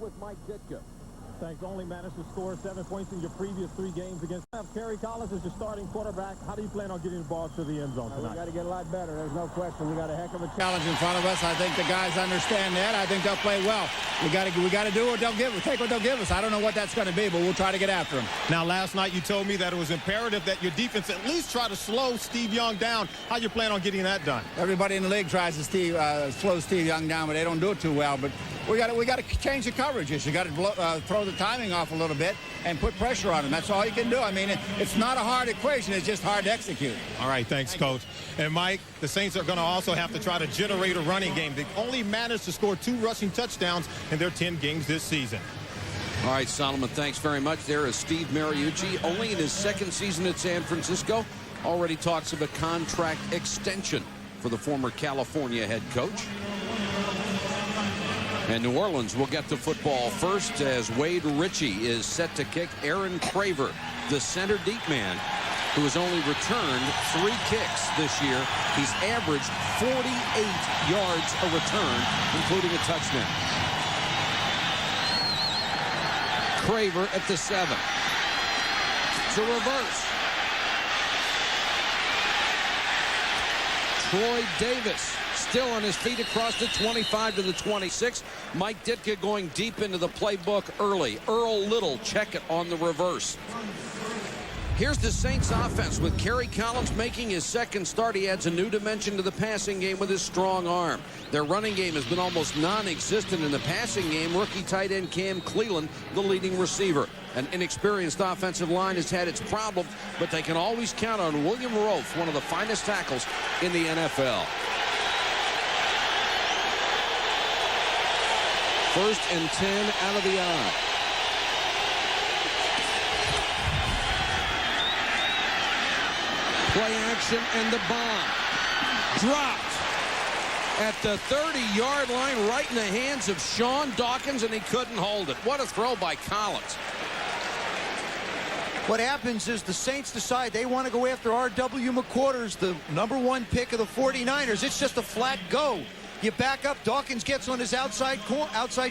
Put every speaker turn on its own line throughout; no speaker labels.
with Mike Ditka.
Thanks. Only managed to score 7 points in your previous 3 games against Kerry Collins as your starting quarterback. How do you plan on getting the ball to the end zone tonight?
We got to get a lot better. There's no question. We got a heck of a
challenge in front of us. I think the guys understand that. I think they'll play well. We got to do what they'll give us. Take what they'll give us. I don't know what that's going to be, but we'll try to get after them.
Now, last night you told me that it was imperative that your defense at least try to slow Steve Young down. How you plan on getting that done?
Everybody in the league tries to slow Steve Young down, but they don't do it too well. But we got to change the coverages. You got to throw the timing off a little bit and put pressure on him. That's all you can do. I mean, it's not a hard equation. It's just hard to execute.
All right, thanks, Coach. And, Mike, the Saints are going to also have to try to generate a running game. They've only managed to score 2 rushing touchdowns in their 10 games this season.
All right, Solomon, thanks very much. There is Steve Mariucci, only in his 2nd season at San Francisco. Already talks of a contract extension for the former California head coach. And New Orleans will get the football first as Wade Ritchie is set to kick. Aaron Craver, the center deep man, who has only returned 3 kicks this year. He's averaged 48 yards a return, including a touchdown. Craver at the 7. It's a reverse. Troy Davis still on his feet across the 25 to the 26. Mike Ditka going deep into the playbook early. Earl Little check it on the reverse. Here's the Saints offense with Kerry Collins making his 2nd start. He adds a new dimension to the passing game with his strong arm. Their running game has been almost non-existent in the passing game. Rookie tight end Cam Cleland, the leading receiver. An inexperienced offensive line has had its problems, but they can always count on William Roaf, one of the finest tackles in the NFL. 1st and 10 out of the eye. Play action and the bomb. Dropped at the 30-yard line right in the hands of Sean Dawkins, and he couldn't hold it. What a throw by Collins.
What happens is the Saints decide they want to go after R.W. McQuarters, the #1 pick of the 49ers. It's just a flat go. You back up. Dawkins gets on his outside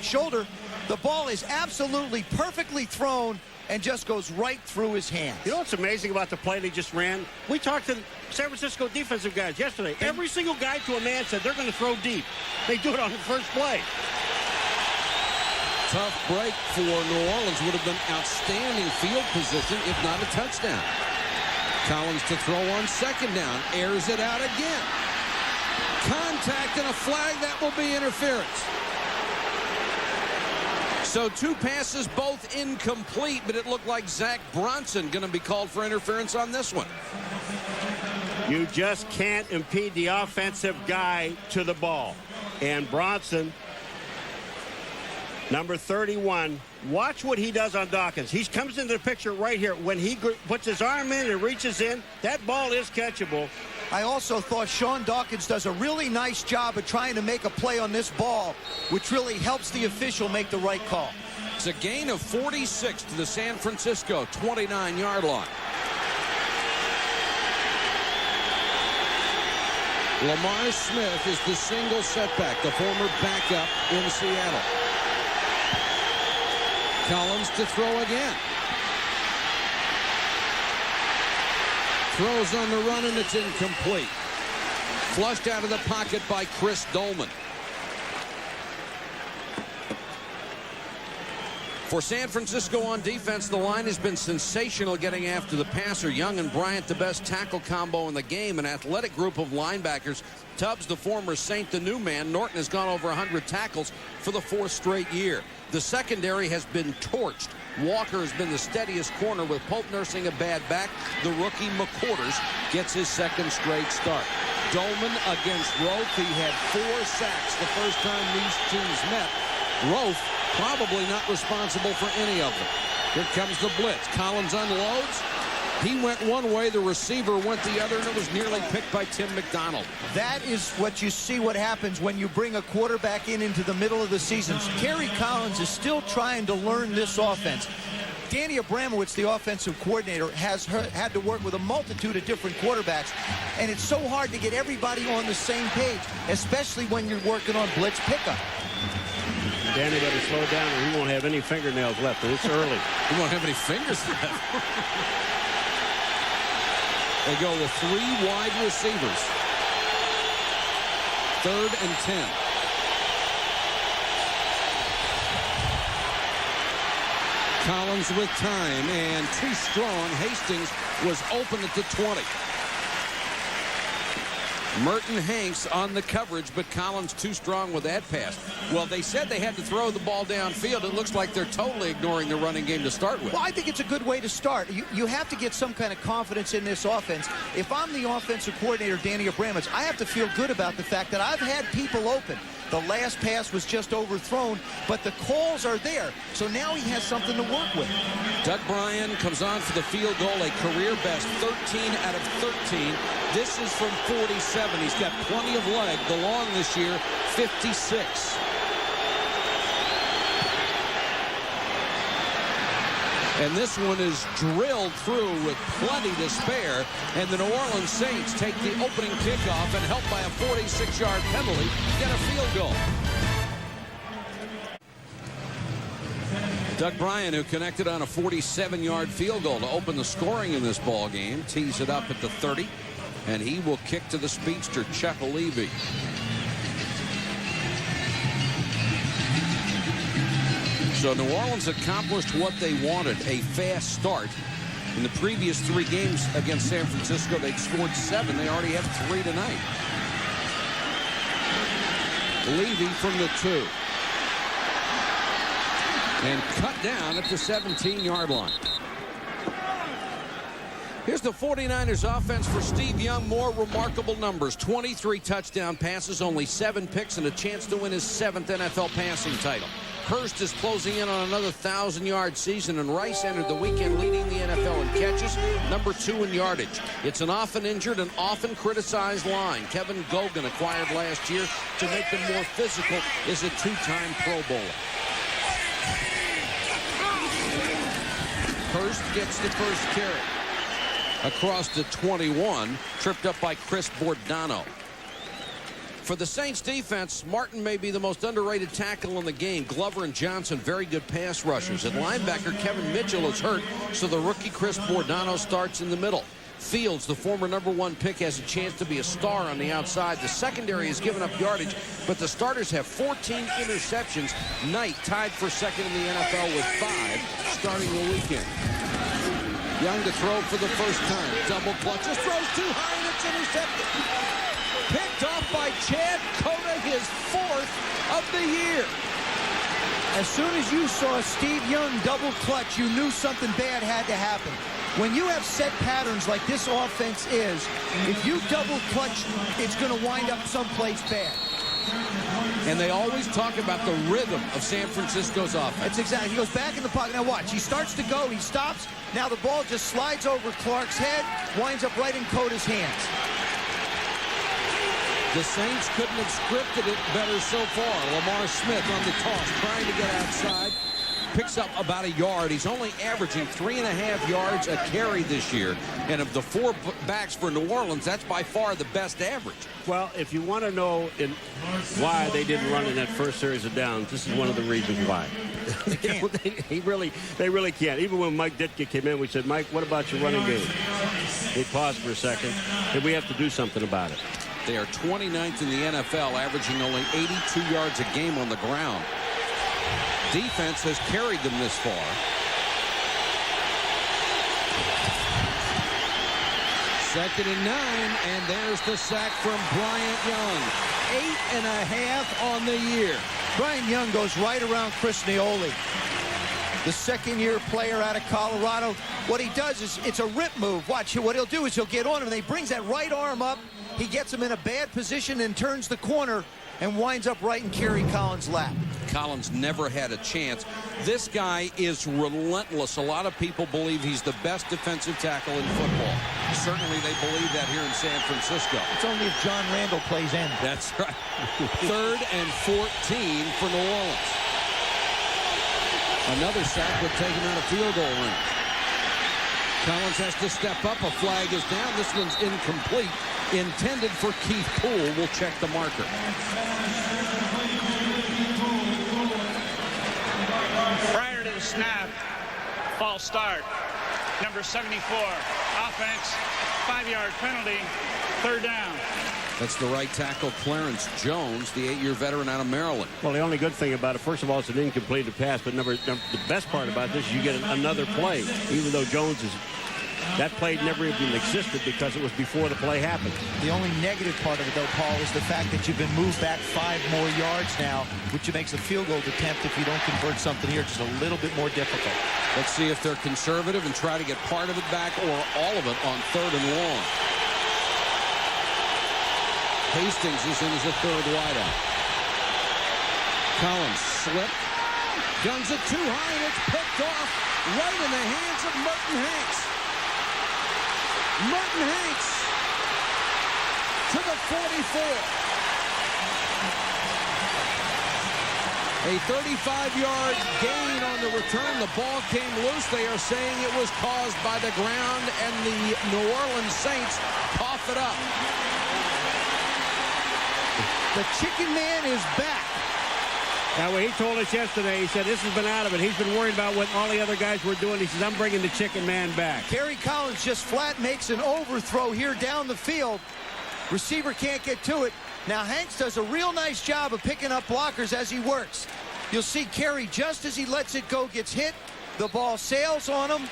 shoulder. The ball is absolutely perfectly thrown and just goes right through his hands.
You know what's amazing about the play they just ran? We talked to the San Francisco defensive guys yesterday. Every single guy to a man said they're going to throw deep. They do it on the first play.
Tough break for New Orleans. Would have been outstanding field position, if not a touchdown. Collins to throw on 2nd down. Airs it out again. Contact and a flag. That will be interference. So 2 passes, both incomplete, but it looked like Zach Bronson going to be called for interference on this one.
You just can't impede the offensive guy to the ball. And Bronson, number 31, watch what he does on Dawkins. He comes into the picture right here. When he puts his arm in and reaches in, that ball is catchable.
I also thought Sean Dawkins does a really nice job of trying to make a play on this ball, which really helps the official make the right call.
It's a gain of 46 to the San Francisco 29-yard line. Lamar Smith is the single setback, the former backup in Seattle. Collins to throw again. Throws on the run, and it's incomplete. Flushed out of the pocket by Chris Dolman. For San Francisco on defense, the line has been sensational getting after the passer. Young and Bryant, the best tackle combo in the game. An athletic group of linebackers. Tubbs, the former Saint, the new man. Norton has gone over 100 tackles for the 4th straight year. The secondary has been torched. Walker has been the steadiest corner, with Pope nursing a bad back. The rookie McQuarters gets his 2nd straight start. Dolman against Roaf. He had 4 sacks the first time these teams met. Roaf probably not responsible for any of them. Here comes the blitz. Collins unloads. He went one way, the receiver went the other, and it was nearly picked by Tim McDonald.
That is what you see what happens when you bring a quarterback into the middle of the season. Kerry Collins is still trying to learn this offense. Danny Abramowitz, the offensive coordinator, has had to work with a multitude of different quarterbacks, and it's so hard to get everybody on the same page, especially when you're working on blitz pickup.
Danny better slow down or he won't have any fingernails left, and it's early.
He won't have any fingers left. They go with 3 wide receivers. 3rd and 10. Collins with time, and too strong. Hastings was open at the 20. Merton Hanks on the coverage, but Collins too strong with that pass. Well, they said they had to throw the ball downfield. It looks like they're totally ignoring the running game to start with.
Well, I think it's a good way to start. You have to get some kind of confidence in this offense. If I'm the offensive coordinator, Danny Abramowitz, I have to feel good about the fact that I've had people open. The last pass was just overthrown, but the calls are there. So now he has something to work with.
Doug Bryan comes on for the field goal, a career best 13 out of 13. This is from 47. He's got plenty of leg. The long this year, 56. And this one is drilled through with plenty to spare. And the New Orleans Saints take the opening kickoff and helped by a 46-yard penalty, get a field goal. Doug Bryan, who connected on a 47-yard field goal to open the scoring in this ball game, tees it up at the 30, and he will kick to the speedster, Chuck Levy. So New Orleans accomplished what they wanted, a fast start. In the previous 3 games against San Francisco, they'd scored 7. They already have 3 tonight. Levy from the 2. And cut down at the 17-yard line. Here's the 49ers offense for Steve Young. More remarkable numbers. 23 touchdown passes, only 7 picks, and a chance to win his 7th NFL passing title. Hurst is closing in on another 1,000-yard season, and Rice entered the weekend leading the NFL in catches, number 2 in yardage. It's an often injured and often criticized line. Kevin Gogan, acquired last year to make them more physical, is a 2-time Pro Bowler. Hurst gets the first carry. Across the 21, tripped up by Chris Bordano. For the Saints defense, Martin may be the most underrated tackle in the game. Glover and Johnson, very good pass rushers. At linebacker, Kevin Mitchell is hurt, so the rookie Chris Bordano starts in the middle. Fields, the former #1 pick, has a chance to be a star on the outside. The secondary has given up yardage, but the starters have 14 interceptions. Knight tied for second in the NFL with 5 starting the weekend. Young to throw for the first time. Double clutch, just throws too high and it's intercepted. Picked off by Chad Cota, his 4th of the year.
As soon as you saw Steve Young double clutch, you knew something bad had to happen. When you have set patterns like this offense is, if you double clutch, it's going to wind up someplace bad.
And they always talk about the rhythm of San Francisco's offense.
That's exactly. He goes back in the pocket. Now watch. He starts to go. He stops. Now the ball just slides over Clark's head, winds up right in Cota's hands.
The Saints couldn't have scripted it better so far. Lamar Smith on the toss, trying to get outside. Picks up about a yard. He's only averaging 3.5 yards a carry this year. And of the 4 backs for New Orleans, that's by far the best average.
Well, if you want to know why they didn't run in that first series of downs, this is one of the reasons why. They can't. they really can't. Even when Mike Ditka came in, we said, Mike, what about your running game? He paused for a second, and we have to do something about it.
They are 29th in the NFL, averaging only 82 yards a game on the ground. Defense has carried them this far. Second and 9, and there's the sack from Bryant Young. 8.5 on the year.
Bryant Young goes right around Chris Nioli, the second-year player out of Colorado. What he does is, it's a rip move. Watch, what he'll do is he'll get on him, and he brings that right arm up. He gets him in a bad position and turns the corner and winds up right in Kerry Collins' lap.
Collins never had a chance. This guy is relentless. A lot of people believe he's the best defensive tackle in football. Certainly they believe that here in San Francisco.
It's only if John Randall plays end.
That's right. 3rd and 14 for New Orleans. Another sack would take him out of field goal range. Collins has to step up. A flag is down. This one's incomplete. Intended for Keith Poole. We'll check the marker.
Prior to the snap, false start. Number 74, offense, 5-yard penalty, 3rd down.
That's the right tackle, Clarence Jones, the 8-year veteran out of Maryland.
Well, the only good thing about it, first of all, it's an incompleted pass, but the best part about this is you get another play, even though Jones is. That play never even existed because it was before the play happened.
The only negative part of it, though, Paul, is the fact that you've been moved back 5 more yards now, which makes a field goal attempt, if you don't convert something here, just a little bit more difficult.
Let's see if they're conservative and try to get part of it back or all of it on 3rd and long. Hastings is in as a 3rd wideout. Collins slipped, guns it too high, and it's picked off right in the hands of Merton Hanks. Merton Hanks to the 44. A 35-yard gain on the return. The ball came loose. They are saying it was caused by the ground, and the New Orleans Saints cough it up.
The Chicken Man is back.
Now, when he told us yesterday, he said this has been out of it. He's been worried about what all the other guys were doing. He says, I'm bringing the Chicken Man back.
Kerry Collins just flat makes an overthrow here down the field. Receiver can't get to it. Now, Hanks does a real nice job of picking up blockers as he works. You'll see Kerry, just as he lets it go, gets hit. The ball sails on him,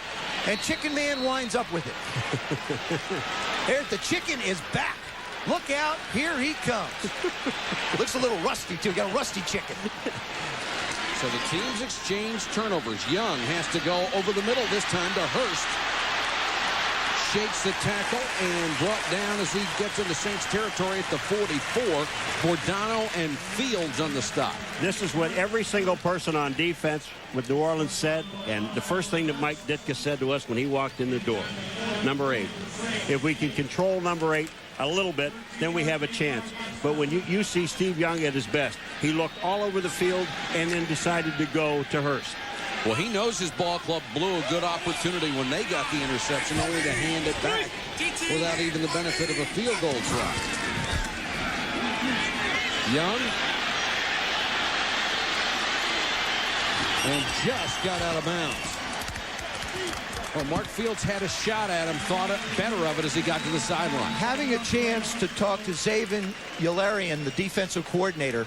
and Chicken Man winds up with it. There, the Chicken is back. Look out, here he comes. Looks a little rusty, too. Got a rusty chicken.
So the teams exchange turnovers. Young has to go over the middle this time to Hurst. Shakes the tackle and brought down as he gets into Saints territory at the 44. Bordano and Fields on the stop.
This is what every single person on defense with New Orleans said, and the first thing that Mike Ditka said to us when he walked in the door. Number 8. If we can control number 8 a little bit, then we have a chance. But when you see Steve Young at his best, he looked all over the field and then decided to go to Hurst.
Well, he knows his ball club blew a good opportunity when they got the interception, only to hand it back without even the benefit of a field goal try. Young. And just got out of bounds. Well, Mark Fields had a shot at him, thought better of it as he got to the sideline.
Having a chance to talk to Zaven Yularian, the defensive coordinator,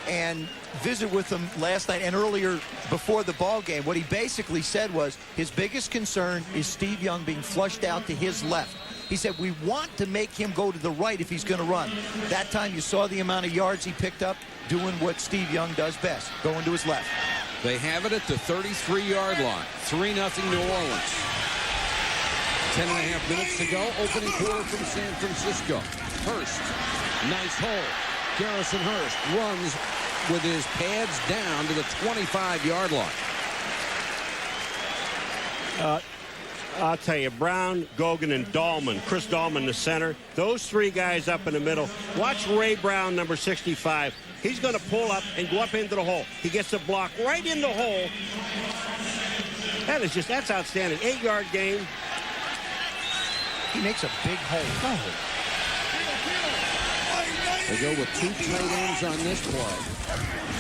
and visit with him last night and earlier before the ball game, what he basically said was his biggest concern is Steve Young being flushed out to his left. He said, we want to make him go to the right if he's going to run. That time you saw the amount of yards he picked up doing what Steve Young does best, going to his left.
They have it at the 33-yard line. 3-0 New Orleans. 10.5 minutes to go. Opening quarter from San Francisco. Hurst. Nice hole. Garrison Hurst runs with his pads down to the 25-yard line.
I'll tell you, Brown, Gogan, and Dahlman, Chris Dahlman, the center, those 3 guys up in the middle. Watch Ray Brown, number 65. He's going to pull up and go up into the hole. He gets the block right in the hole. That's outstanding. 8-yard game.
He makes a big hole. Oh.
They go with 2 tight ends on this play.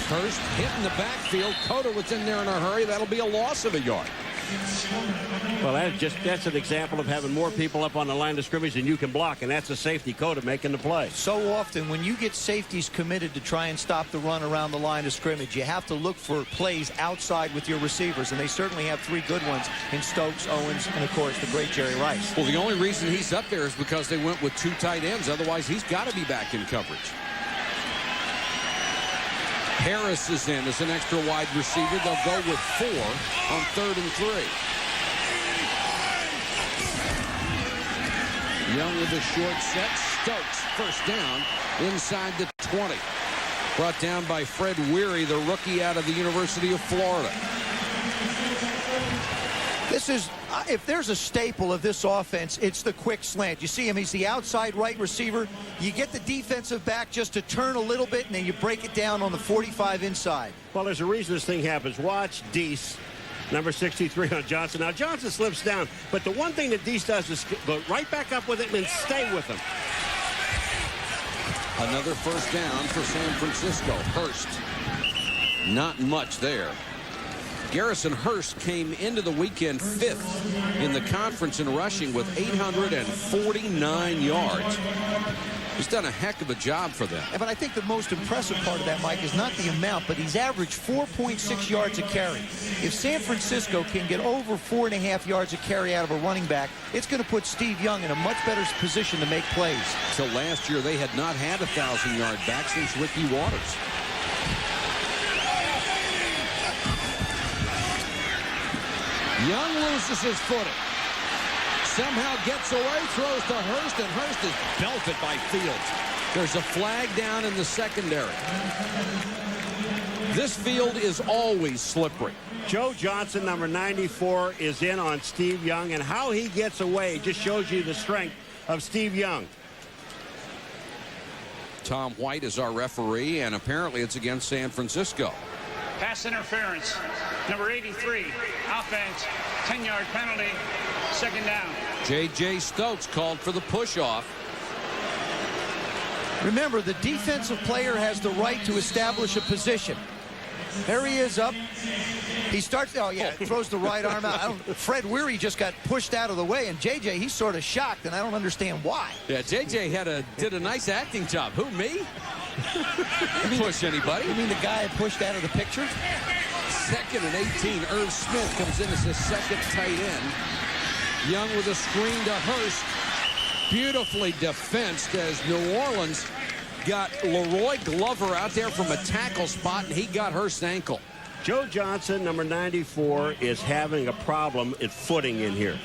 Hurst hit in the backfield. Cota was in there in a hurry. That'll be a loss of a yard.
Well, that's an example of having more people up on the line of scrimmage than you can block, and that's a safety. Cota making the play.
So often when you get safeties committed to try and stop the run around the line of scrimmage, you have to look for plays outside with your receivers, and they certainly have 3 good ones in Stokes, Owens, and, of course, the great Jerry Rice.
Well, the only reason he's up there is because they went with 2 tight ends. Otherwise, he's got to be back in coverage. Harris is in as an extra wide receiver. They'll go with 4 on 3rd and 3. Young with a short set. Stokes, first down, inside the 20. Brought down by Fred Weary, the rookie out of the University of Florida.
This is, if there's a staple of this offense, it's the quick slant. You see him, he's the outside right receiver. You get the defensive back just to turn a little bit, and then you break it down on the 45 inside.
Well, there's a reason this thing happens. Watch Deese, number 63 on Johnson. Now, Johnson slips down, but the one thing that Deese does is go right back up with it and then stay with him.
Another first down for San Francisco. Hurst. Not much there. Garrison Hurst came into the weekend 5th in the conference in rushing with 849 yards. He's done a heck of a job for them.
But I think the most impressive part of that, Mike, is not the amount, but he's averaged 4.6 yards a carry. If San Francisco can get over 4.5 yards a carry out of a running back, it's going to put Steve Young in a much better position to make plays.
Until last year, they had not had a 1,000-yard back since Ricky Waters. Young loses his footing. Somehow gets away, throws to Hurst, and Hurst is belted by Fields. There's a flag down in the secondary. This field is always slippery.
Joe Johnson, number 94, is in on Steve Young, and how he gets away just shows you the strength of Steve Young.
Tom White is our referee, and apparently it's against San Francisco.
Pass interference. Number 83. Offense. 10-yard penalty. 2nd down.
J.J. Stokes called for the push-off.
Remember, the defensive player has the right to establish a position. There he is up. He starts, oh yeah, throws the right arm out. Fred Weary just got pushed out of the way, and J.J., he's sort of shocked, and I don't understand why.
Yeah, J.J. did a nice acting job. Who, me? Didn't push anybody.
You mean the guy I pushed out of the picture?
2nd and 18. Irv Smith comes in as his second tight end. Young with a screen to Hurst. Beautifully defensed as New Orleans got Leroy Glover out there from a tackle spot, and he got Hurst's ankle.
Joe Johnson, number 94, is having a problem at footing in here.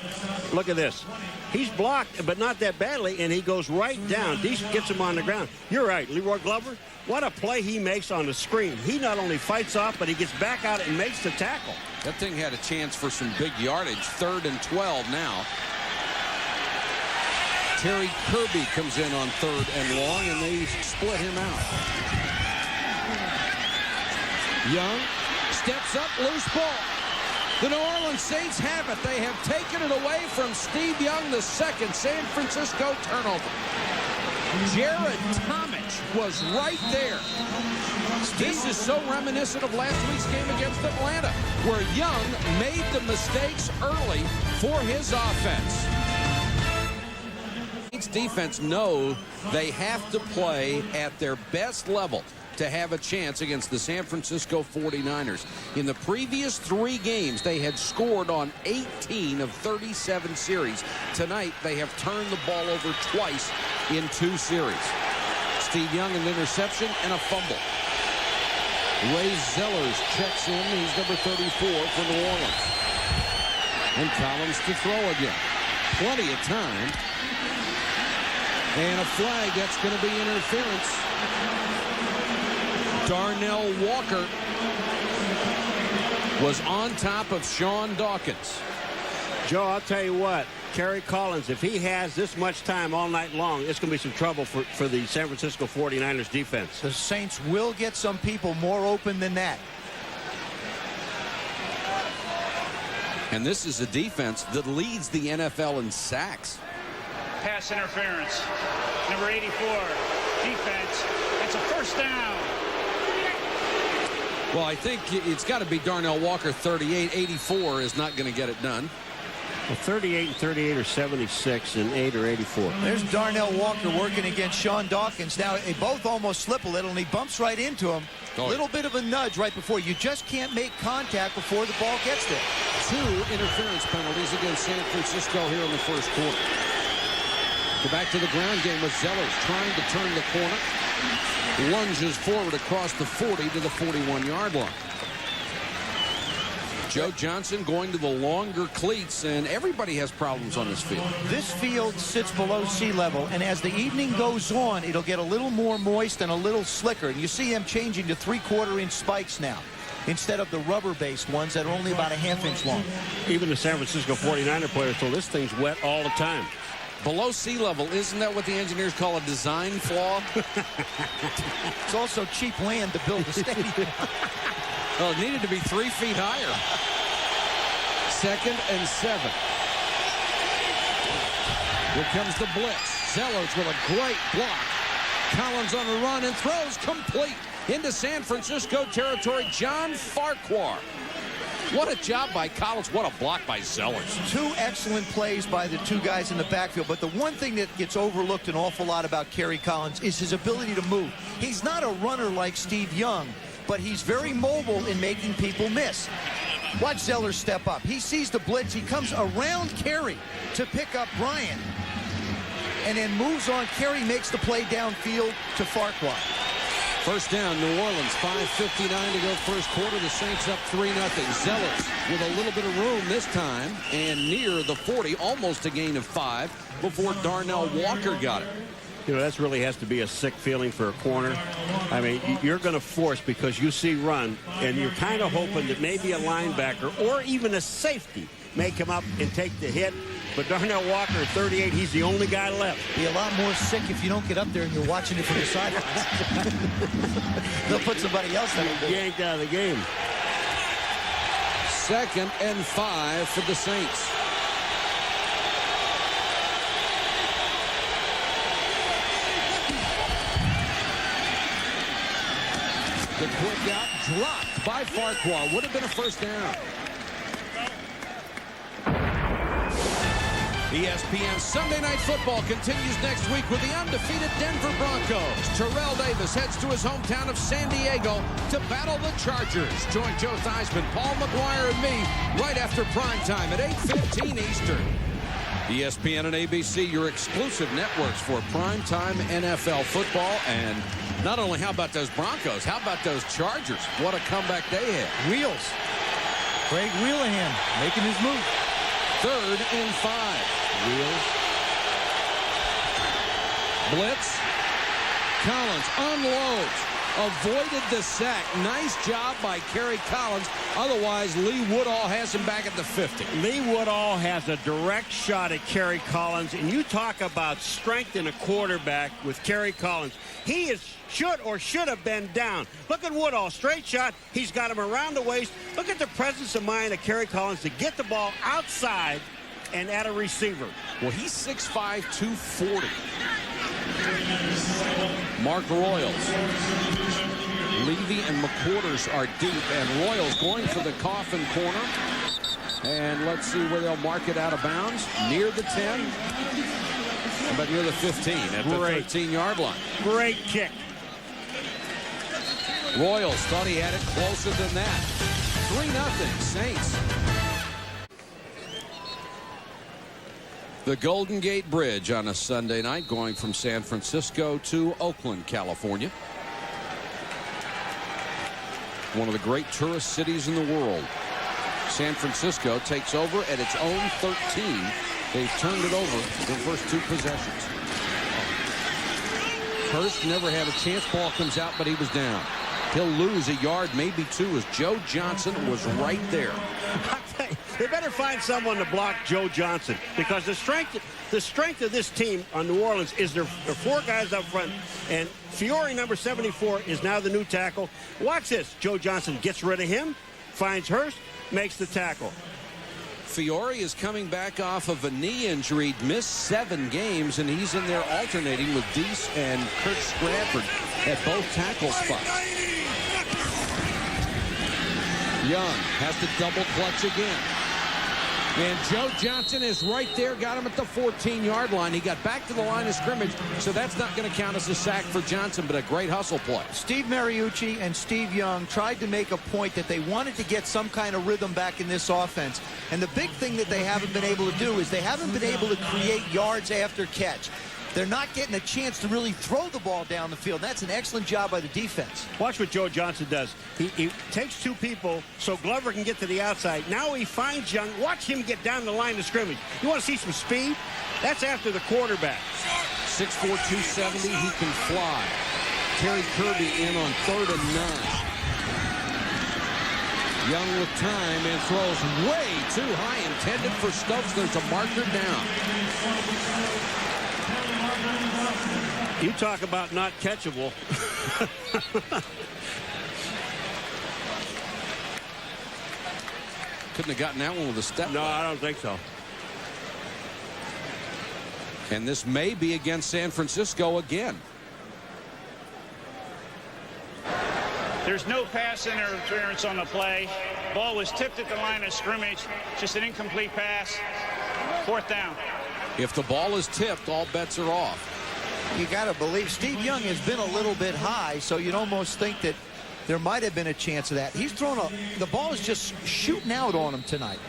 Look at this. He's blocked, but not that badly, and he goes right down. Gets him on the ground. You're right, Leroy Glover. What a play he makes on the screen. He not only fights off, but he gets back out and makes the tackle.
That thing had a chance for some big yardage. 3rd and 12 now. Terry Kirby comes in on 3rd and long, and they split him out. Young steps up, loose ball. The New Orleans Saints have it. They have taken it away from Steve Young, the 2nd San Francisco turnover. Jared Tomich was right there. This is so reminiscent of last week's game against Atlanta, where Young made the mistakes early for his offense. Saints defense know they have to play at their best level to have a chance against the San Francisco 49ers. In the previous 3 games, they had scored on 18 of 37 series. Tonight, they have turned the ball over twice in 2 series. Steve Young, an interception and a fumble. Ray Zellers checks in. He's number 34 for New Orleans. And Collins to throw again. Plenty of time. And a flag. That's going to be interference. Darnell Walker was on top of Sean Dawkins.
Joe, I'll tell you what, Kerry Collins, if he has this much time all night long, it's going to be some trouble for the San Francisco 49ers defense.
The Saints will get some people more open than that.
And this is a defense that leads the NFL in sacks.
Pass interference. Number 84. Defense. It's a 1st down.
Well, I think it's got to be Darnell Walker, 38. 84 is not going to get it done.
Well, 38 and 38 are 76, and 8 are 84.
There's Darnell Walker working against Sean Dawkins. Now, they both almost slip a little, and he bumps right into him. A little bit of a nudge right before. You just can't make contact before the ball gets there.
2 interference penalties against San Francisco here in the 1st quarter. Go back to the ground game with Zellers trying to turn the corner. Lunges forward across the 40 to the 41-yard line. Joe Johnson going to the longer cleats, and everybody has problems on this field.
This field sits below sea level, and as the evening goes on, it'll get a little more moist and a little slicker. And you see them changing to 3/4-inch spikes now, instead of the rubber-based ones that are only about a 1/2 inch long.
Even the San Francisco 49er players told this thing's wet all the time.
Below sea level, isn't that what the engineers call a design flaw?
It's also cheap land to build a stadium.
Well, it needed to be 3 feet higher. 2nd and 7. Here comes the blitz. Zellers with a great block. Collins on a run and throws complete into San Francisco territory. John Farquhar What a job by Collins. What a block by Zellers.
Two excellent plays by the two guys in the backfield. But the one thing that gets overlooked an awful lot about Kerry Collins is his ability to move. He's not a runner like Steve Young, but he's very mobile in making people miss. Watch Zellers step up. He sees the blitz. He comes around Kerry to pick up Bryant. And then moves on. Kerry makes the play downfield to Farquhar.
First down, New Orleans, 5:59 to go first quarter. The Saints up 3-0. Zellers with a little bit of room this time and near the 40, almost a gain of 5 before Darnell Walker got it.
You know, that really has to be a sick feeling for a corner. I mean, you're going to force because you see run, and you're kind of hoping that maybe a linebacker or even a safety may come up and take the hit. But Darnell Walker at 38, he's the only guy left.
Be a lot more sick if you don't get up there and you're watching it from the sidelines. They'll put somebody else in it.
Yanked out of the game.
2nd and 5 for the Saints. The quick out dropped by Farquhar. Would have been a first down. ESPN Sunday Night Football continues next week with the undefeated Denver Broncos. Terrell Davis heads to his hometown of San Diego to battle the Chargers. Join Joe Theismann, Paul Maguire, and me right after primetime at 8:15 Eastern. ESPN and ABC, your exclusive networks for primetime NFL football. And not only how about those Broncos, how about those Chargers? What a comeback they had.
Wheels. Craig Wheelahan making his move.
3rd and 5. Wheels. Blitz. Collins unloads. Avoided the sack. Nice job by Kerry Collins. Otherwise, Lee Woodall has him back at the 50.
Lee Woodall has a direct shot at Kerry Collins, and you talk about strength in a quarterback with Kerry Collins. He should have been down. Look at Woodall, straight shot. He's got him around the waist. Look at the presence of mind of Kerry Collins to get the ball outside and at a receiver.
Well, he's 6'5", 240. Mark Royals. Levy and McQuarters are deep, and Royals going for the coffin corner. And let's see where they'll mark it out of bounds. Near the 10, but near the 15 at the 13-yard line.
Great kick.
Royals thought he had it closer than that. 3-0 Saints. The Golden Gate Bridge on a Sunday night going from San Francisco to Oakland, California. One of the great tourist cities in the world. San Francisco takes over at its own 13. They've turned it over their first 2 possessions. Hurst never had a chance. Ball comes out, but he was down. He'll lose a yard, maybe 2, as Joe Johnson was right there.
They better find someone to block Joe Johnson, because the strength of this team on New Orleans is their 4 guys up front, and Fiore, number 74, is now the new tackle. Watch this. Joe Johnson gets rid of him, finds Hurst, makes the tackle.
Fiore is coming back off of a knee injury, missed 7 games, and he's in there alternating with Deese and Kurt Stratford at both tackle spots. Young has to double clutch again. And Joe Johnson is right there, got him at the 14-yard line. He got back to the line of scrimmage, so that's not going to count as a sack for Johnson, but a great hustle play.
Steve Mariucci and Steve Young tried to make a point that they wanted to get some kind of rhythm back in this offense. And the big thing that they haven't been able to do is they haven't been able to create yards after catch. They're not getting a chance to really throw the ball down the field. That's an excellent job by the defense.
Watch what Joe Johnson does. He takes 2 people so Glover can get to the outside. Now he finds Young. Watch him get down the line of scrimmage. You want to see some speed? That's after the quarterback.
6'4", 270, he can fly. Terry Kirby in on 3rd and 9. Young with time and throws way too high, intended for Stokes. There's a marker down.
You talk about not catchable.
Couldn't have gotten that one with a step.
No, I don't think so.
And this may be against San Francisco again.
There's no pass interference on the play. Ball was tipped at the line of scrimmage. Just an incomplete pass. 4th down.
If the ball is tipped, all bets are off.
You got to believe Steve Young has been a little bit high, so you'd almost think that there might have been a chance of that. He's thrown the ball is just shooting out on him tonight.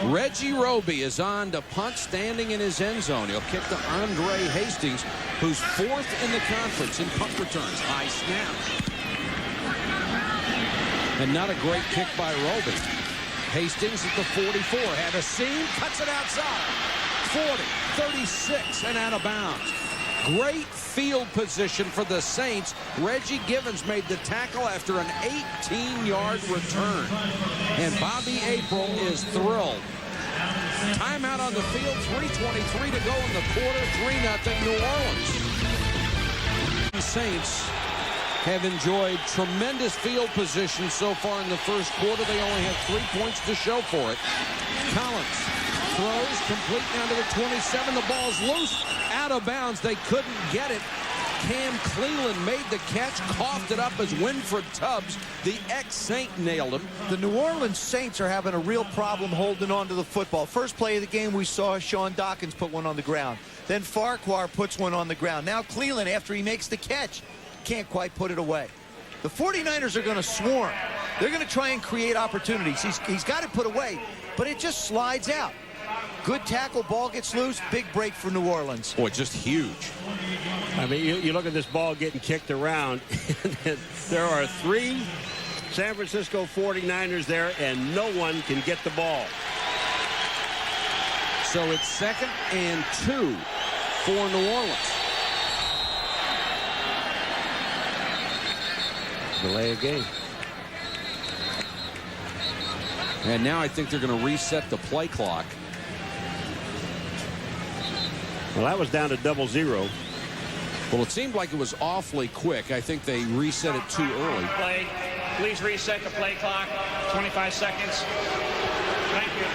Reggie Roby is on to punt, standing in his end zone. He'll kick to Andre Hastings, who's 4th in the conference in punt returns. High snap. And not a great kick by Roby. Hastings at the 44. Had a seam, cuts it outside. 40, 36, and out of bounds. Great field position for the Saints. Reggie Givens made the tackle after an 18-yard return. And Bobby April is thrilled. Timeout on the field, 3:23 to go in the quarter, 3-0 New Orleans. The Saints have enjoyed tremendous field position so far in the first quarter. They only have 3 points to show for it. Collins throws complete down to the 27. The ball's loose, out of bounds. They couldn't get it. Cam Cleland made the catch, coughed it up as Winfred Tubbs, the ex-Saint, nailed him.
The New Orleans Saints are having a real problem holding on to the football. First play of the game, we saw Sean Dawkins put one on the ground. Then Farquhar puts one on the ground. Now Cleland, after he makes the catch, can't quite put it away. The 49ers are going to swarm. They're going to try and create opportunities. He's got it put away, but it just slides out. Good tackle, ball gets loose, big break for New Orleans.
Boy, just huge.
I mean, you look at this ball getting kicked around. There are 3 San Francisco 49ers there, and no one can get the ball.
So it's 2nd and 2 for New Orleans.
Delay a game.
And now I think they're going to reset the play clock.
Well, that was down to 0-0.
Well, it seemed like it was awfully quick. I think they reset it too early.
Play. Please reset the play clock. 25 seconds. Thank you.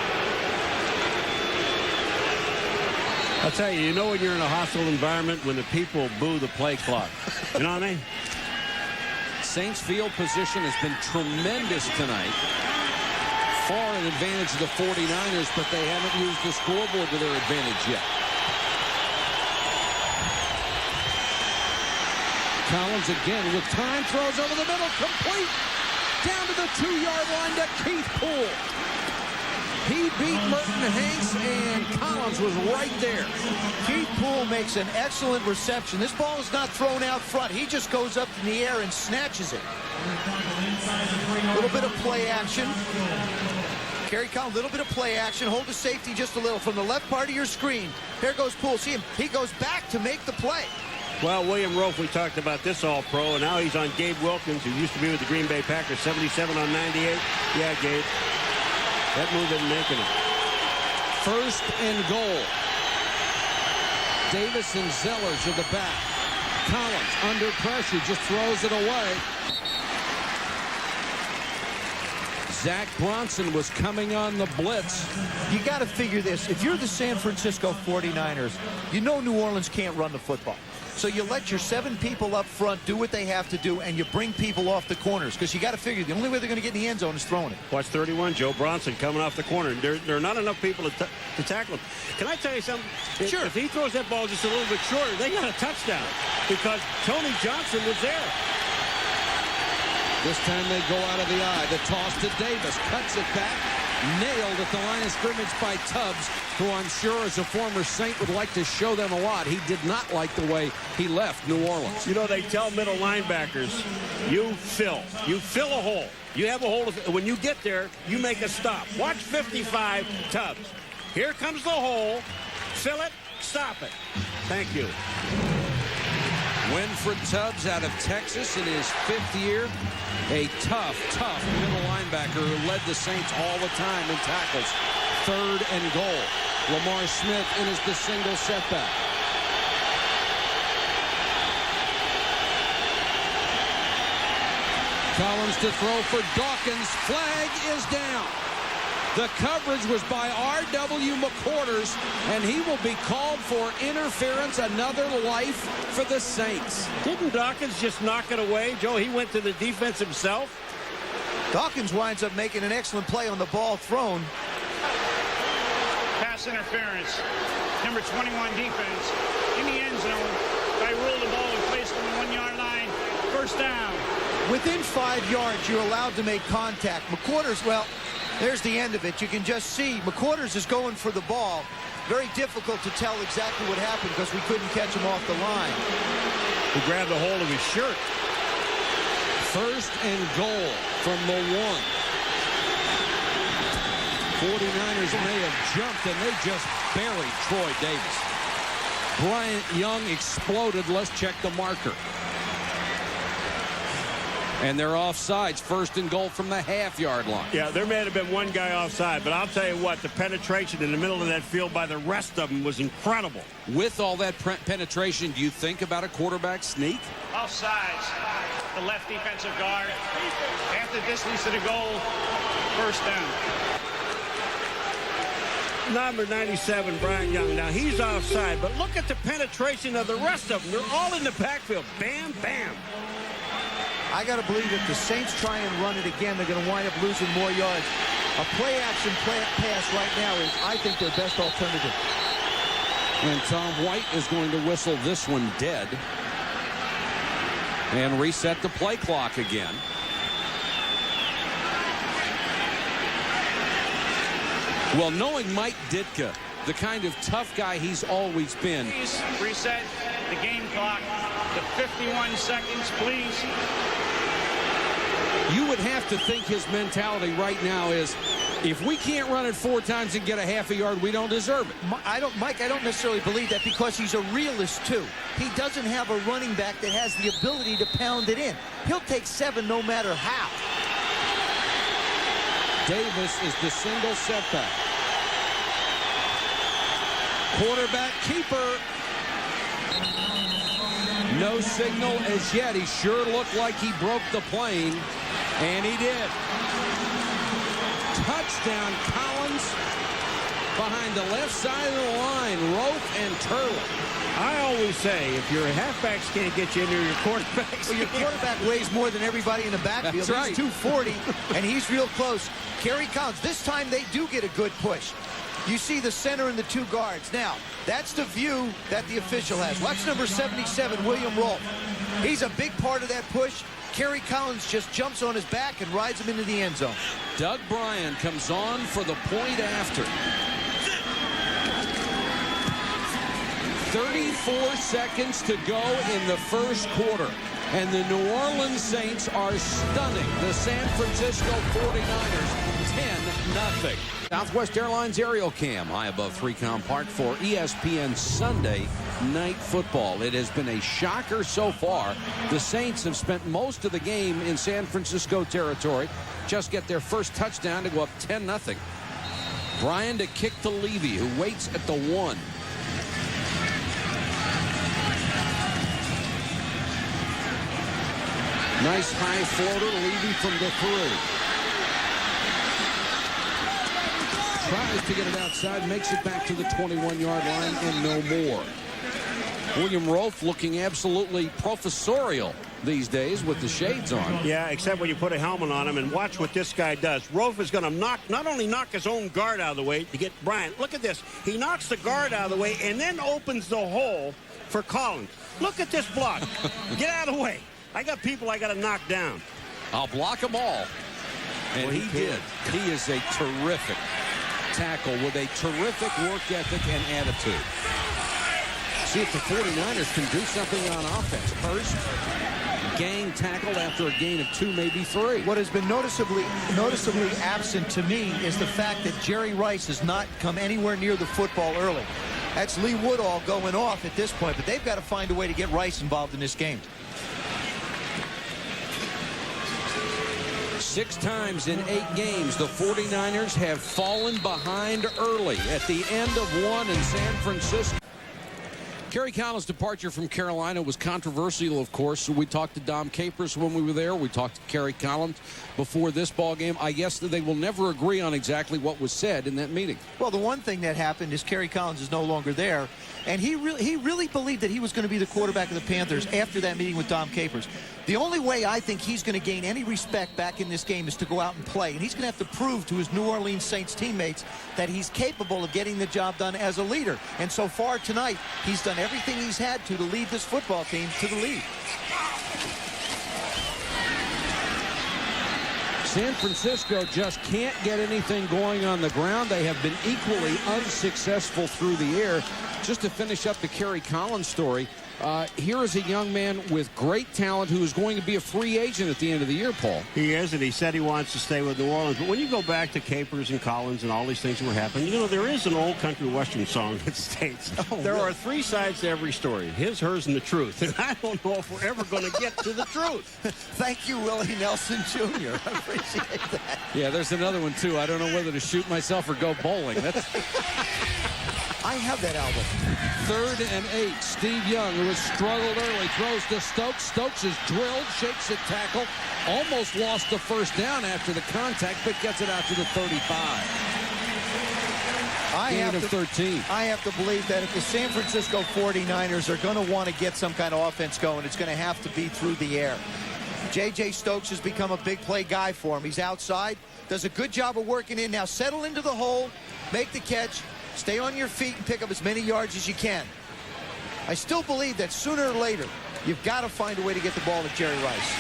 I'll tell you, you know when you're in a hostile environment when the people boo the play clock. You know what I mean?
Saints field position has been tremendous tonight. Far an advantage of the 49ers, but they haven't used the scoreboard to their advantage yet. Collins again with time, throws over the middle, complete. Down to the 2-yard line to Keith Poole. He beat Merton Hanks, and Collins was right there.
Keith Poole makes an excellent reception. This ball is not thrown out front. He just goes up in the air and snatches it. A little bit of play action. Kerry Collins, a little bit of play action. Hold the safety just a little from the left part of your screen. There goes Poole. See him. He goes back to make the play.
Well, William Rofe, we talked about this All-Pro, and now he's on Gabe Wilkins, who used to be with the Green Bay Packers, 77 on 98. Yeah, Gabe. That move isn't making it.
1st and goal. Davis and Zellers are the back. Collins under pressure, just throws it away. Zach Bronson was coming on the blitz.
You got to figure this. If you're the San Francisco 49ers, you know New Orleans can't run the football. So you let your 7 people up front do what they have to do, and you bring people off the corners, because you got to figure the only way they're going to get in the end zone is throwing it.
Watch 31, Joe Bronson coming off the corner. There are not enough people to tackle him. Can I tell you something?
Sure.
If he throws that ball just a little bit shorter, they got a touchdown because Tony Johnson was there.
This time they go out of the eye. The toss to Davis. Cuts it back. Nailed at the line of scrimmage by Tubbs, who I'm sure as a former Saint would like to show them a lot. He did not like the way he left New Orleans.
You know, they tell middle linebackers, you fill a hole. You have a hole. When you get there, you make a stop. Watch 55, Tubbs. Here comes the hole. Fill it, stop it. Thank you.
Winfred Tubbs out of Texas in his 5th year. A tough middle linebacker who led the Saints all the time in tackles. 3rd and goal. Lamar Smith enters the single setback. Collins to throw for Dawkins. Flag is down. The coverage was by R.W. McQuarters, and he will be called for interference, another life for the Saints.
Didn't Dawkins just knock it away? Joe, he went to the defense himself.
Dawkins winds up making an excellent play on the ball thrown.
Pass interference. Number 21 defense in the end zone. Guy ruled the ball and placed on the 1-yard line. First down.
Within 5 yards, you're allowed to make contact. McQuarters, well, there's the end of it. You can just see McQuarters is going for the ball. Very difficult to tell exactly what happened because we couldn't catch him off the line.
He grabbed a hold of his shirt.
First and goal from the 1. 49ers may have jumped, and they just buried Troy Davis. Bryant Young exploded. Let's check the marker. And they're offsides. First and goal from the half-yard line.
Yeah, there may have been one guy offside, but I'll tell you what, the penetration in the middle of that field by the rest of them was incredible.
With all that penetration, do you think about a quarterback sneak?
Offsides. The left defensive guard. Half the distance to the goal. First down.
Number 97, Brian Young. Now, he's offside, but look at the penetration of the rest of them. They're all in the backfield. Bam, bam.
I got to believe if the Saints try and run it again, they're going to wind up losing more yards. A play-action pass right now is, I think, their best alternative.
And Tom White is going to whistle this one dead and reset the play clock again. Well, knowing Mike Ditka, the kind of tough guy he's always been.
Please reset the game clock to 51 seconds, please.
You would have to think his mentality right now is, if we can't run it 4 times and get a half a yard, we don't deserve it.
Mike, I don't necessarily believe that because he's a realist, too. He doesn't have a running back that has the ability to pound it in. He'll take 7 no matter how.
Davis is the single setback. Quarterback keeper. No signal as yet. He sure looked like he broke the plane, and he did. Touchdown, Collins, behind the left side of the line. Rofe and Turley.
I always say, if your halfbacks can't get you near your quarterbacks.
Well, your quarterback weighs more than everybody in the backfield.
That's right.
He's 240, and he's real close. Kerry Collins, this time they do get a good push. You see the center and the 2 guards. Now, that's the view that the official has. Watch number 77, William Rolfe. He's a big part of that push. Kerry Collins just jumps on his back and rides him into the end zone.
Doug Bryan comes on for the point after. 34 seconds to go in the first quarter. And the New Orleans Saints are stunning the San Francisco 49ers 10-0. Southwest Airlines Aerial Cam high above 3Com Park for ESPN Sunday Night Football. It has been a shocker so far. The Saints have spent most of the game in San Francisco territory. Just get their first touchdown to go up 10-0. Bryan to kick to Levy, who waits at the 1. Nice high floater, Levy from the 3. Tries to get it outside, makes it back to the 21-yard line, and no more. William Rolfe looking absolutely professorial these days with the shades on.
Yeah, except when you put a helmet on him, and watch what this guy does. Rolfe is going to not only knock his own guard out of the way to get Bryant. Look at this. He knocks the guard out of the way and then opens the hole for Collins. Look at this block. Get out of the way. I got people I got to knock down.
I'll block them all. And he did. He is a terrific tackle with a terrific work ethic and attitude. See if the 49ers can do something on offense. First, gang tackled after a gain of 2, maybe 3.
What has been noticeably absent to me is the fact that Jerry Rice has not come anywhere near the football early. That's Lee Woodall going off at this point, but they've got to find a way to get Rice involved in this game.
6 times in 8 games, the 49ers have fallen behind early at the end of one in San Francisco. Kerry Collins' departure from Carolina was controversial, of course. So we talked to Dom Capers when we were there. We talked to Kerry Collins before this ball game. I guess that they will never agree on exactly what was said in that meeting.
Well, the one thing that happened is Kerry Collins is no longer there, and he really believed that he was going to be the quarterback of the Panthers after that meeting with Dom Capers. The only way I think he's going to gain any respect back in this game is to go out and play, and he's going to have to prove to his New Orleans Saints teammates that he's capable of getting the job done as a leader. And so far tonight, he's done everything he's had to lead this football team to the lead.
San Francisco just can't get anything going on the ground. They have been equally unsuccessful through the air. Just to finish up the Kerry Collins story, here is a young man with great talent who is going to be a free agent at the end of the year, Paul.
He is, and he said he wants to stay with New Orleans. But when you go back to Capers and Collins and all these things that were happening, you know, there is an old country western song that states there are three sides to every story: his, hers, and the truth. And I don't know if we're ever going to get to the truth.
Thank you, Willie Nelson Jr. I appreciate that.
Yeah, there's another one, too. I don't know whether to shoot myself or go bowling. That's...
I have that album.
3rd and 8. Steve Young, who has struggled early, throws to Stokes. Stokes is drilled, shakes at tackle, almost lost the first down after the contact, but gets it out to the 35. Gain of 13.
I have to believe that if the San Francisco 49ers are going to want to get some kind of offense going, it's going to have to be through the air. J.J. Stokes has become a big play guy for him. He's outside, does a good job of working in. Now settle into the hole, make the catch, stay on your feet, and pick up as many yards as you can. I still believe that sooner or later, you've got to find a way to get the ball to Jerry Rice.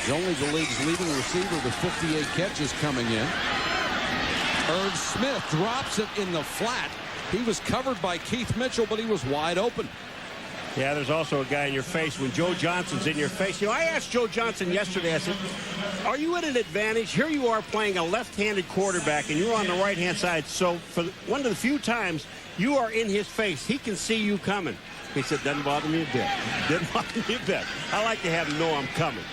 He's only the league's leading receiver with 58 catches coming in. Irv Smith drops it in the flat. He was covered by Keith Mitchell, but he was wide open.
Yeah, there's also a guy in your face when Joe Johnson's in your face. You know, I asked Joe Johnson yesterday, I said, are you at an advantage? Here you are playing a left-handed quarterback, and you're on the right-hand side. So for one of the few times you are in his face, he can see you coming. He said, doesn't bother me a bit. Doesn't bother me a bit. I like to have him know I'm coming.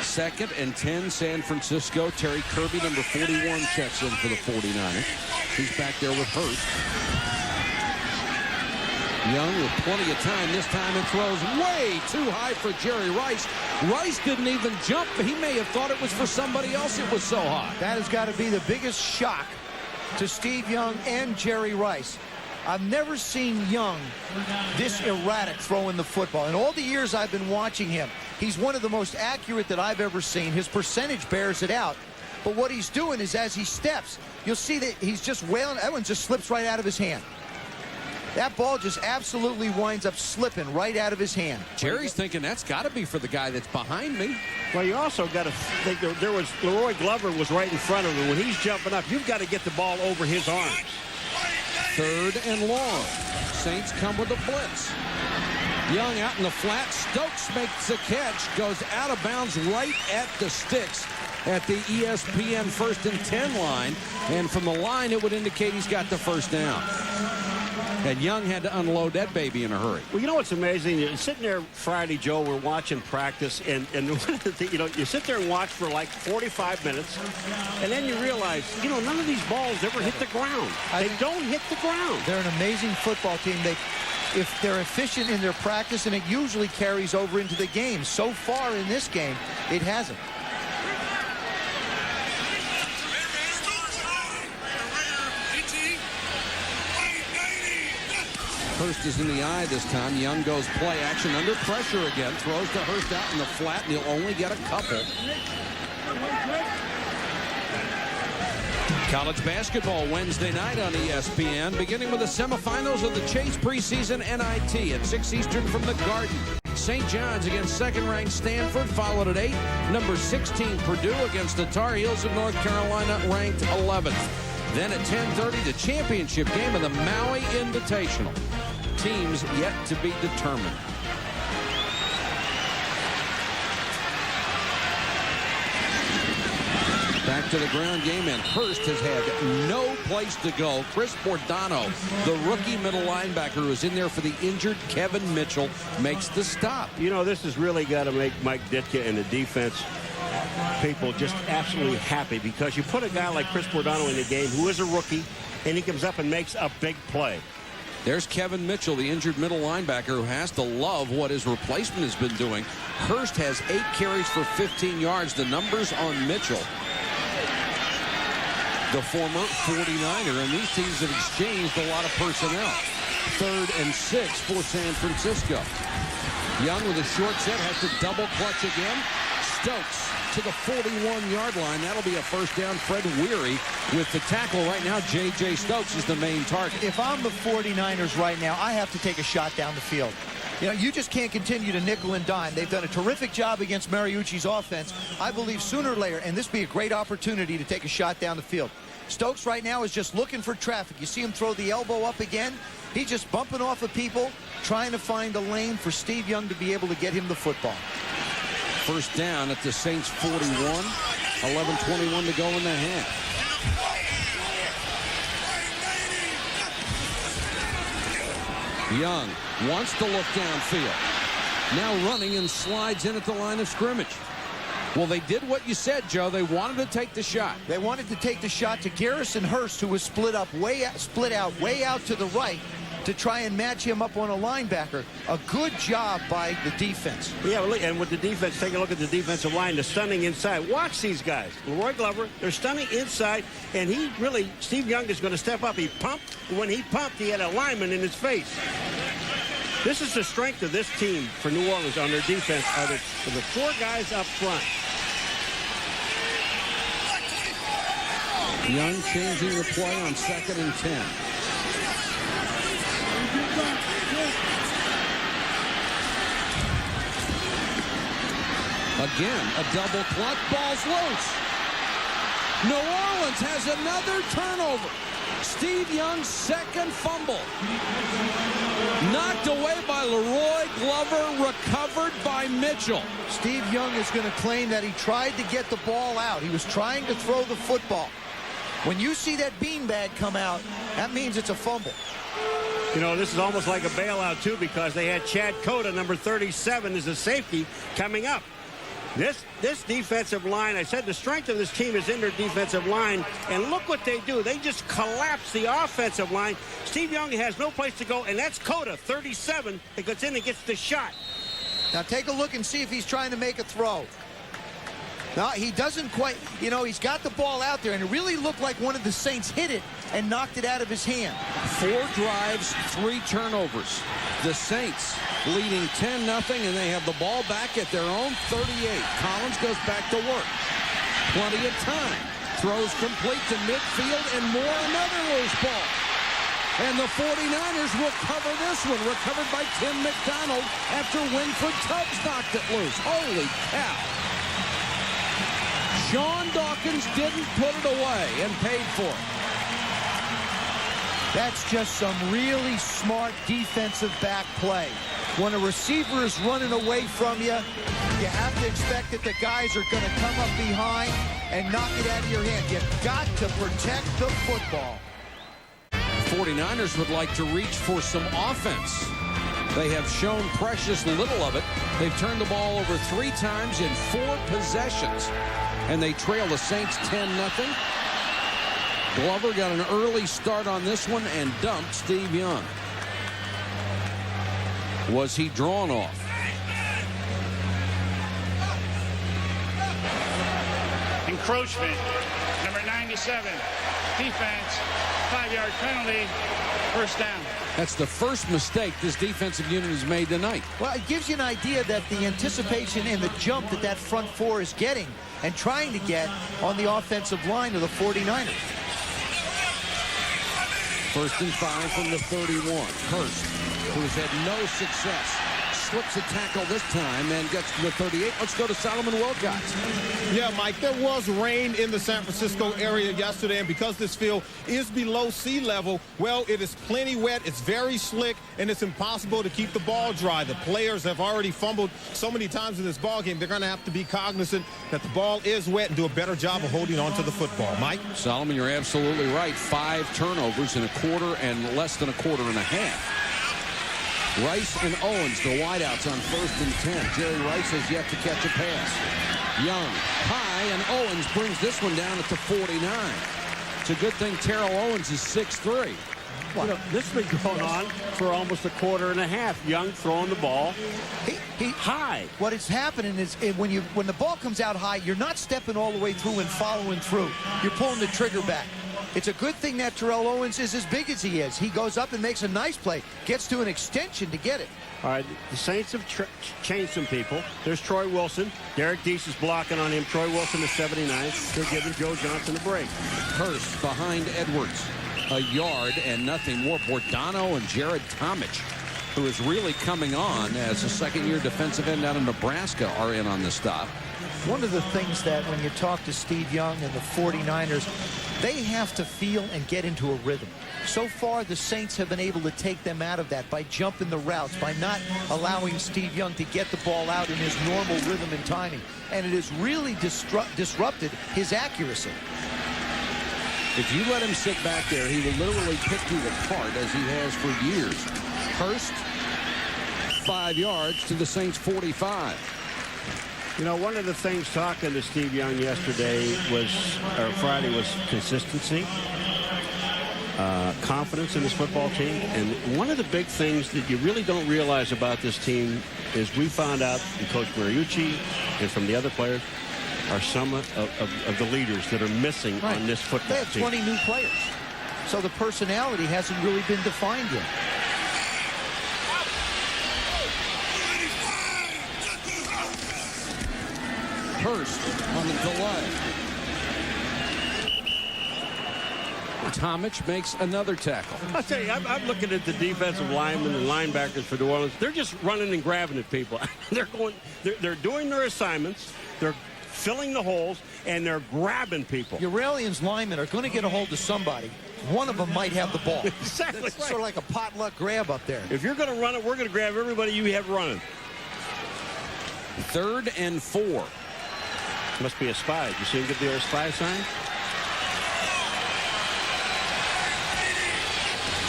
2nd and 10, San Francisco. Terry Kirby, number 41, checks in for the 49ers. He's back there with Hurst. Young with plenty of time. This time it throws way too high for Jerry Rice. Rice didn't even jump. He may have thought it was for somebody else. It was so high.
That has got to be the biggest shock to Steve Young and Jerry Rice. I've never seen Young this erratic throwing the football. In all the years I've been watching him, he's one of the most accurate that I've ever seen. His percentage bears it out. But what he's doing is as he steps, you'll see that he's just wailing. That one just slips right out of his hand. That ball just absolutely winds up slipping right out of his hand.
Jerry's thinking that's got to be for the guy that's behind me.
Well, you also got to think there was Leroy Glover was right in front of him. When he's jumping up, you've got to get the ball over his arms.
3rd and long. Saints come with a blitz. Young out in the flat. Stokes makes the catch. Goes out of bounds right at the sticks at the ESPN 1st and 10 line. And from the line, it would indicate he's got the first down. And Young had to unload that baby in a hurry.
Well, you know what's amazing? You're sitting there Friday, Joe, we're watching practice, and you know, you sit there and watch for like 45 minutes, and then you realize, you know, none of these balls ever hit the ground. They don't hit the ground.
They're an amazing football team. If they're efficient in their practice, and it usually carries over into the game. So far in this game, it hasn't.
Hurst is in the eye this time. Young goes play action under pressure again. Throws to Hurst out in the flat, and he'll only get a couple. College basketball Wednesday night on ESPN, beginning with the semifinals of the Chase preseason NIT at 6 Eastern from the Garden. St. John's against second-ranked Stanford, followed at 8. Number 16 Purdue against the Tar Heels of North Carolina, ranked 11th. Then at 10:30, the championship game of the Maui Invitational. Teams yet to be determined. Back to the ground game, and Hurst has had no place to go. Chris Bordano, the rookie middle linebacker who is in there for the injured Kevin Mitchell, makes the stop.
You know, this has really got to make Mike Ditka and the defense people just absolutely happy, because you put a guy like Chris Bordano in the game who is a rookie, and he comes up and makes a big play.
There's Kevin Mitchell, the injured middle linebacker, who has to love what his replacement has been doing. Hurst has 8 carries for 15 yards. The numbers on Mitchell, the former 49er, and these teams have exchanged a lot of personnel. 3rd and 6 for San Francisco. Young with a short set has to double clutch again. Stokes to the 41-yard line. That'll be a first down. Fred Weary with the tackle. Right now, J.J. Stokes is the main target.
If I'm the 49ers right now, I have to take a shot down the field. You know, you just can't continue to nickel and dime. They've done a terrific job against Mariucci's offense. I believe sooner or later, and this will be a great opportunity to take a shot down the field. Stokes right now is just looking for traffic. You see him throw the elbow up again. He's just bumping off of people, trying to find a lane for Steve Young to be able to get him the football.
First down at the Saints 41. 11:21 to go in the half. Young wants to look downfield. Now running and slides in at the line of scrimmage. Well, they did what you said, Joe. They wanted to take the shot.
They wanted to take the shot to Garrison Hurst, who was split out way out to the right to try and match him up on a linebacker. A good job by the defense.
Yeah, and with the defense, take a look at the defensive line. They're stunning inside. Watch these guys. Leroy Glover, they're stunning inside, and Steve Young is going to step up. He pumped. When he pumped, he had a lineman in his face. This is the strength of this team for New Orleans on their defense. Are the 4 guys up front.
Young changing the play on 2nd and 10. Again, a double clutch. Ball's loose. New Orleans has another turnover. Steve Young's 2nd fumble. Knocked away by Leroy Glover, recovered by Mitchell.
Steve Young is going to claim that he tried to get the ball out. He was trying to throw the football. When you see that beanbag come out, that means it's a fumble.
You know, this is almost like a bailout, too, because they had Chad Cota, number 37, as a safety coming up. This defensive line, I said the strength of this team is in their defensive line, and look what they do. They just collapse the offensive line. Steve Young has no place to go, and that's Cota, 37, that gets in and gets the shot.
Now take a look and see if he's trying to make a throw. No, he doesn't quite, you know, he's got the ball out there, and it really looked like one of the Saints hit it and knocked it out of his hand.
4 drives, 3 turnovers. The Saints leading 10-0, and they have the ball back at their own 38. Collins goes back to work. Plenty of time. Throws complete to midfield, and another loose ball. And the 49ers will cover this one. Recovered by Tim McDonald after Winford Tubbs knocked it loose. Holy cow. Sean Dawkins didn't put it away and paid for it.
That's just some really smart defensive back play. When a receiver is running away from you, you have to expect that the guys are going to come up behind and knock it out of your hand. You've got to protect the football.
49ers would like to reach for some offense. They have shown precious little of it. They've turned the ball over 3 times in 4 possessions. And they trail the Saints 10-0. Glover got an early start on this one and dumped Steve Young. Was he drawn off?
Encroachment, number 97. Defense, 5-yard penalty, first down.
That's the first mistake this defensive unit has made tonight.
Well, it gives you an idea that the anticipation and the jump that front 4 is getting and trying to get on the offensive line of the 49ers.
First and 5 from the 31. Hurst, who's had no success, slips a tackle this time and gets to the 38. Let's go to Solomon Wilcots.
Yeah, Mike, there was rain in the San Francisco area yesterday, and because this field is below sea level, well, it is plenty wet, it's very slick, and it's impossible to keep the ball dry. The players have already fumbled so many times in this ball game, they're going to have to be cognizant that the ball is wet and do a better job of holding on to the football. Mike?
Solomon, you're absolutely right. 5 turnovers in a quarter and less than a quarter and a half. Rice and Owens, the wideouts on 1st and 10. Jerry Rice has yet to catch a pass. Young, high, and Owens brings this one down at the 49. It's a good thing Terrell Owens is 6'3".
You know, this has been going on for almost a quarter and a half. Young throwing the ball high.
What is happening is when the ball comes out high, you're not stepping all the way through and following through. You're pulling the trigger back. It's a good thing that Terrell Owens is as big as he is. He goes up and makes a nice play, gets to an extension to get it.
All right, the Saints have changed some people. There's Troy Wilson. Derek Deese is blocking on him. Troy Wilson is 79. They're giving Joe Johnson a break.
Hurst behind Edwards. A yard and nothing more. Bordano and Jared Tomich, who is really coming on as a second-year defensive end out of Nebraska, are in on the stop.
One of the things that when you talk to Steve Young and the 49ers, they have to feel and get into a rhythm. So far, the Saints have been able to take them out of that by jumping the routes, by not allowing Steve Young to get the ball out in his normal rhythm and timing. And it has really disrupted his accuracy.
If you let him sit back there, he will literally pick you apart as he has for years. Hurst, 5 yards to the Saints' 45.
You know, one of the things talking to Steve Young yesterday or Friday was consistency, confidence in his football team. And one of the big things that you really don't realize about this team is we found out from Coach Mariucci and from the other players are some of the leaders that are missing on this football team.
They have 20 new players. So the personality hasn't really been defined yet.
Hurst on the delay. Tomich makes another tackle.
I'll tell you, I'm looking at the defensive linemen and linebackers for New Orleans. They're just running and grabbing at people. They're doing their assignments. They're filling the holes, and they're grabbing people.
Your Aliens linemen are going to get a hold of somebody. One of them might have the ball.
Exactly.
It's sort of like a potluck grab up there.
If you're going to run it, we're going to grab everybody you have running.
3rd and 4.
Must be a spy. You see him get the spy sign?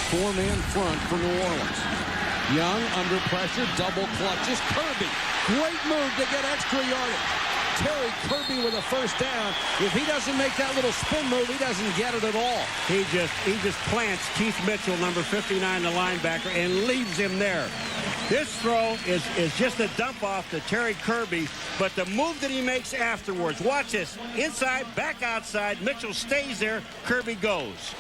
4-man front for New Orleans. Young under pressure, double clutches. Kirby, great move to get extra yardage. Terry Kirby with a first down. If he doesn't make that little spin move, he doesn't get it at all.
He just plants Keith Mitchell, number 59, the linebacker, and leaves him there. This throw is just a dump off to Terry Kirby, but the move that he makes afterwards, watch this. Inside, back outside, Mitchell stays there, Kirby goes.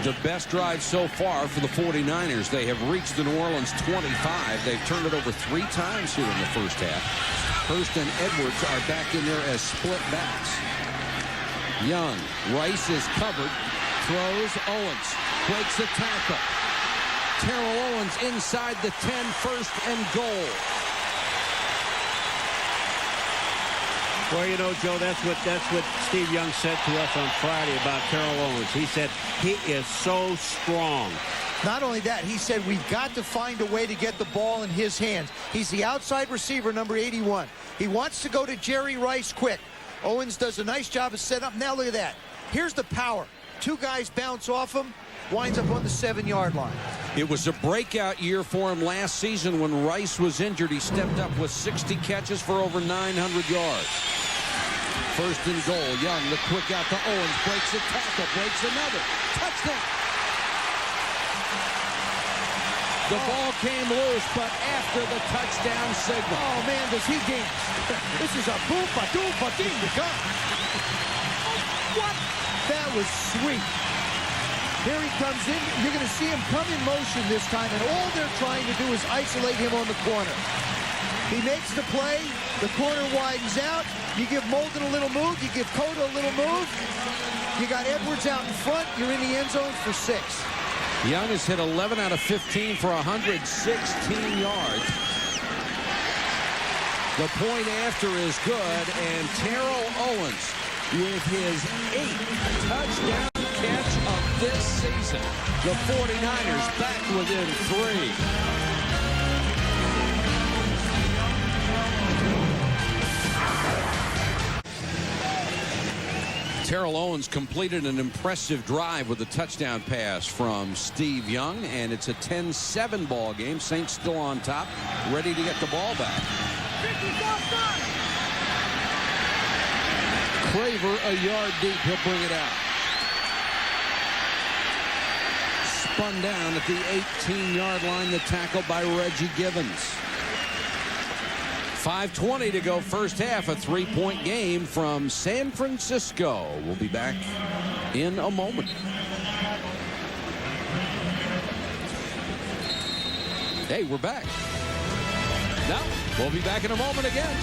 The best drive so far for the 49ers. They have reached the New Orleans 25. They've turned it over 3 times here in the first half. Hurst and Edwards are back in there as split backs. Young, Rice is covered, throws, Owens breaks the tackle. Terrell Owens inside the 10, 1st and goal.
Well, you know, Joe, that's what Steve Young said to us on Friday about Terrell Owens. He said he is so strong.
Not only that, he said we've got to find a way to get the ball in his hands. He's the outside receiver, number 81. He wants to go to Jerry Rice quick. Owens does a nice job of set up. Now look at that. Here's the power. 2 guys bounce off him, winds up on the 7-yard line.
It was a breakout year for him last season when Rice was injured. He stepped up with 60 catches for over 900 yards. 1st and goal. Young, the quick out to Owens. Breaks a tackle. Breaks another. Touchdown. The ball came loose, but after the touchdown signal.
Oh, man, does he dance. This is a boom-ba-doom-ba-ding to go. What? That was sweet. Here he comes in. You're going to see him come in motion this time, and all they're trying to do is isolate him on the corner. He makes the play. The corner widens out. You give Molden a little move. You give Cota a little move. You got Edwards out in front. You're in the end zone for 6.
Young has hit 11 out of 15 for 116 yards. The point after is good, and Terrell Owens with his 8th touchdown catch of this season. The 49ers back within 3. Terrell Owens completed an impressive drive with a touchdown pass from Steve Young, and it's a 10-7 ball game. Saints still on top, ready to get the ball back. Craver a yard deep. He'll bring it out. Spun down at the 18-yard line. The tackle by Reggie Givens. 5:20 to go first half. A 3-point game from San Francisco. We'll be back in a moment. Hey, we're back. Now, we'll be back in a moment again.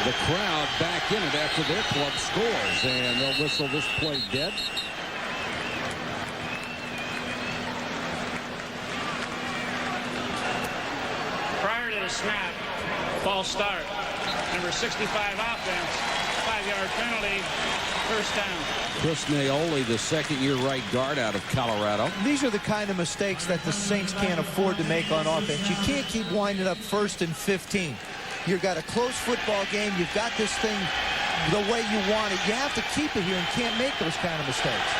The crowd back in it after their club scores, and they'll whistle this play dead.
Prior to the snap, false start. Number 65 offense, 5-yard penalty, first down.
Chris Naoli, the second-year right guard out of Colorado.
These are the kind of mistakes that the Saints can't afford to make on offense. You can't keep winding up 1st and 15. You've got a close football game. You've got this thing the way you want it. You have to keep it here and can't make those kind of mistakes.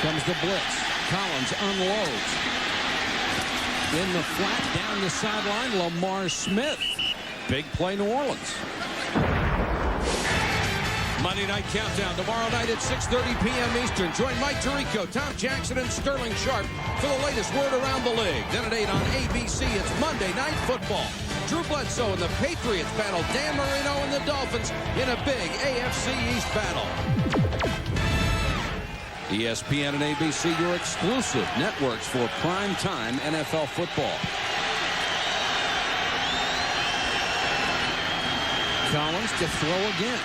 Comes the blitz. Collins unloads. In the flat, down the sideline, Lamar Smith. Big play, New Orleans. Monday Night Countdown tomorrow night at 6:30 p.m. Eastern. Join Mike Tirico, Tom Jackson, and Sterling Sharp for the latest word around the league. Then at 8 on ABC, it's Monday Night Football. Drew Bledsoe and the Patriots battle Dan Marino and the Dolphins in a big AFC East battle. ESPN and ABC, your exclusive networks for primetime NFL football. Collins to throw again.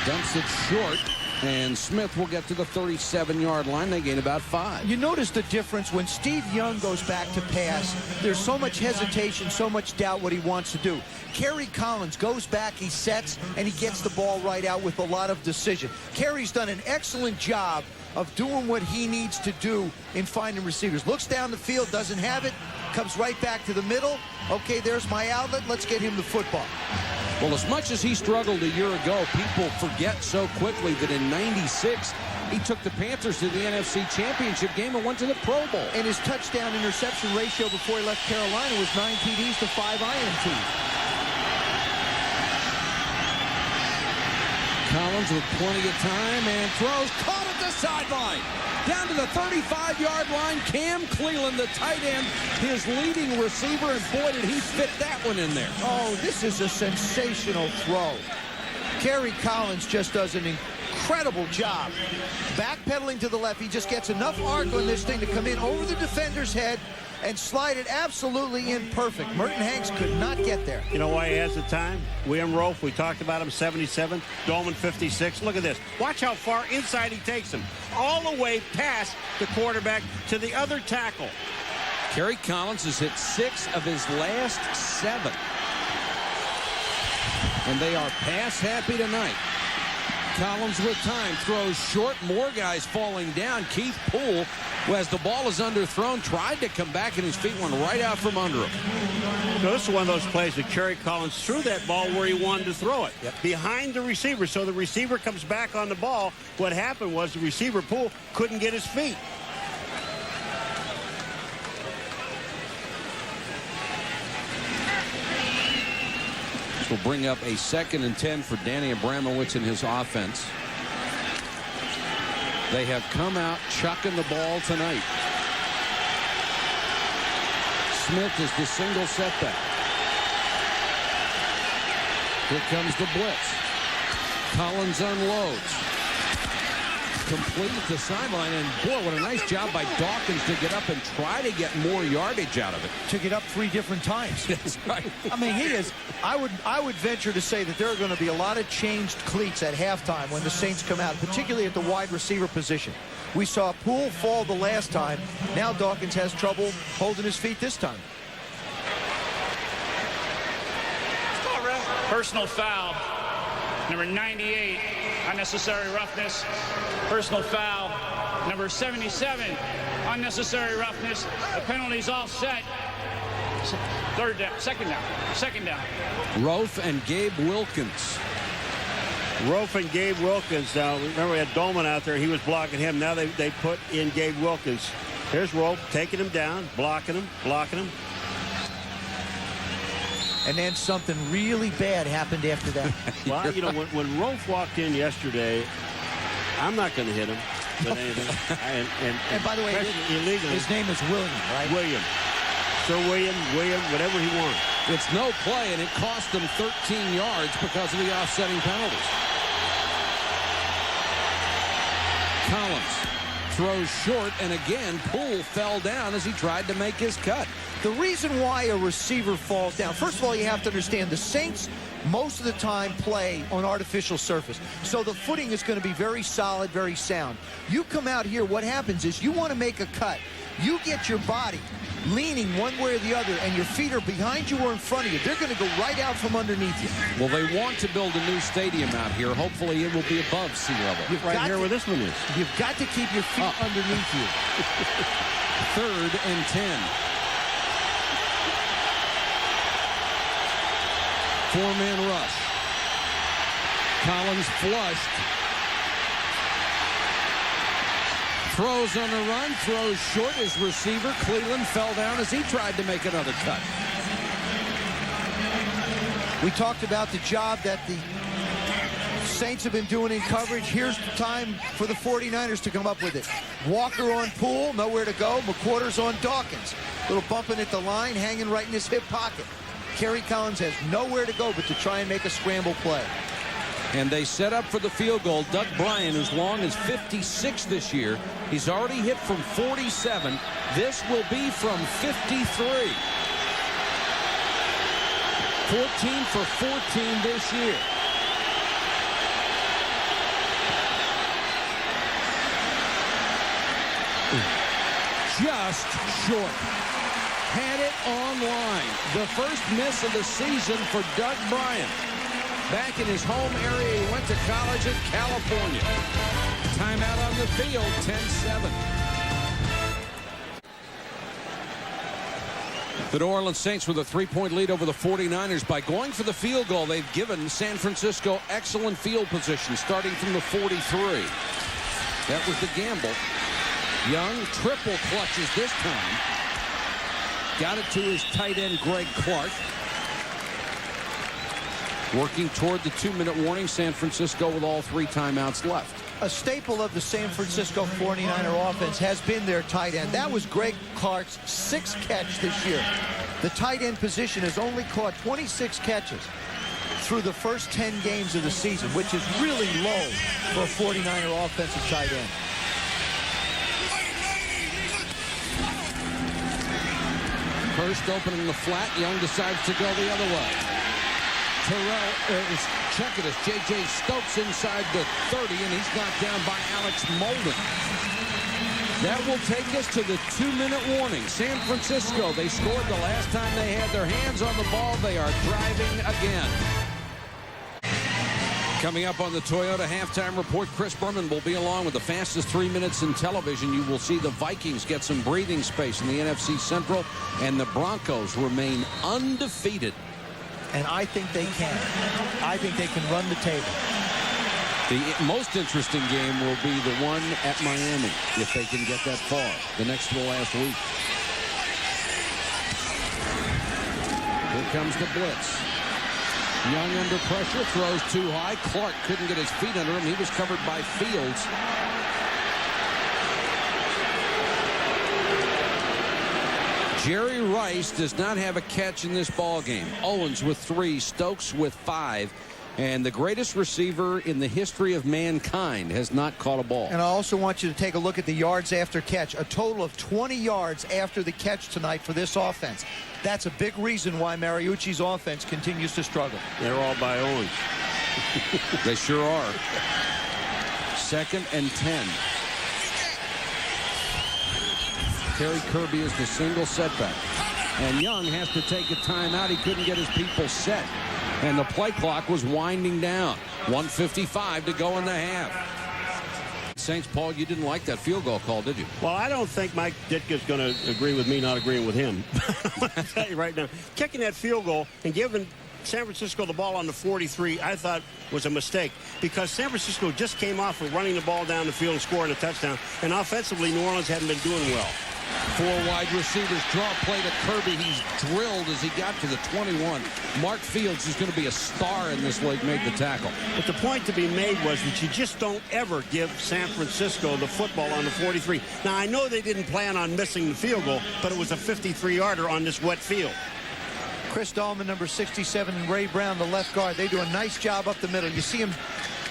Dumps it short, and Smith will get to the 37-yard line. They gain about 5.
You notice the difference when Steve Young goes back to pass. There's so much hesitation, so much doubt what he wants to do. Kerry Collins goes back, he sets, and he gets the ball right out with a lot of decision. Kerry's done an excellent job of doing what he needs to do in finding receivers. Looks down the field, doesn't have it, comes right back to the middle. Okay, there's my outlet. Let's get him the football.
Well, as much as he struggled a year ago, people forget so quickly that in '96, he took the Panthers to the NFC Championship game and went to the Pro Bowl.
And his touchdown interception ratio before he left Carolina was 9 TDs to 5 INTs.
Collins with plenty of time and throws, caught at the sideline. Down to the 35-yard line, Cam Cleveland, the tight end, his leading receiver, and boy, did he fit that one in there.
Oh, this is a sensational throw. Kerry Collins just does an incredible job. Backpedaling to the left, he just gets enough arc on this thing to come in over the defender's head and slide it absolutely in perfect. Merton Hanks could not get there.
You know why he has the time? William Rolfe, we talked about him, 77. Dolman, 56. Look at this. Watch how far inside he takes him. All the way past the quarterback to the other tackle.
Kerry Collins has hit 6 of his last 7. And they are pass happy tonight. Collins with time, throws short, more guys falling down. Keith Poole, who as the ball is underthrown, tried to come back and his feet went right out from under him.
So this is one of those plays that Kerry Collins threw that ball where he wanted to throw it.
Yep.
Behind the receiver, so the receiver comes back on the ball. What happened was the receiver, Poole, couldn't get his feet.
Will bring up a 2nd and 10 for Danny Abramowitz and his offense. They have come out chucking the ball tonight. Smith is the single setback. Here comes the blitz. Collins unloads. Complete at the sideline, and boy, what a nice job by Dawkins to get up and try to get more yardage out of it.
To get up 3 different times.
That's right.
I mean, he is. I would venture to say that there are going to be a lot of changed cleats at halftime when the Saints come out, particularly at the wide receiver position. We saw Poole fall the last time. Now Dawkins has trouble holding his feet this time.
Personal foul. Number 98, unnecessary roughness. Personal foul. Number 77, unnecessary roughness. The penalty's all set. 3rd down, 2nd down, 2nd down.
Rolfe and Gabe Wilkins.
Rolfe and Gabe Wilkins. Now, remember we had Dolman out there. He was blocking him. Now they put in Gabe Wilkins. Here's Rolfe taking him down, blocking him, blocking him.
and then something really bad happened after that.
Well, you know, when Rolf walked in yesterday, I'm not going to hit him with anything.
And by the way, his name is William, right?
William. Sir William, whatever he wants.
It's no play, and it cost them 13 yards because of the offsetting penalties. Collins throws short, and again, Poole fell down as he tried to make his cut.
The reason why a receiver falls down, first of all, you have to understand the Saints most of the time play on artificial surface. So the footing is going to be very solid, very sound. You come out here, what happens is you want to make a cut. You get your body leaning one way or the other, and your feet are behind you or in front of you. They're going to go right out from underneath you.
Well, they want to build a new stadium out here. Hopefully it will be above sea level.
Right here where this one is.
You've got to keep your feet underneath you.
3rd and 10. 4-man rush. Collins flushed. Throws on the run, throws short. His receiver, Cleveland, fell down as he tried to make another cut.
We talked about the job that the Saints have been doing in coverage. Here's the time for the 49ers to come up with it. Walker on Poole, nowhere to go. McQuarters on Dawkins. Little bumping at the line, hanging right in his hip pocket. Kerry Collins has nowhere to go but to try and make a scramble play.
And they set up for the field goal. Doug Bryan, as long as 56 this year, he's already hit from 47. This will be from 53. 14 for 14 this year. Just short. Had it online. The first miss of the season for Doug Bryan. Back in his home area, he went to college in California. Timeout on the field, 10-7. The New Orleans Saints with a 3-point lead over the 49ers. By going for the field goal, they've given San Francisco excellent field position, starting from the 43. That was the gamble. Young triple clutches this time. Got it to his tight end, Greg Clark. Working toward the 2-minute warning. San Francisco with all 3 timeouts left.
A staple of the San Francisco 49er offense has been their tight end. That was Greg Clark's 6th catch this year. The tight end position has only caught 26 catches through the first 10 games of the season, which is really low for a 49er offensive tight end.
First opening the flat. Young decides to go the other way. Check it as J.J. Stokes inside the 30, and he's knocked down by Alex Molden. That will take us to the 2-minute warning. San Francisco, they scored the last time they had their hands on the ball. They are driving again. Coming up on the Toyota halftime report, Chris Berman will be along with the fastest 3 minutes in television. You will see the Vikings get some breathing space in the NFC Central, and the Broncos remain undefeated.
And I think they can. I think they can run the table.
The most interesting game will be the one at Miami, if they can get that far, the next to the last week. Here comes the blitz. Young under pressure, throws too high. Clark couldn't get his feet under him. He was covered by Fields. Jerry Rice does not have a catch in this ball game. Owens with 3, Stokes with 5, and the greatest receiver in the history of mankind has not caught a ball.
And I also want you to take a look at the yards after catch. A total of 20 yards after the catch tonight for this offense. That's a big reason why Mariucci's offense continues to struggle.
They're all by Owens.
They sure are. 2nd and 10. Terry Kirby is the single setback. And Young has to take a timeout. He couldn't get his people set. And the play clock was winding down. 1:55 to go in the half. Saints, Paul, you didn't like that field goal call, did you?
Well, I don't think Mike Ditka's going to agree with me not agreeing with him. I'll tell you right now. Kicking that field goal and giving San Francisco the ball on the 43, I thought was a mistake, because San Francisco just came off of running the ball down the field and scoring a touchdown, and offensively New Orleans hadn't been doing well.
Four wide receivers draw play to Kirby. He's drilled as he got to the 21. Mark Fields is going to be a star in this league, made the tackle.
But the point to be made was that you just don't ever give San Francisco the football on the 43. Now, I know they didn't plan on missing the field goal, but it was a 53-yarder on this wet field.
Chris Dahlman, number 67, and Ray Brown, the left guard. They do a nice job up the middle. You see him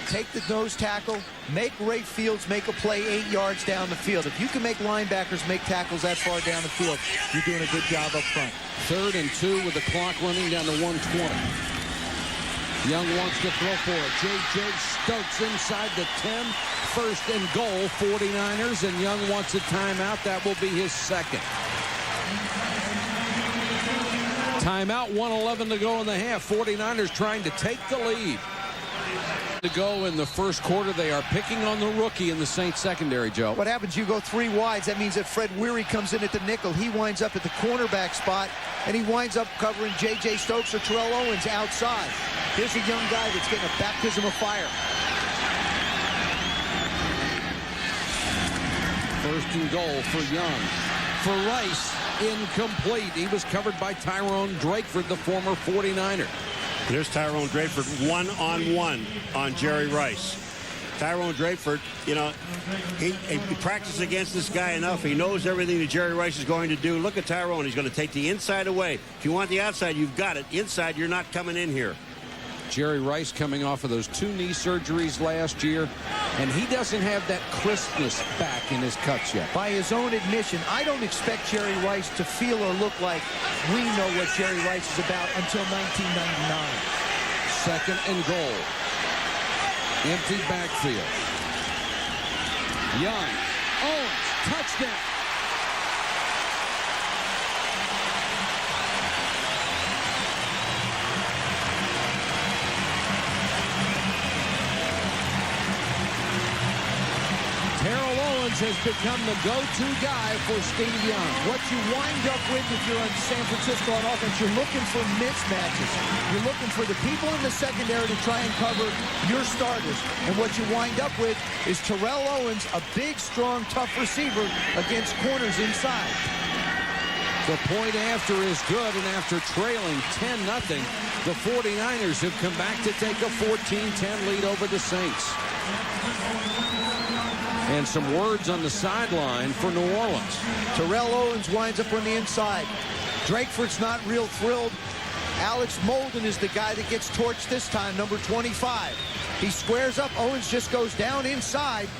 take the nose tackle, make Ray Fields make a play 8 yards down the field. If you can make linebackers make tackles that far down the field, you're doing a good job up front.
3rd and 2 with the clock running down to 1:20. Young wants to throw for it. J.J. Stokes inside the 10. 1st and goal, 49ers, and Young wants a timeout. That will be his second. Timeout, 1:11 to go in the half. 49ers trying to take the lead. To go in the first quarter, they are picking on the rookie in the Saints secondary, Joe.
What happens, you go 3 wides. That means that Fred Weary comes in at the nickel. He winds up at the cornerback spot, and he winds up covering J.J. Stokes or Terrell Owens outside. Here's a young guy that's getting a baptism of fire.
1st and goal for Young. For Rice, incomplete. He was covered by Tyrone Drakeford, the former 49er.
There's Tyrone Drakeford one-on-one on Jerry Rice. Tyrone Drakeford, you know, he practiced against this guy enough. He knows everything that Jerry Rice is going to do. Look at Tyrone. He's going to take the inside away. If you want the outside, you've got it. Inside, you're not coming in here.
Jerry Rice coming off of those 2 knee surgeries last year, and he doesn't have that crispness back in his cuts yet.
By his own admission, I don't expect Jerry Rice to feel or look like we know what Jerry Rice is about until 1999.
2nd and goal. Empty backfield. Young. Owens. Touchdown. Has become the go-to guy for Steve Young.
What you wind up with if you're on San Francisco on offense, you're looking for mismatches. You're looking for the people in the secondary to try and cover your starters. And what you wind up with is Terrell Owens, a big, strong, tough receiver against corners inside.
The point after is good, and after trailing 10-0, the 49ers have come back to take a 14-10 lead over the Saints. And some words on the sideline for New Orleans.
Terrell Owens winds up on the inside. Drakeford's not real thrilled. Alex Molden is the guy that gets torched this time, number 25. He squares up. Owens just goes down inside.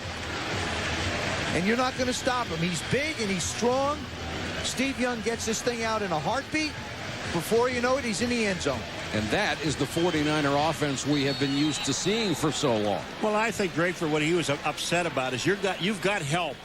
And you're not going to stop him. He's big and he's strong. Steve Young gets this thing out in a heartbeat. Before you know it, he's in the end zone.
And that is the 49er offense we have been used to seeing for so long.
Well, I think Drakeford, what he was upset about is you've got help.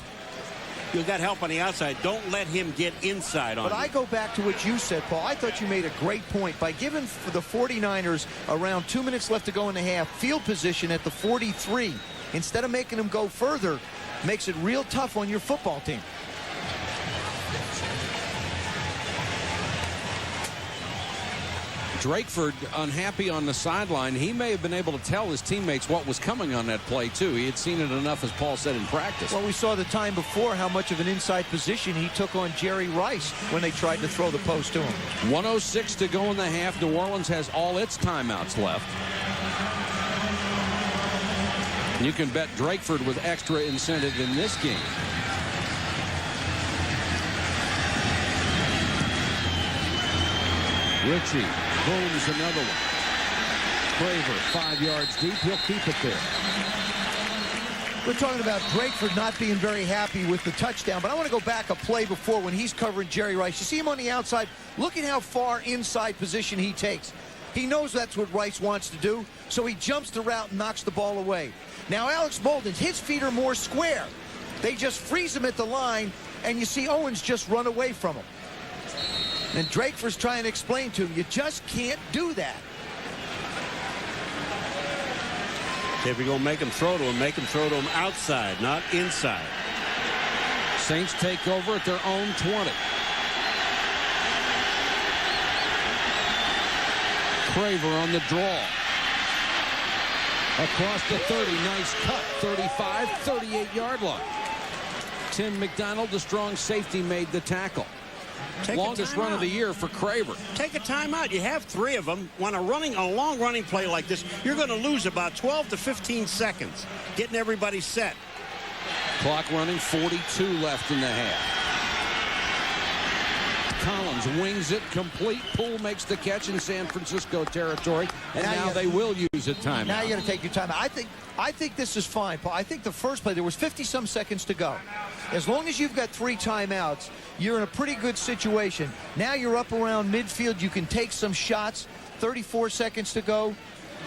You've got help on the outside. Don't let him get inside on you.
But I go back to what you said, Paul. I thought you made a great point. By giving the 49ers around 2 minutes left to go in the half, field position at the 43, instead of making them go further, makes it real tough on your football team.
Drakeford unhappy on the sideline. He may have been able to tell his teammates what was coming on that play, too. He had seen it enough, as Paul said, in practice.
Well, we saw the time before how much of an inside position he took on Jerry Rice when they tried to throw the post to him.
1:06 to go in the half. New Orleans has all its timeouts left. You can bet Drakeford with extra incentive in this game. Ritchie booms another one. Craver 5 yards deep. He'll keep it there.
We're talking about Drakeford not being very happy with the touchdown, but I want to go back a play before when he's covering Jerry Rice. You see him on the outside. Look at how far inside position he takes. He knows that's what Rice wants to do, so he jumps the route and knocks the ball away. Now, Alex Molden's, his feet are more square. They just freeze him at the line, and you see Owens just run away from him. And Drakeford's trying to explain to him, you just can't do that.
If you're going to make him throw to him outside, not inside.
Saints take over at their own 20. Craver on the draw. Across the 30, nice cut, 35, 38-yard line. Tim McDonald, the strong safety, made the tackle. Longest run of the year for Craver.
Take a timeout. You have 3 of them. On a long running play like this, you're going to lose about 12 to 15 seconds getting everybody set.
Clock running, 42 left in the half. Collins wings it complete. Poole makes the catch in San Francisco territory, and now they will use a timeout.
Now you got to take your time. I think this is fine, Paul. I think the first play, there was 50-some seconds to go. As long as you've got 3 timeouts, you're in a pretty good situation. Now you're up around midfield. You can take some shots. 34 seconds to go.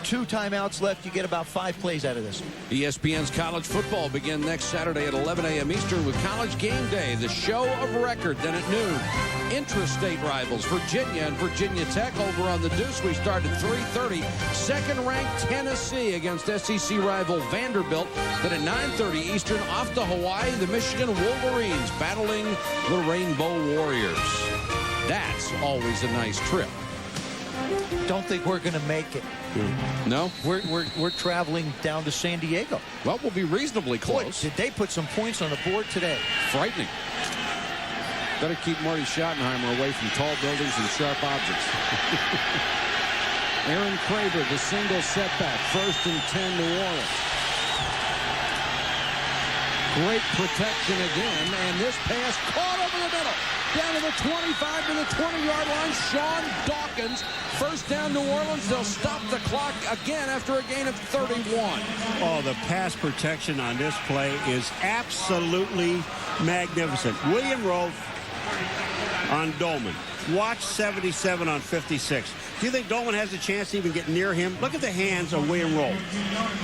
2 timeouts left. You get about 5 plays out of this.
ESPN's college football begin next Saturday at 11 a.m. Eastern with College Game Day, the show of record. Then at noon, intrastate rivals Virginia and Virginia Tech over on the Deuce. We start at 3:30. Second-ranked Tennessee against SEC rival Vanderbilt. Then at 9:30 Eastern, off to Hawaii, the Michigan Wolverines battling the Rainbow Warriors. That's always a nice trip.
Don't think we're going to make it.
No?
We're traveling down to San Diego.
Well, we'll be reasonably close.
Boy, did they put some points on the board today.
Frightening. Better keep Marty Schottenheimer away from tall buildings and sharp objects. Aaron Craver, the single setback. 1st and 10, New Orleans. Great protection again, and this pass caught over the middle. Down to the 25 to the 20-yard line. Sean Dawkins, 1st down New Orleans. They'll stop the clock again after a gain of 31.
Oh, the pass protection on this play is absolutely magnificent. William Rowe on Dolman. Watch 77 on 56. Do you think Dolman has a chance to even get near him? Look at the hands of William Rowe.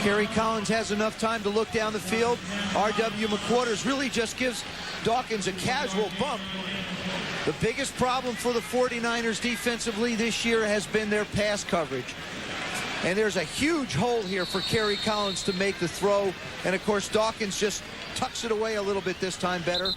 Kerry Collins has enough time to look down the field. R.W. McQuarters really just gives Dawkins a casual bump. The biggest problem for the 49ers defensively this year has been their pass coverage. And there's a huge hole here for Kerry Collins to make the throw. And, of course, Dawkins just tucks it away a little bit this time better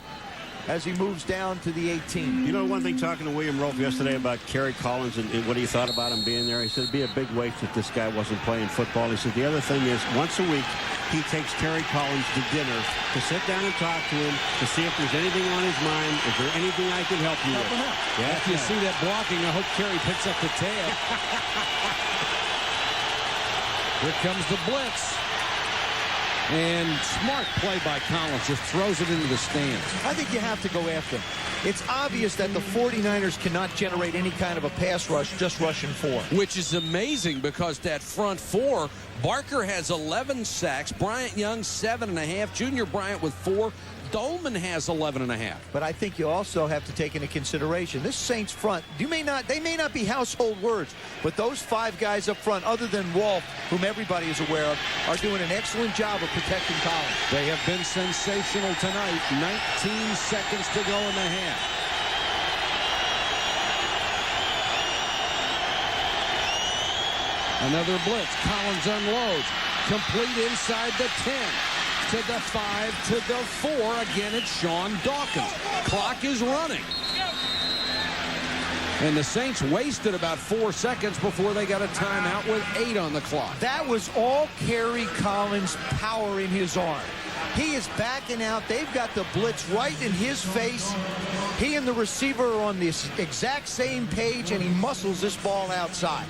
as he moves down to the 18.
You know, one thing, talking to William Rowe yesterday about Kerry Collins and what he thought about him being there, he said it'd be a big waste if this guy wasn't playing football. He said the other thing is once a week he takes Kerry Collins to dinner to sit down and talk to him to see if there's anything on his mind. Is there anything I can help you with?
Yeah, if you see that blocking, I hope Kerry picks up the tab. Here comes the blitz. And smart play by Collins, just throws it into the stands.
I think you have to go after him. It's obvious that the 49ers cannot generate any kind of a pass rush, just rushing 4.
Which is amazing because that front 4, Barker has 11 sacks, Bryant Young 7.5, Junior Bryant with 4, Dolman has 11.5.
But I think you also have to take into consideration this Saints front. They may not be household words, but those 5 guys up front, other than Wolf, whom everybody is aware of, are doing an excellent job of protecting Collins.
They have been sensational tonight. 19 seconds to go in the half. Another blitz. Collins unloads. Complete inside the 10. To the 5, to the 4. Again, it's Sean Dawkins. Clock is running. And the Saints wasted about 4 seconds before they got a timeout with 8 on the clock.
That was all Kerry Collins' power in his arm. He is backing out. They've got the blitz right in his face. He and the receiver are on this exact same page, and he muscles this ball outside.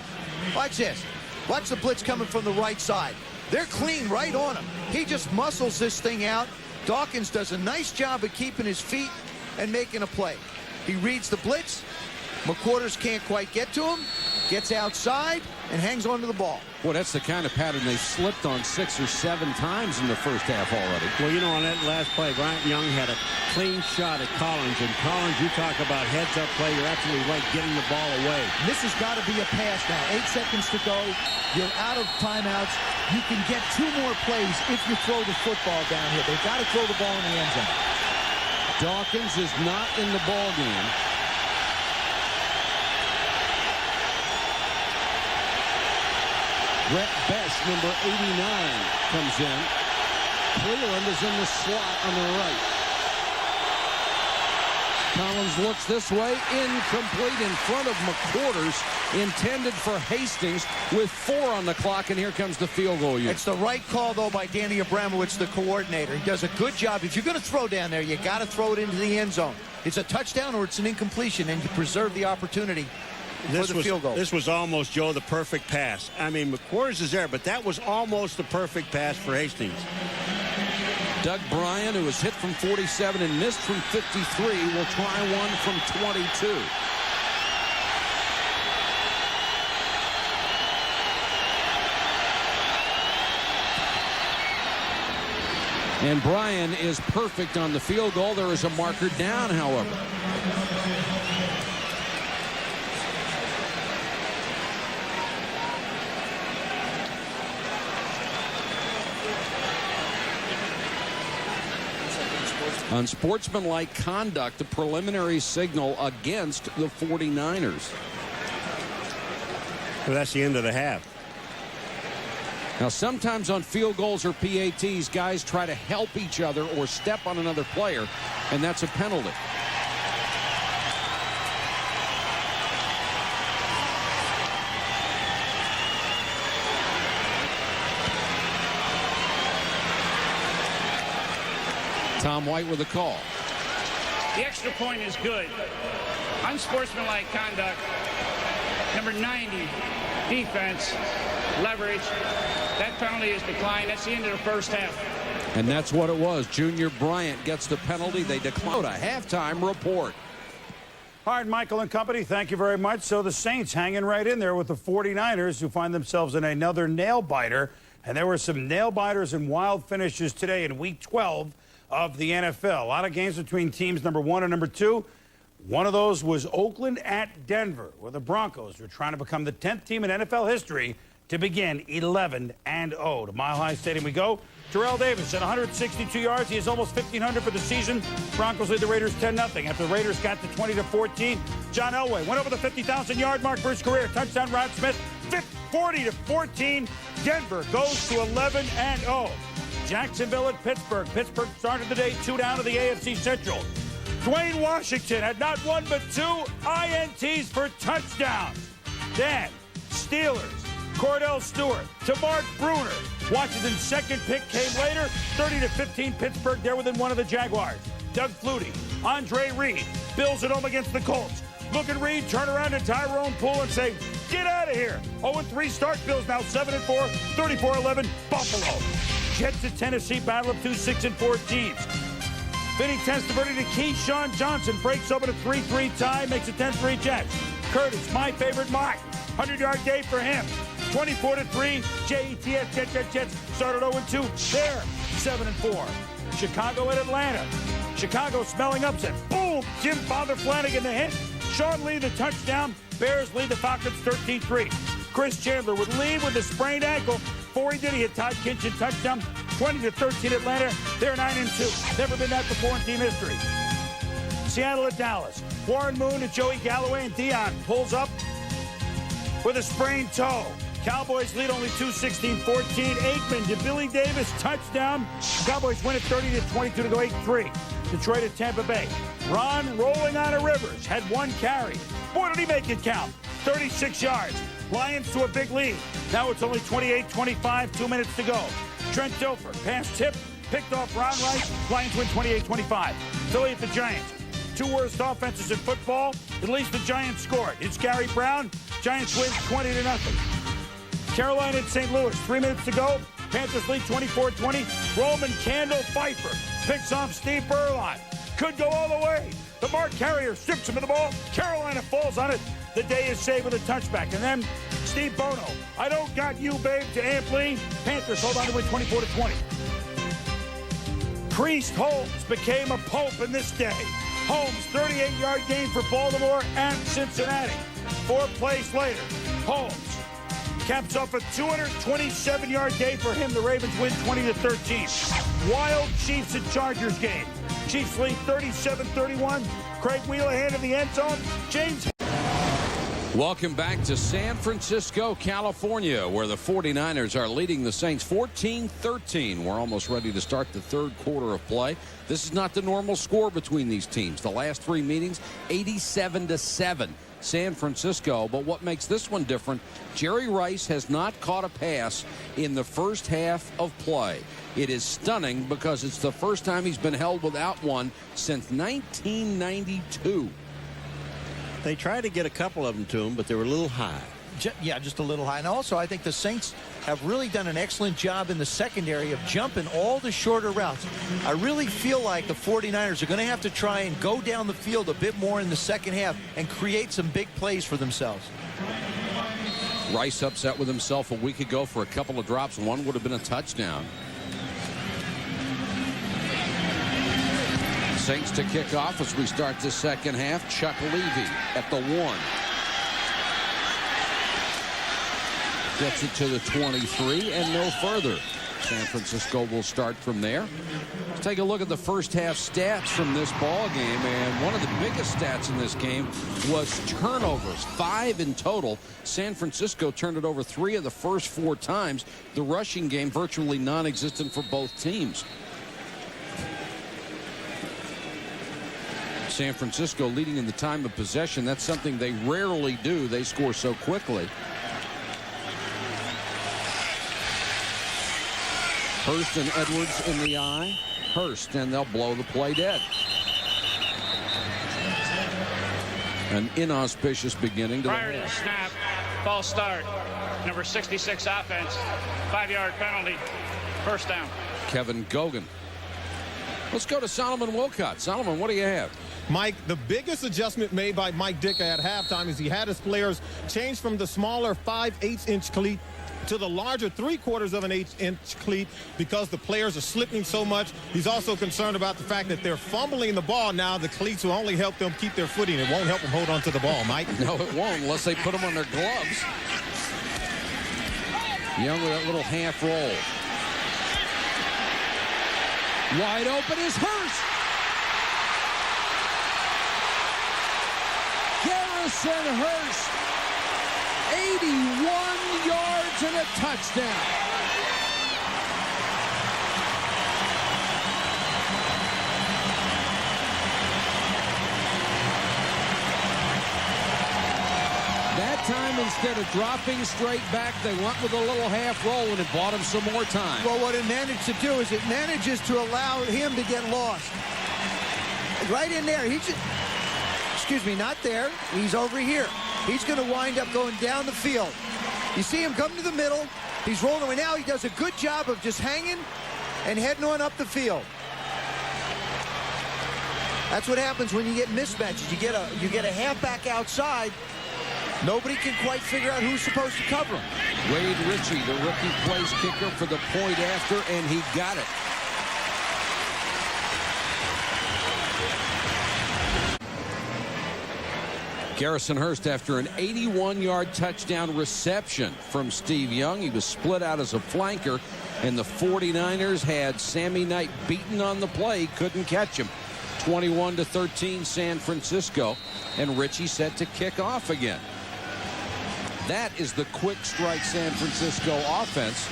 Watch this. Watch the blitz coming from the right side. They're clean right on him. He just muscles this thing out. Dawkins does a nice job of keeping his feet and making a play. He reads the blitz. McQuarters can't quite get to him. Gets outside and hangs on to the ball.
Well, that's the kind of pattern they slipped on 6 or 7 times in the first half already.
Well, you know, on that last play, Bryant Young had a clean shot at Collins. And Collins, you talk about heads-up play. You're absolutely right, getting the ball away.
This has got to be a pass now. 8 seconds to go. You're out of timeouts. You can get 2 more plays if you throw the football down here. They've got to throw the ball in the end zone.
Dawkins is not in the ball game. Brett Best, number 89, comes in. Cleveland is in the slot on the right. Collins looks this way, incomplete in front of McQuarters, intended for Hastings with 4 on the clock, and here comes the field goal unit.
It's the right call, though, by Danny Abramowitz, the coordinator. He does a good job. If you're going to throw down there, you got to throw it into the end zone. It's a touchdown or it's an incompletion, and you preserve the opportunity for the field goal.
This was almost, Joe, the perfect pass. I mean, McQuarters is there, but that was almost the perfect pass for Hastings.
Doug Bryan, who was hit from 47 and missed from 53, will try one from 22. And Bryan is perfect on the field goal. There is a marker down, however. Unsportsmanlike conduct, the preliminary signal against the 49ers.
Well, that's the end of the half.
Now, sometimes on field goals or PATs, guys try to help each other or step on another player, and that's a penalty. Tom White with a call.
The extra point is good. Unsportsmanlike conduct. Number 90, defense, leverage. That penalty is declined. That's the end of the first half.
And that's what it was. Junior Bryant gets the penalty. They declined a halftime report.
All right, Michael and company, thank you very much. So the Saints hanging right in there with the 49ers, who find themselves in another nail-biter. And there were some nail-biters and wild finishes today in Week 12 of the NFL. A lot of games between teams number 1 and number 2. One of those was Oakland at Denver, where the Broncos were trying to become the 10th team in NFL history to begin 11-0. To Mile High Stadium we go. Terrell Davis at 162 yards. He is almost 1,500 for the season. Broncos lead the Raiders 10-0. After the Raiders got to 20-14, John Elway went over the 50,000-yard mark for his career. Touchdown, Rod Smith. 40-14. Denver goes to 11-0. Jacksonville at Pittsburgh. Pittsburgh started the day 2 down to the AFC Central. Dwayne Washington had not 1 but 2 INTs for touchdowns. Then Steelers, Cordell Stewart to Mark Bruner. Washington's second pick came later. 30-15 Pittsburgh. They're within 1 of the Jaguars. Doug Flutie, Andre Reed, Bills at home against the Colts. Look at Reed, turn around to Tyrone Poole and say, get out of here. 0-3 start. Bills now 7-4, 34-11 Buffalo. Jets at Tennessee, battle of 2 6-4 teams. Vinny Testaverde to Keyshawn Johnson, breaks open a 3-3 tie, makes it 10-3 Jets. Curtis, my favorite Mike, 100-yard day for him. 24-3, Jets started 0-2. They're 7-4. Chicago at Atlanta. Chicago smelling upset. Boom! Jim Father Flanagan the hit. Sean Lee the touchdown. Bears lead the Falcons 13-3. Chris Chandler would lead with a sprained ankle. Before he did, he hit Todd Kinchin touchdown. 20-13 Atlanta. They're 9-2. Never been that before in team history. Seattle at Dallas. Warren Moon to Joey Galloway, and Dion pulls up with a sprained toe. Cowboys lead only 2-16-14. Aikman to Billy Davis, touchdown. Cowboys win at 30-22 to go 8-3. Detroit at Tampa Bay. Ron rolling on a Rivers had 1 carry. Boy, did he make it count. 36 yards. Lions to a big lead. Now it's only 28-25, 2 minutes to go. Trent Dilfer, pass tip, picked off Ron Rice. Lions win 28-25. Philly at the Giants. 2 worst offenses in football. At least the Giants scored. It's Gary Brown. Giants win 20-0. Carolina at St. Louis. 3 minutes to go. Panthers lead 24-20. Roman Candle Pfeiffer picks off Steve Berline. Could go all the way. The Mark Carrier strips him of the ball. Carolina falls on it. The day is saved with a touchback. And then Steve Bono, I don't got you, babe, to Amp Lee. Panthers hold on to win 24-20. Priest Holmes became a pope in this day. Holmes, 38-yard gain for Baltimore and Cincinnati. 4 plays later, Holmes caps off a 227-yard day for him. The Ravens win 20-13. Wild Chiefs and Chargers game. Chiefs lead 37-31. Craig Wheelahan in the end zone. James.
Welcome back to San Francisco, California, where the 49ers are leading the Saints 14-13. We're almost ready to start the third quarter of play. This is not the normal score between these teams. The last three meetings, 87-7. San Francisco, but what makes this one different, Jerry Rice has not caught a pass in the first half of play. It is stunning because it's the first time he's been held without one since 1992.
They tried to get a couple of them to him, but they were a little high.
Yeah, just a little high. And also, I think the Saints have really done an excellent job in the secondary of jumping all the shorter routes. I really feel like the 49ers are going to have to try and go down the field a bit more in the second half and create some big plays for themselves.
Rice upset with himself a week ago for a couple of drops. One would have been a touchdown. Saints to kick off as we start the second half. Chuck Levy at the 1. Gets it to the 23 and no further. San Francisco will start from there. Let's take a look at the first half stats from this ball game, and one of the biggest stats in this game was turnovers, 5 in total. San Francisco turned it over 3 of the first 4 times. The rushing game virtually non-existent for both teams. San Francisco leading in the time of possession. That's something they rarely do. They score so quickly. Hurst and Edwards in the eye. Hurst, and they'll blow the play dead. An inauspicious beginning to
Prior to the snap, false start. Number 66 offense. 5-yard penalty. First down.
Kevin Gogan. Let's go to Solomon Wilcott. Solomon, what do you have?
Mike, the biggest adjustment made by Mike Ditka at halftime is he had his players change from the smaller 5/8-inch cleat to the larger 3/4 of an 8-inch cleat because the players are slipping so much. He's also concerned about the fact that they're fumbling the ball now. The cleats will only help them keep their footing. It won't help them hold on to the ball, Mike.
No, it won't unless they put them on their gloves. Young with that little half roll. Wide open is Hurst. Garrison Hurst, 81 yards and a touchdown. That time, instead of dropping straight back, they went with a little half roll, and it bought him some more time.
Well, what it managed to do is it manages to allow him to get lost. Right in there. He just... Excuse me, not there. He's over here. He's going to wind up going down the field. You see him come to the middle. He's rolling away. Now he does a good job of just hanging and heading on up the field. That's what happens when you get mismatches. You get a halfback outside. Nobody can quite figure out who's supposed to cover him.
Wade Ritchie, the rookie place kicker for the point after, and he got it. Garrison Hurst after an 81-yard touchdown reception from Steve Young. He was split out as a flanker, and the 49ers had Sammy Knight beaten on the play. Couldn't catch him. 21-13 San Francisco, and Ritchie set to kick off again. That is the quick strike San Francisco offense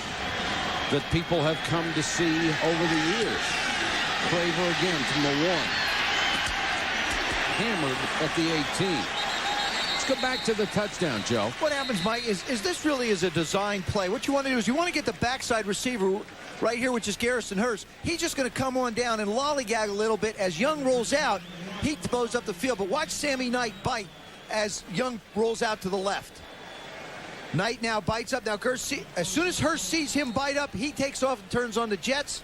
that people have come to see over the years. Craver again from the 1. Hammered at the 18. Let's go back to the touchdown, Joe.
What happens, Mike, is this really is a design play. What you want to do is you want to get the backside receiver right here, which is Garrison Hurst. He's just going to come on down and lollygag a little bit. As Young rolls out, he blows up the field. But watch Sammy Knight bite as Young rolls out to the left. Knight now bites up. Now, as soon as Hurst sees him bite up, he takes off and turns on the jets.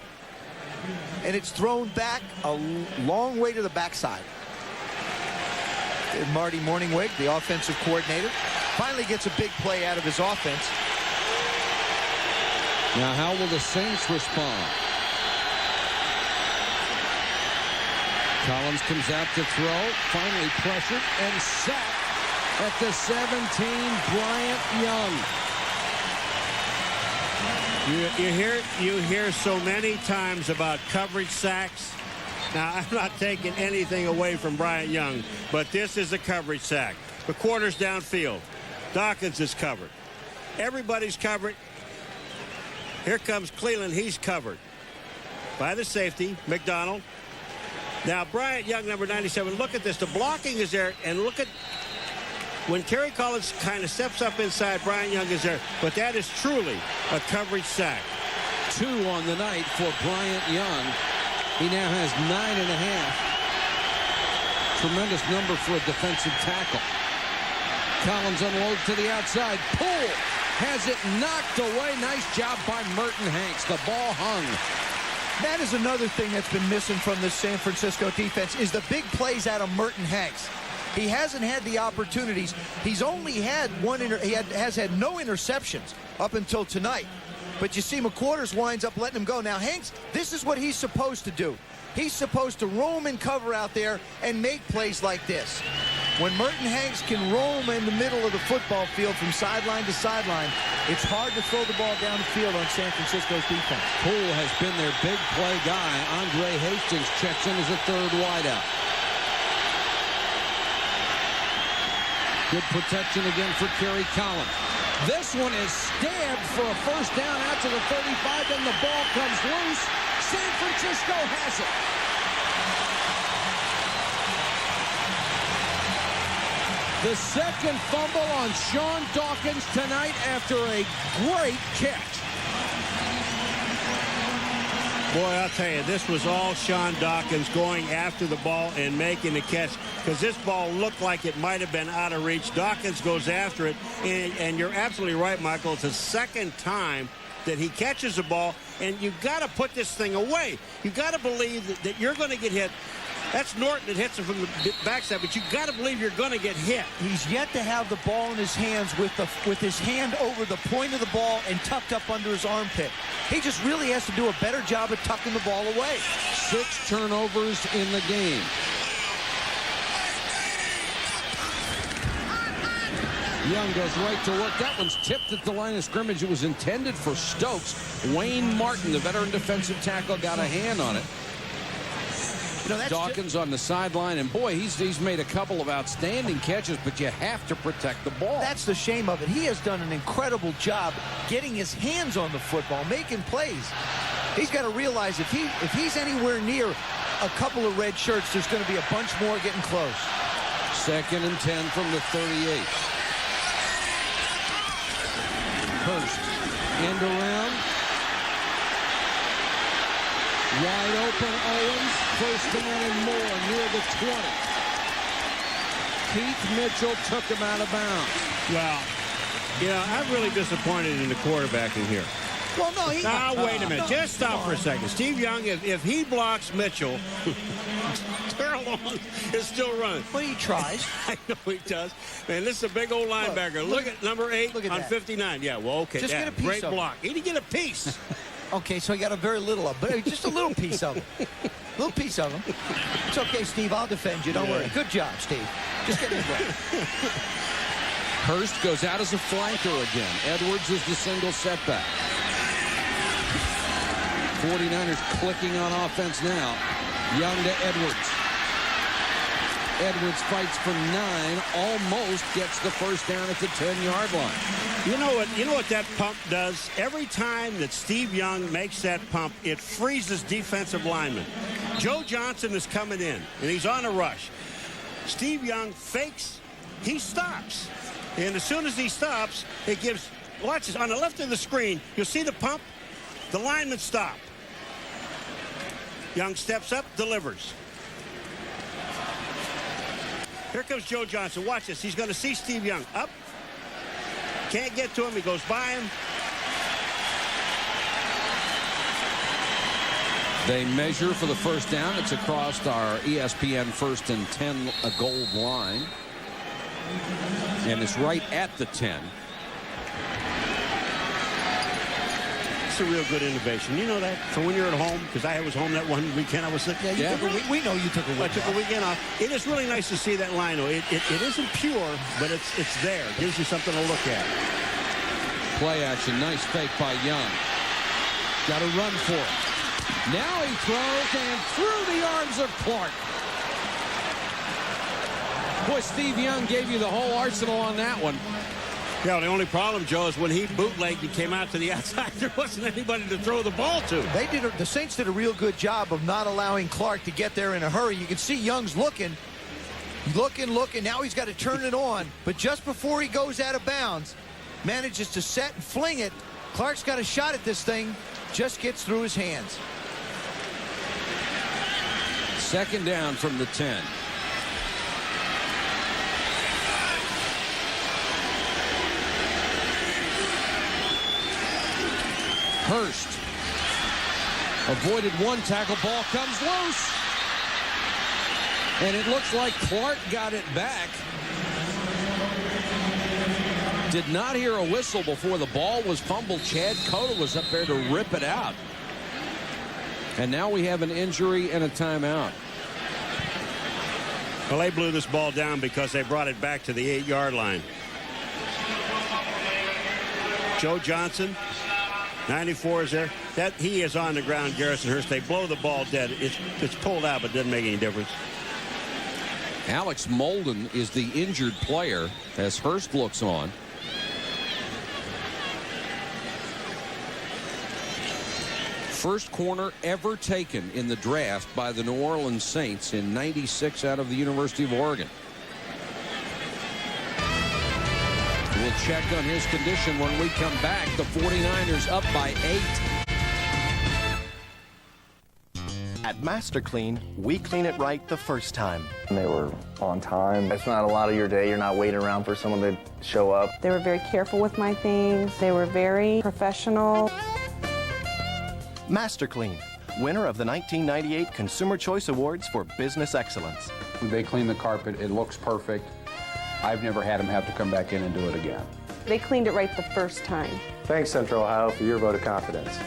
And it's thrown back a long way to the backside. And Marty Morningwig, the offensive coordinator, finally gets a big play out of his offense.
Now, how will the Saints respond? Collins comes out to throw, finally pressured and sacked at the 17, Bryant Young.
You hear so many times about coverage sacks. Now, I'm not taking anything away from Bryant Young, but this is a coverage sack. McQuarters downfield. Dawkins is covered. Everybody's covered. Here comes Cleveland. He's covered by the safety, McDonald. Now, Bryant Young, number 97. Look at this. The blocking is there. And look at when Kerry Collins kind of steps up inside, Bryant Young is there. But that is truly a coverage sack.
2 on the night for Bryant Young. He now has 9.5. Tremendous number for a defensive tackle. Collins unloads to the outside. Poole has it knocked away. Nice job by Merton Hanks. The ball hung.
That is another thing that's been missing from the San Francisco defense is the big plays out of Merton Hanks. He hasn't had the opportunities. He's only had has had no interceptions up until tonight. But you see McQuarters winds up letting him go. Now, Hanks, this is what he's supposed to do. He's supposed to roam and cover out there and make plays like this. When Merton Hanks can roam in the middle of the football field from sideline to sideline, it's hard to throw the ball down the field on San Francisco's defense.
Poole has been their big play guy. Andre Hastings checks in as a third wideout. Good protection again for Kerry Collins. This one is stabbed for a first down out to the 35, and the ball comes loose. San Francisco has it. The second fumble on Sean Dawkins tonight after a great catch.
Boy, I'll tell you, this was all Sean Dawkins going after the ball and making the catch because this ball looked like it might have been out of reach. Dawkins goes after it, and you're absolutely right, Michael. It's the second time that he catches the ball, and you've got to put this thing away. You've got to believe that you're going to get hit. That's Norton that hits him from the backside, but you've got to believe you're going to get hit.
He's yet to have the ball in his hands with his hand over the point of the ball and tucked up under his armpit. He just really has to do a better job of tucking the ball away.
6 turnovers in the game. Young goes right to work. That one's tipped at the line of scrimmage. It was intended for Stokes. Wayne Martin, the veteran defensive tackle, got a hand on it.
You know,
Dawkins on the sideline, and boy, he's made a couple of outstanding catches, but you have to protect the ball.
That's the shame of it. He has done an incredible job getting his hands on the football, making plays. He's got to realize if he's anywhere near a couple of red shirts, there's going to be a bunch more getting close.
2nd and 10 from the 38. Hurst, end around. Wide open Owens, first down and more near the 20. Keith Mitchell took him out of bounds.
Well, yeah, I'm really disappointed in the quarterbacking here.
Well, no, he...
Now, wait a minute. Just stop for a second. Steve Young, if he blocks Mitchell, Terrell Owens is still running.
Well, he tries.
I know he does. Man, this is a big old linebacker. Look at number 8
look at
on
that.
59. Yeah, well, okay.
Just get a piece
great
of
block. He didn't get a piece.
Okay, so he got a very little of, but just a little piece of him. Little piece of him. It's okay, Steve. I'll defend you. Don't worry. Good job, Steve. Just get me right.
Hurst goes out as a flanker again. Edwards is the single setback. 49ers clicking on offense now. Young to Edwards. Edwards fights for 9, almost gets the first down at the 10-yard line.
You know what that pump does? Every time that Steve Young makes that pump, it freezes defensive linemen. Joe Johnson is coming in, and he's on a rush. Steve Young fakes. He stops. And as soon as he stops, it gives... Watch this. On the left of the screen, you'll see the pump. The linemen stop. Young steps up, delivers. Here comes Joe Johnson. Watch this. He's going to see Steve Young. Up. Can't get to him. He goes by him.
They measure for the first down. It's across our ESPN 1st and 10 gold line. And it's right at the 10.
It's a real good innovation. You know that? For when you're at home, because I was home that one weekend I was sick.
Yeah, we know you took a weekend.
I took a weekend off. It is really nice to see that line. It isn't pure, but it's there. It gives you something to look at.
Play action. Nice fake by Young. Got to run for it. Now he throws and through the arms of Clark. Boy, Steve Young gave you the whole arsenal on that one.
Yeah, the only problem, Joe, is when he bootlegged and came out to the outside, there wasn't anybody to throw the ball to.
The Saints did a real good job of not allowing Clark to get there in a hurry. You can see Young's looking. Now he's got to turn it on. But just before he goes out of bounds, manages to set and fling it. Clark's got a shot at this thing. Just gets through his hands.
Second down from the 10. Hurst avoided one tackle. Ball comes loose. And it looks like Clark got it back. Did not hear a whistle before the ball was fumbled. Chad Cota was up there to rip it out. And now we have an injury and a timeout.
Well, they blew this ball down because they brought it back to the 8-yard line. Joe Johnson, 94 is there. He is on the ground, Garrison Hurst. They blow the ball dead. It's pulled out, but doesn't make any difference.
Alex Molden is the injured player as Hurst looks on. First corner ever taken in the draft by the New Orleans Saints in '96 out of the University of Oregon. We'll check on his condition when we come back. The 49ers up by 8.
At Master Clean, we clean it right the first time.
They were on time. It's not a lot of your day. You're not waiting around for someone to show up.
They were very careful with my things. They were very professional.
Master Clean, winner of the 1998 Consumer Choice Awards for Business Excellence.
They clean the carpet. It looks perfect. I've never had them have to come back in and do it again.
They cleaned it right the first time.
Thanks, Central Ohio, for your vote of confidence.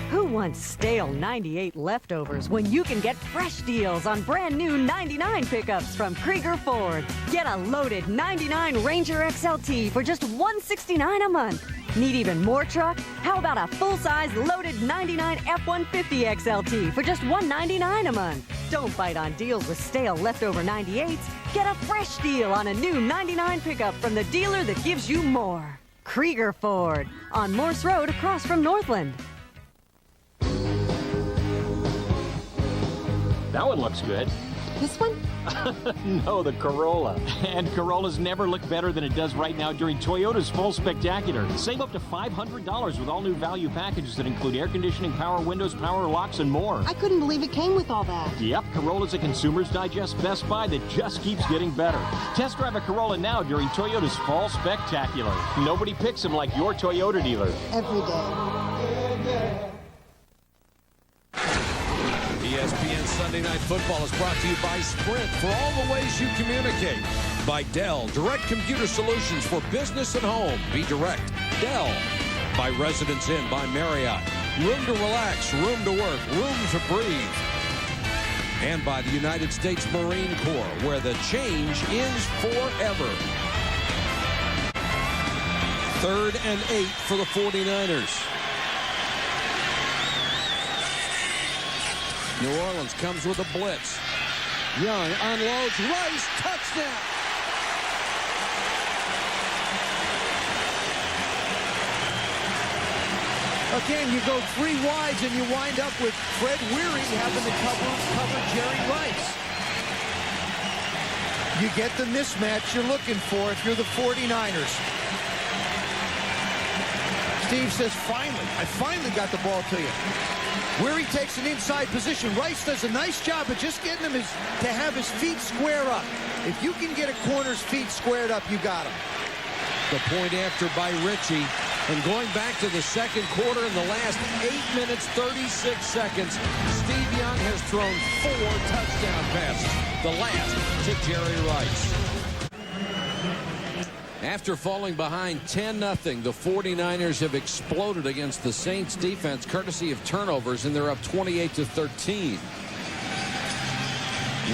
Who wants stale 98 leftovers when you can get fresh deals on brand new 99 pickups from Krieger Ford? Get a loaded 99 Ranger XLT for just $169 a month. Need even more truck? How about a full-size loaded 99 F-150 XLT for just $199 a month? Don't bite on deals with stale leftover 98s. Get a fresh deal on a new 99 pickup from the dealer that gives you more. Krieger Ford on Morse Road across from Northland.
That one looks good.
This one?
No, the Corolla. And Corollas never look better than it does right now during Toyota's Fall Spectacular. Save up to $500 with all new value packages that include air conditioning, power windows, power locks, and more.
I couldn't believe it came with all that.
Yep, Corolla's a Consumer's Digest Best Buy that just keeps getting better. Test drive a Corolla now during Toyota's Fall Spectacular. Nobody picks them like your Toyota dealer.
Every day.
ESPN Sunday Night Football is brought to you by Sprint for all the ways you communicate. By Dell, direct computer solutions for business and home. Be direct. Dell. By Residence Inn by Marriott. Room to relax, room to work, room to breathe. And by the United States Marine Corps, where the change is forever. 3rd and 8 for the 49ers. New Orleans comes with a blitz. Young unloads. Rice, touchdown.
Again, you go 3 wides and you wind up with Fred Weary having to cover Jerry Rice. You get the mismatch you're looking for if you're the 49ers. Steve says, finally, I finally got the ball to you. Weary takes an inside position. Rice does a nice job of just getting him to have his feet square up. If you can get a corner's feet squared up, you got him.
The point after by Ritchie. And going back to the second quarter in the last 8 minutes, 36 seconds, Steve Young has thrown 4 touchdown passes. The last to Jerry Rice. After falling behind 10-0, the 49ers have exploded against the Saints defense courtesy of turnovers, and they're up 28-13.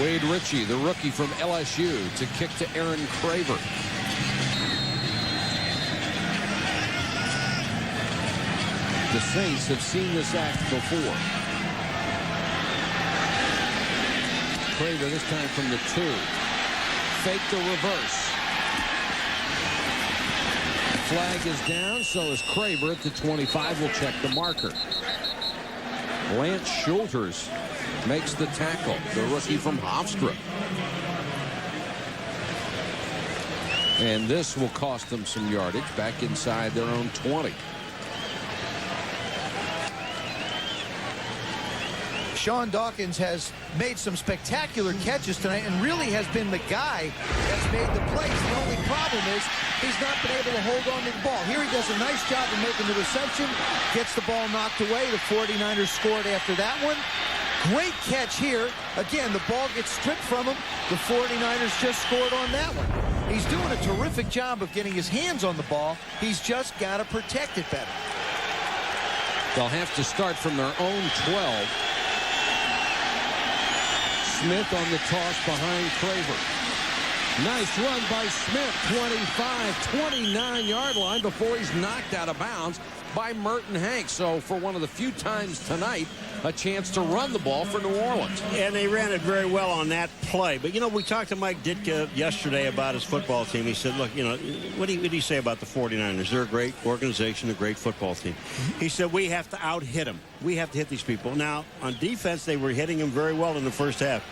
Wade Ritchie, the rookie from LSU, to kick to Aaron Craver. The Saints have seen this act before. Craver this time from the 2. Fake the reverse. Flag is down, so is Craver at the 25. Will check the marker. Lance Schulters makes the tackle, the rookie from Hofstra. And this will cost them some yardage back inside their own 20.
Sean Dawkins has made some spectacular catches tonight and really has been the guy that's made the plays. The only problem is he's not been able to hold on to the ball. Here he does a nice job of making the reception, gets the ball knocked away. The 49ers scored after that one. Great catch here. Again, the ball gets stripped from him. The 49ers just scored on that one. He's doing a terrific job of getting his hands on the ball. He's just got to protect it better.
They'll have to start from their own 12. Smith on the toss behind Craver. Nice run by Smith. 25, 29-yard line before he's knocked out of bounds by Merton Hanks. So for one of the few times tonight, a chance to run the ball for New Orleans.
And they ran it very well on that play. But, you know, we talked to Mike Ditka yesterday about his football team. He said, look, you know, what did he say about the 49ers? They're a great organization, a great football team. He said, we have to out-hit them. We have to hit these people. Now, on defense, they were hitting them very well in the first half.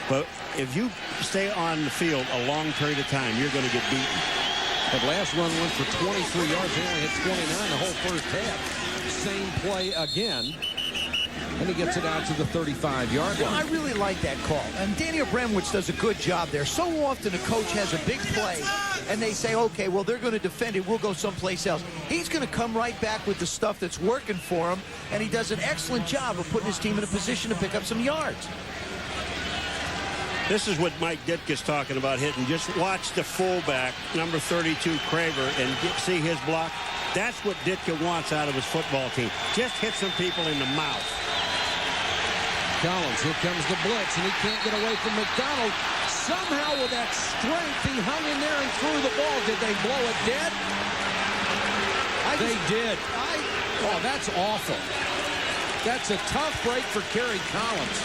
But if you stay on the field a long period of time, you're going to get beaten.
That last run went for 23 yards. They only hit 29 the whole first half. Same play again. And he gets it out to the 35-yard line.
I really like that call. And Daniel Bremwich does a good job there. So often a coach has a big play, and they say, okay, well, they're going to defend it. We'll go someplace else. He's going to come right back with the stuff that's working for him, and he does an excellent job of putting his team in a position to pick up some yards.
This is what Mike Ditka's talking about hitting. Just watch the fullback, number 32, Craver, and see his block. That's what Ditka wants out of his football team. Just hit some people in the mouth.
Collins, here comes the blitz, and he can't get away from McDonald. Somehow with that strength, he hung in there and threw the ball. Did they blow it dead? They did. Oh, that's awful. That's a tough break for Kerry Collins.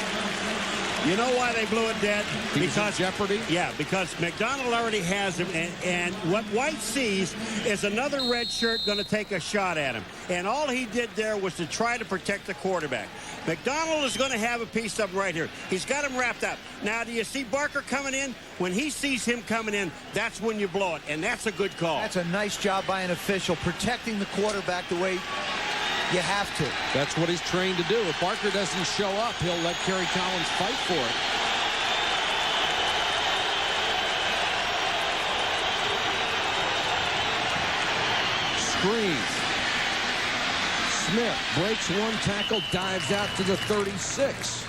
You know why they blew it dead?
Because jeopardy?
Yeah, because McDonald already has him, and what White sees is another red shirt going to take a shot at him. And all he did there was to try to protect the quarterback. McDonald is going to have a piece up right here. He's got him wrapped up. Now, do you see Barker coming in? When he sees him coming in, that's when you blow it, and that's a good call.
That's a nice job by an official, protecting the quarterback the way you have to.
That's what he's trained to do. If Barker doesn't show up, he'll let Kerry Collins fight for it. Screen. Smith breaks one tackle, dives out to the 36.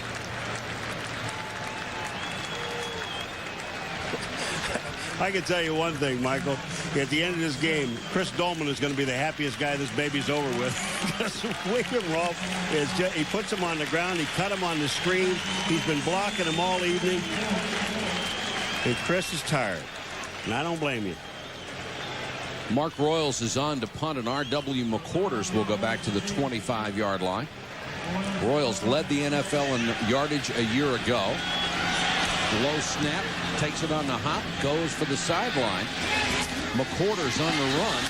I can tell you one thing, Michael. At the end of this game, Chris Dolman is going to be the happiest guy this baby's over with. Because William Rolfe, he puts him on the ground. He cut him on the screen. He's been blocking him all evening. And Chris is tired. And I don't blame you.
Mark Royals is on to punt, and R.W. McQuarters will go back to the 25-yard line. Royals led the NFL in yardage a year ago. Low snap, takes it on the hop, goes for the sideline. McQuarters on the run,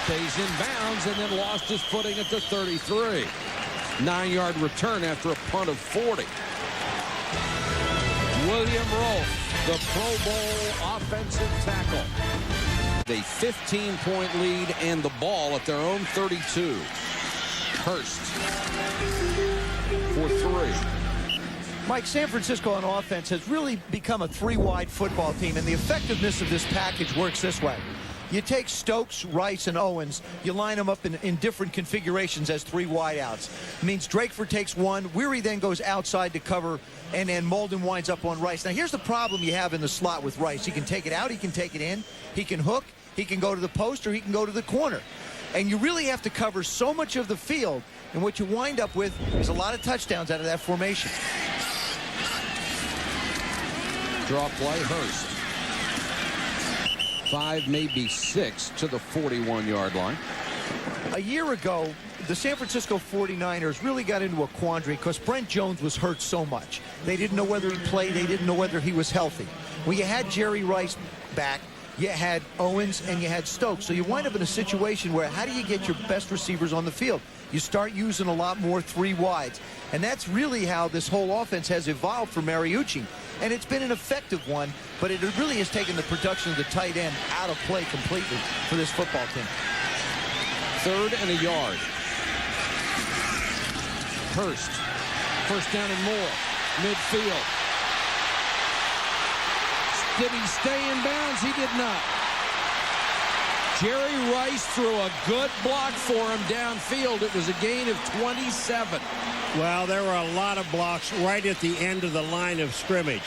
stays in bounds, and then lost his footing at the 33. 9-yard return after a punt of 40. William Rolfe, the Pro Bowl offensive tackle. A 15-point lead and the ball at their own 32. Hurst for 3.
Mike, San Francisco on offense has really become a 3-wide football team, and the effectiveness of this package works this way. You take Stokes, Rice, and Owens, you line them up in different configurations as 3 wideouts. It means Drakeford takes one, Weary then goes outside to cover, and then Molden winds up on Rice. Now, here's the problem you have in the slot with Rice. He can take it out, he can take it in, he can hook, he can go to the post, or he can go to the corner. And you really have to cover so much of the field, and what you wind up with is a lot of touchdowns out of that formation.
Draw play, Hurst. 5, maybe 6 to the 41-yard line.
A year ago, the San Francisco 49ers really got into a quandary because Brent Jones was hurt so much. They didn't know whether he played. They didn't know whether he was healthy. When you had Jerry Rice back, you had Owens and you had Stokes. So you wind up in a situation where how do you get your best receivers on the field? You start using a lot more 3 wides. And that's really how this whole offense has evolved for Mariucci. And it's been an effective one, but it really has taken the production of the tight end out of play completely for this football team.
3rd and a yard. Hurst. First down and more. Midfield. Did he stay in bounds? He did not. Jerry Rice threw a good block for him downfield. It was a gain of 27.
Well, there were a lot of blocks right at the end of the line of scrimmage,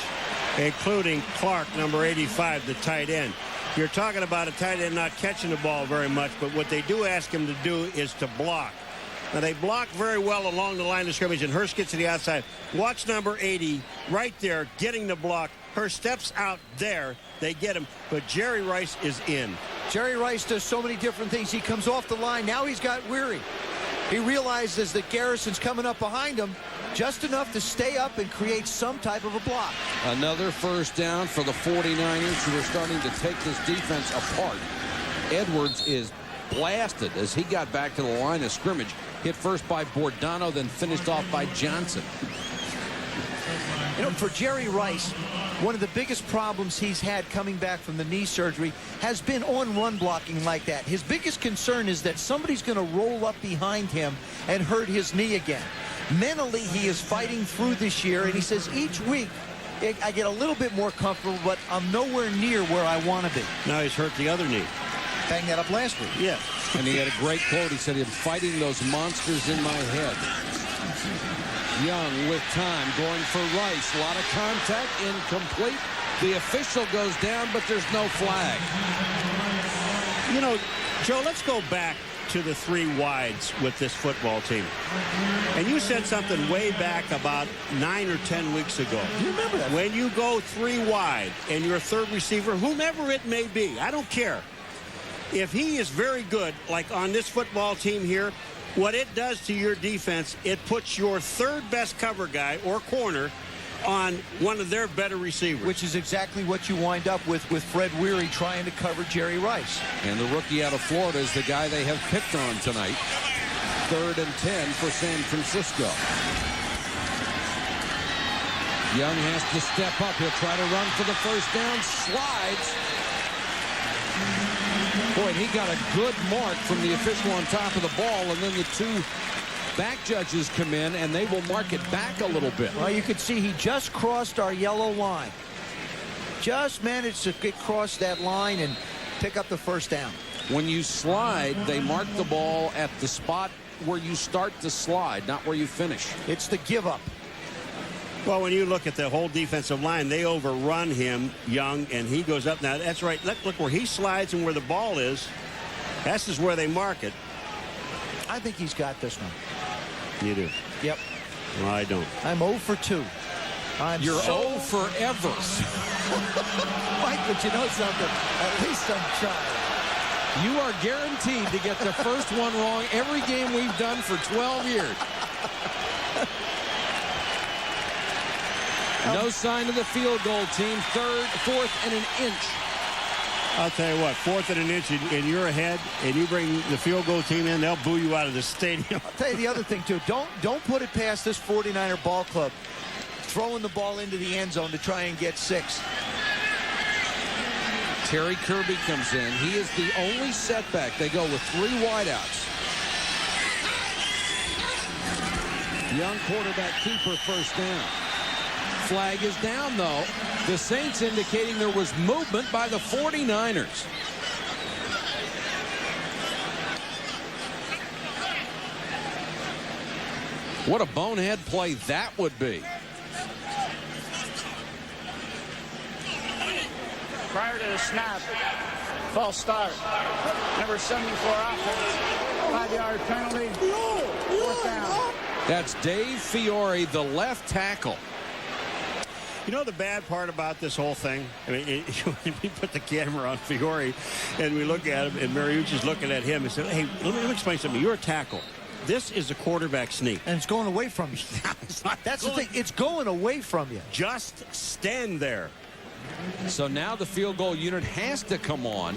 including Clark, number 85, the tight end. You're talking about a tight end not catching the ball very much, but what they do ask him to do is to block. Now, they block very well along the line of scrimmage, and Hurst gets to the outside. Watch number 80 right there getting the block. Hurst steps out there. They get him, but Jerry Rice is in.
Jerry Rice does so many different things. He comes off the line. Now he's got weary. He realizes that Garrison's coming up behind him just enough to stay up and create some type of a block.
Another first down for the 49ers, who are starting to take this defense apart. Edwards is blasted as he got back to the line of scrimmage. Hit first by Bordano, then finished off by Johnson.
You know, for Jerry Rice, one of the biggest problems he's had coming back from the knee surgery has been on run blocking like that. His biggest concern is that somebody's going to roll up behind him and hurt his knee again. Mentally, he is fighting through this year, and he says each week I get a little bit more comfortable, but I'm nowhere near where I want to be.
Now he's hurt the other knee.
Banged that up last week.
Yes.
And he had a great quote. He said, "I'm fighting those monsters in my head." Young with time, going for Rice. A lot of contact, incomplete. The official goes down, but there's no flag.
You know, Joe, let's go back to the 3 wides with this football team. And you said something way back about 9 or 10 weeks ago.
Do you remember that?
When you go 3 wide and your third receiver, whomever it may be, I don't care. If he is very good, like on this football team here, what it does to your defense, it puts your third best cover guy or corner on one of their better receivers.
Which is exactly what you wind up with Fred Weary trying to cover Jerry Rice.
And the rookie out of Florida is the guy they have picked on tonight. 3rd and 10 for San Francisco. Young has to step up. He'll try to run for the first down. Slides. Boy, he got a good mark from the official on top of the ball, and then the 2 back judges come in, and they will mark it back a little bit.
Well, you can see he just crossed our yellow line. Just managed to get across that line and pick up the first down.
When you slide, they mark the ball at the spot where you start to slide, not where you finish.
It's the give up.
Well, when you look at the whole defensive line, they overrun him, Young, and he goes up. Now, that's right. Look where he slides and where the ball is. That's just where they mark it.
I think he's got this one.
You do?
Yep.
Well, I don't.
I'm 0 for 2.
You're 0 forever.
Mike, but you know something? At least I'm trying.
You are guaranteed to get the first one wrong every game we've done for 12 years. No sign of the field goal team. 4th and an inch.
I'll tell you what, 4th and an inch, and you're ahead, and you bring the field goal team in, they'll boo you out of the stadium.
I'll tell you the other thing, too. Don't put it past this 49er ball club throwing the ball into the end zone to try and get 6.
Terry Kirby comes in. He is the only setback. They go with 3 wideouts. Young quarterback keeper first down. Flag is down, though. The Saints indicating there was movement by the 49ers. What a bonehead play that would be.
Prior to the snap, false start. Number 74 offense. 5-yard penalty. 4th down.
That's Dave Fiore, the left tackle.
You know the bad part about this whole thing? I mean, we put the camera on Fiore, and we look at him, and Mariucci's looking at him and said, hey, let me explain something. You're a tackle. This is a quarterback sneak.
And it's going away from you. That's the thing. It's going away from you.
Just stand there.
So now the field goal unit has to come on.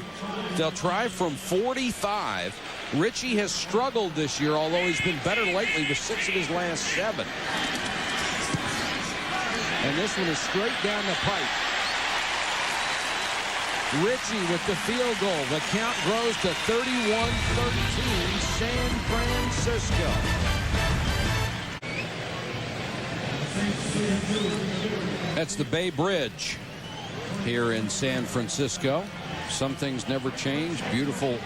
They'll try from 45. Richie has struggled this year, although he's been better lately with 6 of his last 7. And this one is straight down the pipe. Richie with the field goal. The count grows to 31-13, San Francisco. That's the Bay Bridge here in San Francisco. Some things never change. Beautiful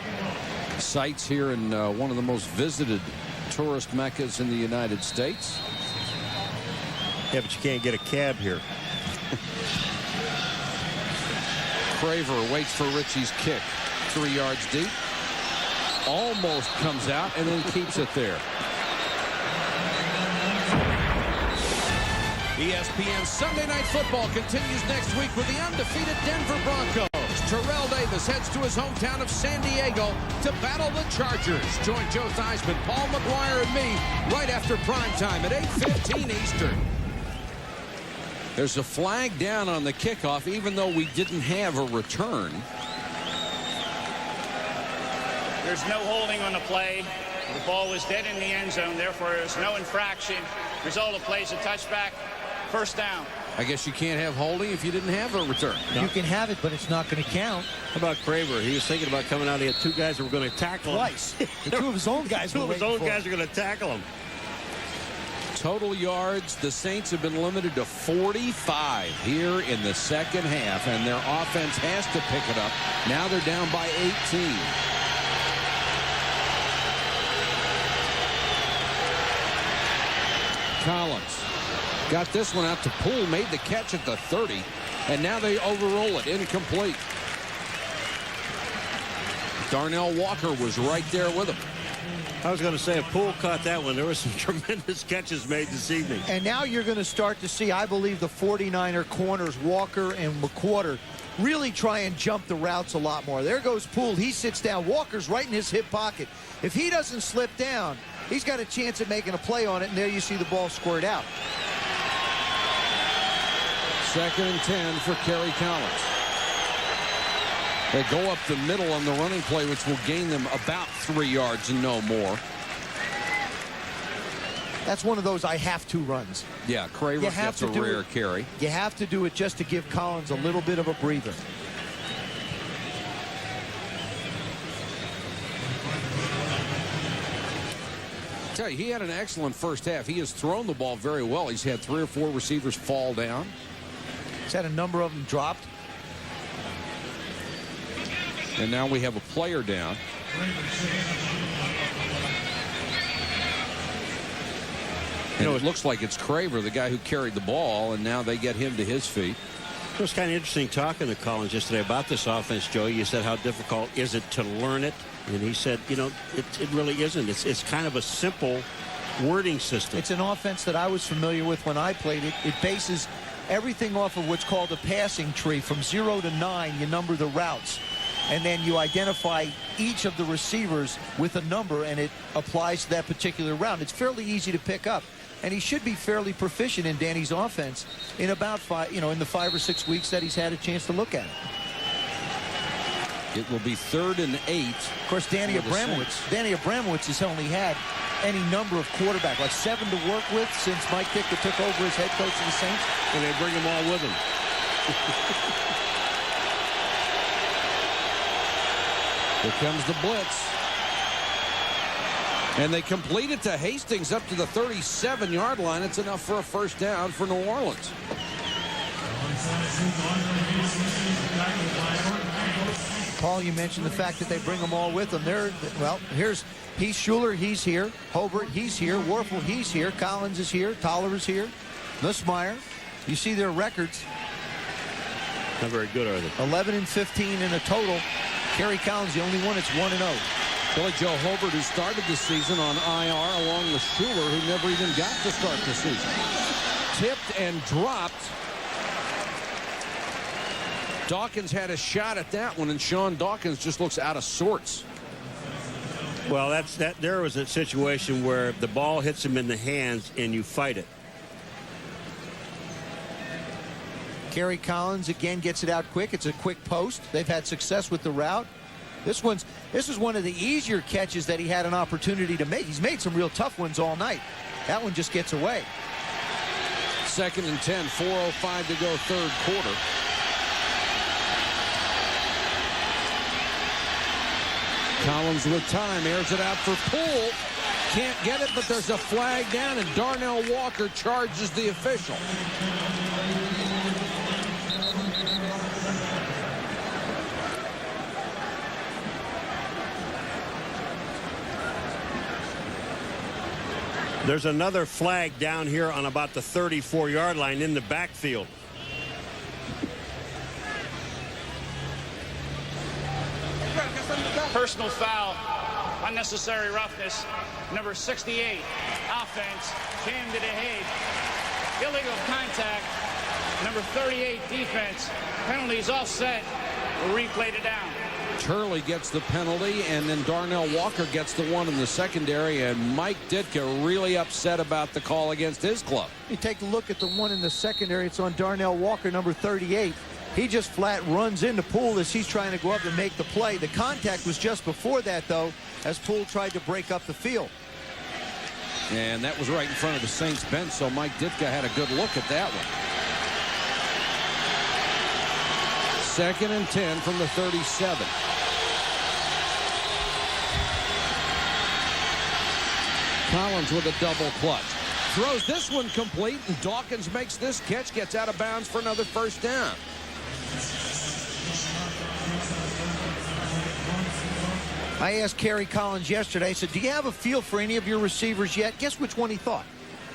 sights here in one of the most visited tourist meccas in the United States.
Yeah, but you can't get a cab here.
Craver waits for Richie's kick. 3 yards deep. Almost comes out and then keeps it there. ESPN Sunday Night Football continues next week with the undefeated Denver Broncos. Terrell Davis heads to his hometown of San Diego to battle the Chargers. Join Joe Theismann, Paul Maguire, and me right after prime time at 8:15 Eastern. There's a flag down on the kickoff, even though we didn't have a return.
There's no holding on the play. The ball was dead in the end zone, therefore there's no infraction. Result of play is a touchback. First down.
I guess you can't have holding if you didn't have a return.
No. You can have it, but it's not going to count.
How about Craver? He was thinking about coming out. He had 2 guys that were going to tackle him.
Twice. The 2 of his own guys were waiting for him.
Are going to tackle him.
Total yards, the Saints have been limited to 45 here in the second half, and their offense has to pick it up. Now they're down by 18. Collins got this one out to Poole, made the catch at the 30, and now they overroll it, incomplete. Darnell Walker was right there with him.
I was going to say, if Poole caught that one, there were some tremendous catches made this evening.
And now you're going to start to see, I believe, the 49er corners, Walker and McQuarter, really try and jump the routes a lot more. There goes Poole. He sits down. Walker's right in his hip pocket. If he doesn't slip down, he's got a chance at making a play on it, and there you see the ball squirt out.
2nd and 10 for Kerry Collins. They go up the middle on the running play, which will gain them about 3 yards and no more.
That's one of those I have to runs.
Yeah, Craver gets a rare carry.
You have to do it just to give Collins a little bit of a breather.
I tell you, he had an excellent first half. He has thrown the ball very well. He's had 3 or 4 receivers fall down.
He's had a number of them dropped.
And now we have a player down. And it looks like it's Craver, the guy who carried the ball, and now they get him to his feet.
It was kind of interesting talking to Collins yesterday about this offense, Joey. You said, how difficult is it to learn it? And he said, you know, it really isn't. It's kind of a simple wording system.
It's an offense that I was familiar with when I played it. It bases everything off of what's called a passing tree. From 0 to 9, you number the routes. And then you identify each of the receivers with a number, and it applies to that particular round. It's fairly easy to pick up. And he should be fairly proficient in Danny's offense in about 5, in the 5 or 6 weeks that he's had a chance to look at it.
It will be 3rd and 8.
Of course, Danny Abramowitz has only had any number of quarterbacks, like 7 to work with since Mike Ditka took over as head coach of the Saints.
And they bring them all with him.
Here comes the blitz. And they complete it to Hastings up to the 37-yard line. It's enough for a first down for New Orleans.
Paul, you mentioned the fact that they bring them all with them. He's Schuler, he's here. Hobart, he's here. Warfel, he's here. Collins is here. Toller is here. Nussmeier. You see their records.
Not very good, are they?
11 and 15 in a total. Kerry Collins, the only one that's 1-0.
Billy Joe Hobart, who started the season on IR along with Schuler, who never even got to start the season. Tipped and dropped Dawkins had a shot at that one, and Sean Dawkins just looks out of sorts.
Well, there was a situation where the ball hits him in the hands and you fight it.
Kerry Collins again gets it out quick. It's a quick post. They've had success with the route. This is one of the easier catches that he had an opportunity to make. He's made some real tough ones all night. That one just gets away.
2nd and 10, 4:05 to go, third quarter. Collins with time, airs it out for Poole. Can't get it, but there's a flag down, and Darnell Walker charges the official.
There's another flag down here on about the 34-yard line in the backfield.
Personal foul, unnecessary roughness, number 68, offense, Cam DeHade. Illegal contact, number 38, defense. Penalties offset, replayed it down.
Turley gets the penalty, and then Darnell Walker gets the one in the secondary, and Mike Ditka really upset about the call against his club.
You take a look at the one in the secondary. It's on Darnell Walker, number 38. He just flat runs into Poole as he's trying to go up and make the play. The contact was just before that, though, as Poole tried to break up the field.
And that was right in front of the Saints bench, so Mike Ditka had a good look at that one. 2nd and 10 from the 37. Collins with a double clutch. Throws this one complete, and Dawkins makes this catch, gets out of bounds for another first down.
I asked Kerry Collins yesterday, I said, do you have a feel for any of your receivers yet? Guess which one he thought?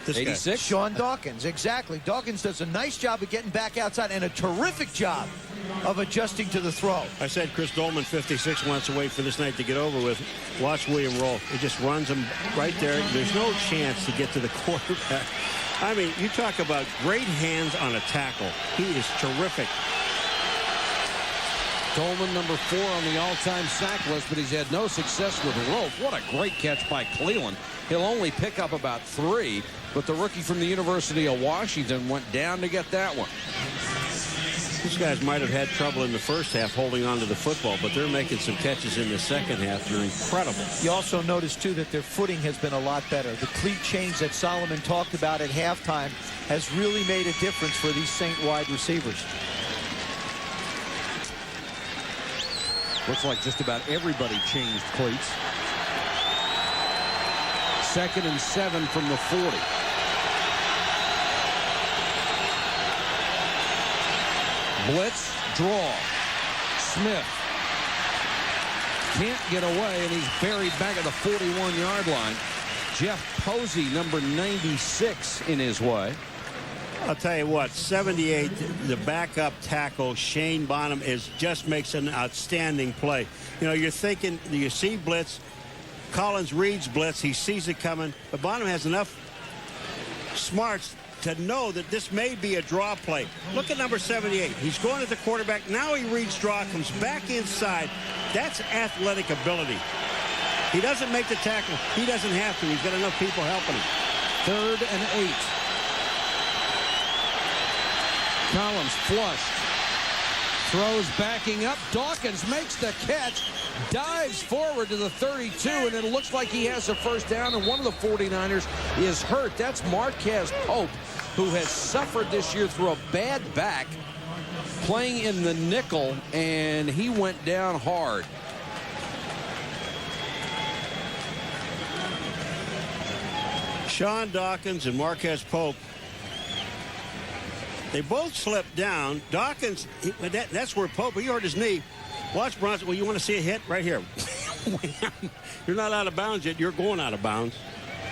86?
Sean Dawkins, exactly. Dawkins does a nice job of getting back outside and a terrific job of adjusting to the throw.
I said Chris Dolman, 56, wants to wait for this night to get over with. Watch William roll. It just runs him right there. There's no chance to get to the quarterback. I mean, you talk about great hands on a tackle. He is terrific.
Dolman, number 4 on the all-time sack list, but he's had no success with Rolfe. What a great catch by Cleveland. He'll only pick up about 3, but the rookie from the University of Washington went down to get that one.
These guys might have had trouble in the first half holding on to the football, but they're making some catches in the second half. They're incredible.
You also notice, too, that their footing has been a lot better. The cleat change that Solomon talked about at halftime has really made a difference for these Saint wide receivers.
Looks like just about everybody changed cleats. 2nd and 7 from the 40. Blitz, draw. Smith can't get away, and he's buried back at the 41-yard line. Jeff Posey, number 96, in his way.
I'll tell you what, 78, the backup tackle, Shane Bonham, just makes an outstanding play. You know, you're thinking, you see blitz, Collins reads blitz, he sees it coming, but Bonham has enough smarts to know that this may be a draw play. Look at number 78. He's going at the quarterback. Now he reads draw, comes back inside. That's athletic ability. He doesn't make the tackle. He doesn't have to. He's got enough people helping him.
3rd and 8. Collins flushed. Throws backing up. Dawkins makes the catch. Dives forward to the 32, and it looks like he has a first down, and one of the 49ers is hurt. That's Marquez Pope, who has suffered this year through a bad back, playing in the nickel, and he went down hard.
Sean Dawkins and Marquez Pope, they both slipped down. Dawkins, that's where Pope, he hurt his knee. Watch Bronson. Well, you want to see a hit? Right here. You're not out of bounds yet. You're going out of bounds.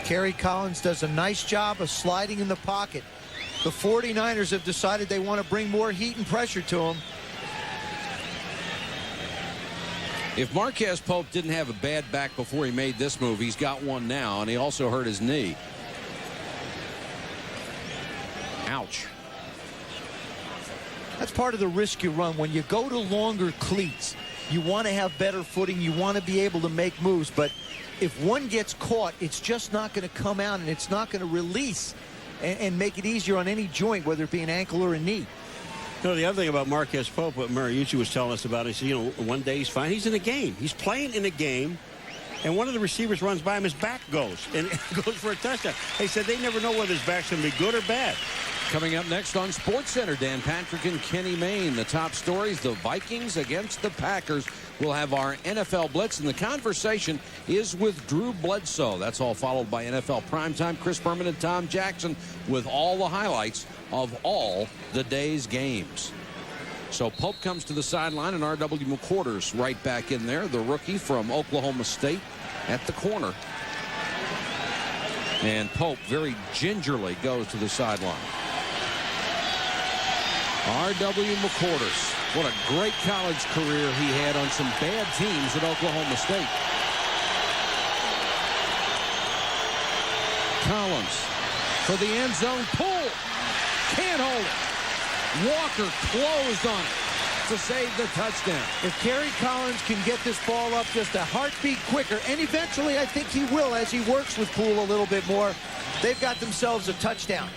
Kerry Collins does a nice job of sliding in the pocket. The 49ers have decided they want to bring more heat and pressure to him.
If Marquez Pope didn't have a bad back before he made this move, he's got one now, and he also hurt his knee. Ouch.
That's part of the risk you run. When you go to longer cleats, you want to have better footing. You want to be able to make moves. But if one gets caught, it's just not going to come out, and it's not going to release and make it easier on any joint, whether it be an ankle or a knee.
You know, the other thing about Marquez Pope, what Mariucci was telling us about, he said, you know, one day he's fine. He's in a game. He's playing in a game, and one of the receivers runs by him, his back goes, and goes for a touchdown. They said they never know whether his back's going to be good or bad.
Coming up next on SportsCenter, Dan Patrick and Kenny Mayne. The top stories, the Vikings against the Packers. We'll have our NFL Blitz, and the conversation is with Drew Bledsoe. That's all followed by NFL Primetime. Chris Berman and Tom Jackson with all the highlights of all the day's games. So Pope comes to the sideline, and R.W. McQuarters right back in there, the rookie from Oklahoma State at the corner. And Pope very gingerly goes to the sideline. R.W. McQuarters. What a great college career he had on some bad teams at Oklahoma State. Collins for the end zone. Pull. Can't hold it. Walker closed on it to save the touchdown.
If Kerry Collins can get this ball up just a heartbeat quicker, and eventually I think he will as he works with Poole a little bit more, they've got themselves a touchdown.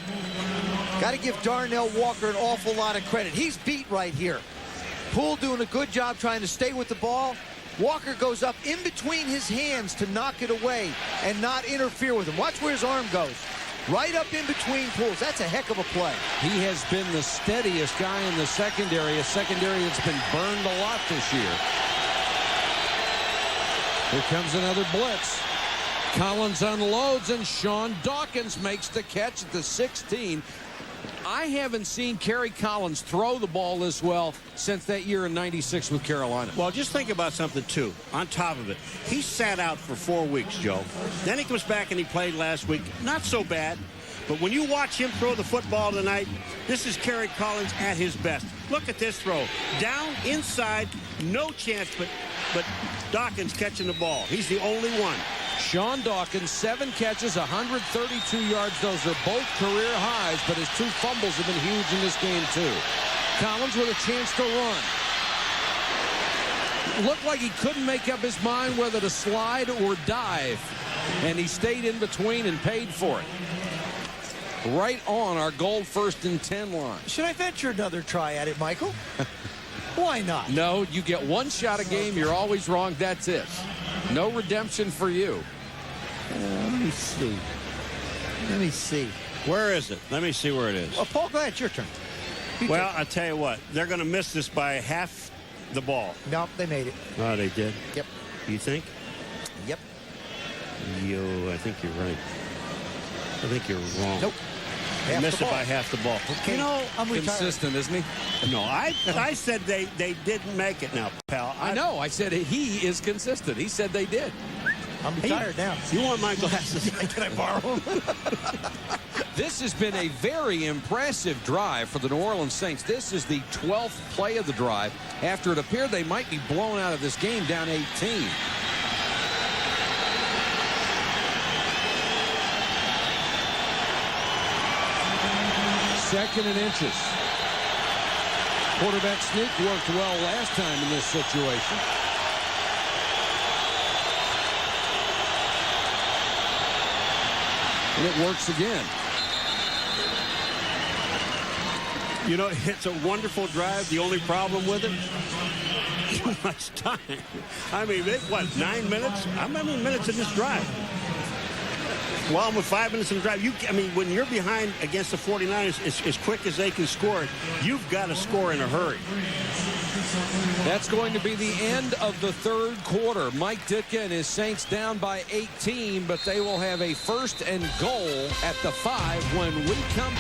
Got to give Darnell Walker an awful lot of credit. He's beat right here. Poole doing a good job trying to stay with the ball. Walker goes up in between his hands to knock it away and not interfere with him. Watch where his arm goes. Right up in between Poole's. That's a heck of a play.
He has been the steadiest guy in the secondary, a secondary that's been burned a lot this year. Here comes another blitz. Collins unloads, and Sean Dawkins makes the catch at the 16. I haven't seen Kerry Collins throw the ball this well since that year in '96 with Carolina.
Well, just think about something, too, on top of it. He sat out for 4 weeks, Joe. Then he comes back and he played last week. Not so bad. But when you watch him throw the football tonight, this is Kerry Collins at his best. Look at this throw. Down, inside, no chance, but Dawkins catching the ball. He's the only one.
Sean Dawkins, 7 catches, 132 yards. Those are both career highs, but his 2 fumbles have been huge in this game, too. Collins with a chance to run. Looked like he couldn't make up his mind whether to slide or dive, and he stayed in between and paid for it. Right on our goal 1st and 10 line.
Should I venture another try at it, Michael? Why not?
No, you get 1 shot a game. You're always wrong. That's it. No redemption for you.
Let me see. Let me see.
Where is it? Let me see where it is.
Well, Paul, go ahead. It's your turn.
Well, I'll tell you what. They're going to miss this by half the ball.
No, they made it.
Oh, they did?
Yep.
You think?
Yep.
I think you're right. I think you're wrong.
Nope.
They missed it by half the ball.
Okay.
You know,
I'm retired.
Consistent, isn't he?
No, I said they didn't make it now, pal.
I know. I said he is consistent. He said they did.
I'm retired now.
You want my glasses?
Can I borrow them?
This has been a very impressive drive for the New Orleans Saints. This is the 12th play of the drive after it appeared they might be blown out of this game down 18. Second and inches. Quarterback sneak worked well last time in this situation. And it works again.
You know, it's a wonderful drive. The only problem with it, too much time. I mean, what, 9 minutes? How many minutes in this drive? Well, I'm with 5 minutes in the drive. I mean, when you're behind against the 49ers, as quick as they can score it, you've got to score in a hurry.
That's going to be the end of the 3rd quarter. Mike Ditka and his Saints down by 18, but they will have a 1st and goal at the 5 when we come.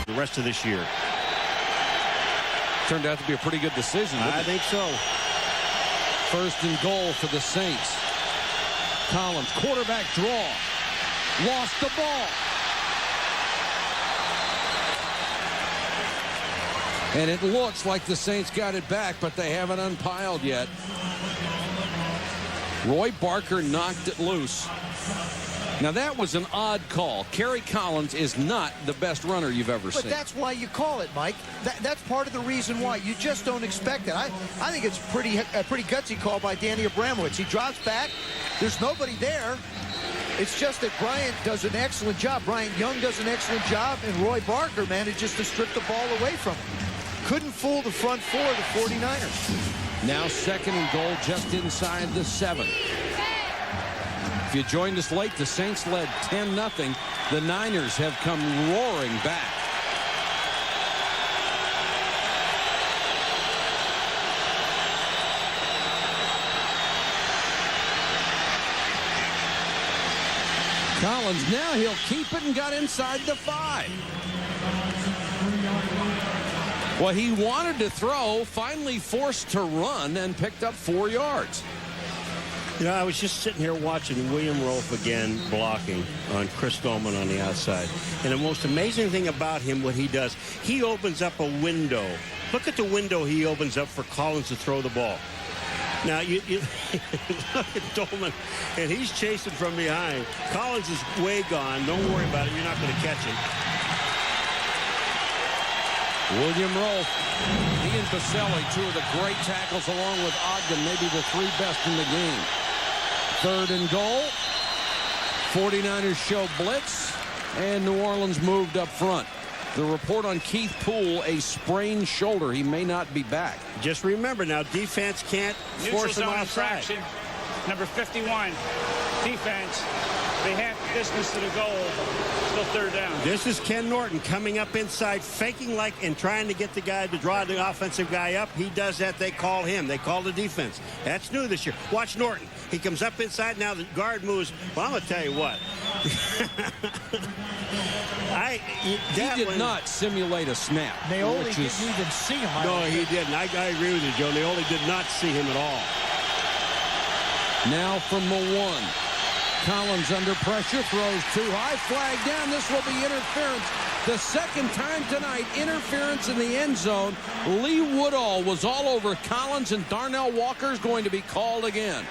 The rest of this year.
Turned out to be a pretty good decision.
I think so.
1st and goal for the Saints. Collins, quarterback draw. Lost the ball. And it looks like the Saints got it back, but they haven't unpiled yet. Roy Barker knocked it loose. Now, that was an odd call. Kerry Collins is not the best runner you've ever seen.
But that's why you call it, Mike. That's part of the reason why. You just don't expect it. I think it's a pretty gutsy call by Danny Abramowitz. He drops back. There's nobody there. It's just that Bryant does an excellent job. Bryant Young does an excellent job, and Roy Barker manages to strip the ball away from him. Couldn't fool the front four of the 49ers.
Now 2nd and goal just inside the 7. If you joined us late, the Saints led 10-0. The Niners have come roaring back. Collins, now he'll keep it and got inside the 5. Well, he wanted to throw, finally forced to run, and picked up 4 yards.
You know, I was just sitting here watching William Rolfe again blocking on Chris Dolman on the outside. And the most amazing thing about him, what he does, he opens up a window. Look at the window he opens up for Collins to throw the ball. Now, you look at Dolman, and he's chasing from behind. Collins is way gone. Don't worry about it. You're not going to catch him.
William Rolfe, he and Baselli, 2 of the great tackles, along with Ogden, maybe the 3 best in the game. 3rd and goal. 49ers show blitz, and New Orleans moved up front. The report on Keith Poole, a sprained shoulder. He may not be back.
Just remember now, defense can't force him outside.
Number 51, defense. They have distance to the goal. Still 3rd down.
This is Ken Norton coming up inside, faking like and trying to get the guy to draw the offensive guy up. He does that. They call him. They call the defense. That's new this year. Watch Norton. He comes up inside. Now the guard moves. Well, I'm going to tell you what.
He did not simulate a snap.
Naoli didn't even see him.
No, he didn't. I agree with you, Joe. Naoli did not see him at all.
Now from the 1. Collins under pressure, throws too high, flag down. This will be interference. The 2nd time tonight, interference in the end zone. Lee Woodall was all over Collins, and Darnell Walker is going to be called again.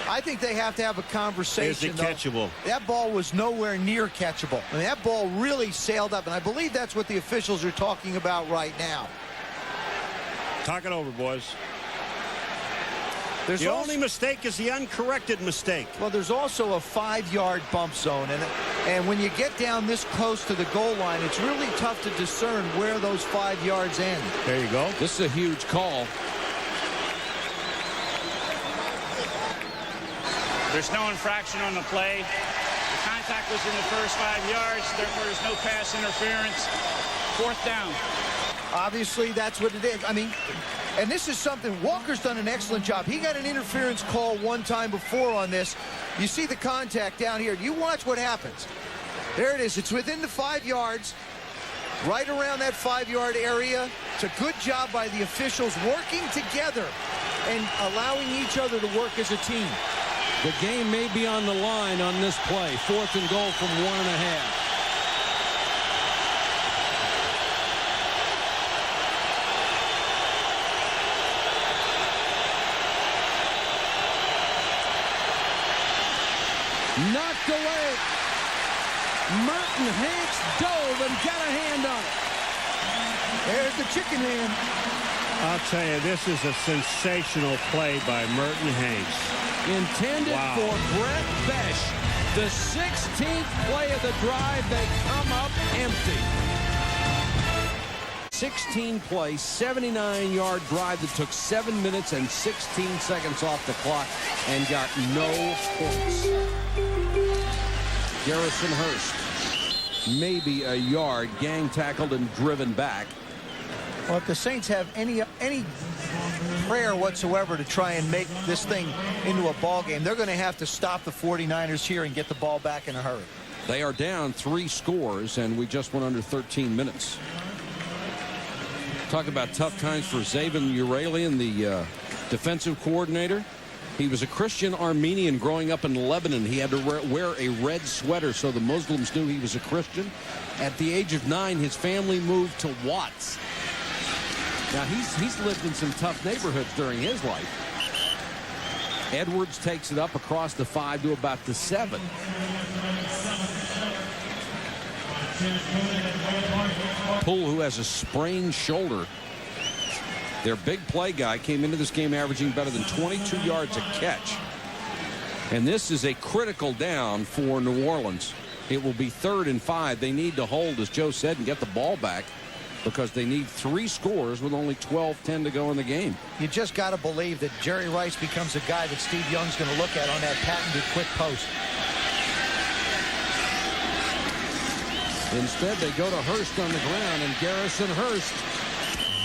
I think they have to have a conversation.
Is it catchable?
That ball was nowhere near catchable. I mean, that ball really sailed up, and I believe that's what the officials are talking about right now.
Talk it over, boys.
The
only mistake is the uncorrected mistake.
Well, there's also a 5-yard bump zone, and when you get down this close to the goal line, it's really tough to discern where those 5 yards end.
There you go.
This is a huge call.
There's no infraction on the play. The contact was in the first 5 yards. Therefore, there's no pass interference. 4th down.
Obviously, that's what it is. I mean, and this is something Walker's done an excellent job. He got an interference call one time before on this. You see the contact down here. You watch what happens. There it is. It's within the 5 yards, right around that 5-yard area. It's a good job by the officials working together and allowing each other to work as a team.
The game may be on the line on this play. 4th and goal from 1.5. Knocked away. Merton Hanks dove and got a hand on it.
There's the chicken hand.
I'll tell you, this is a sensational play by Merton Hanks.
Intended for Brett Besh. The 16th play of the drive. They come up empty. 16-play, 79-yard drive that took 7 minutes and 16 seconds off the clock and got no points. Garrison Hurst, maybe a yard, gang tackled and driven back.
Well, if the Saints have any prayer whatsoever to try and make this thing into a ball game, they're going to have to stop the 49ers here and get the ball back in a hurry.
They are down 3 scores, and we just went under 13 minutes. Talk about tough times for Zaven Uralian, the defensive coordinator. He was a Christian Armenian growing up in Lebanon. He had to wear a red sweater so the Muslims knew he was a Christian. At the age of 9, his family moved to Watts. Now, he's lived in some tough neighborhoods during his life. Edwards takes it up across the 5 to about the 7. Poole, who has a sprained shoulder. Their big play guy came into this game averaging better than 22 yards a catch. And this is a critical down for New Orleans. It will be 3rd and 5. They need to hold, as Joe said, and get the ball back because they need 3 scores with only 12:10 to go in the game.
You just got to believe that Jerry Rice becomes a guy that Steve Young's going to look at on that patented quick post.
Instead, they go to Hurst on the ground, and Garrison Hurst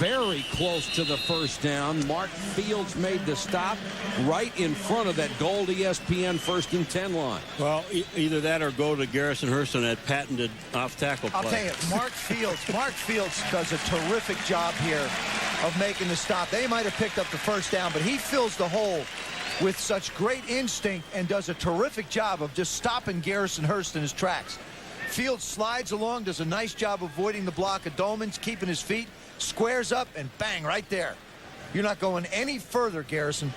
very close to the first down. Mark Fields made the stop right in front of that gold ESPN 1st and 10 line.
Well, either that or go to Garrison Hurst on that patented off-tackle play.
I'll tell you, Mark Fields does a terrific job here of making the stop. They might have picked up the first down, but he fills the hole with such great instinct and does a terrific job of just stopping Garrison Hurst in his tracks. Fields slides along, does a nice job avoiding the block of Dolman's, keeping his feet, squares up, and bang, right there. You're not going any further, Garrison.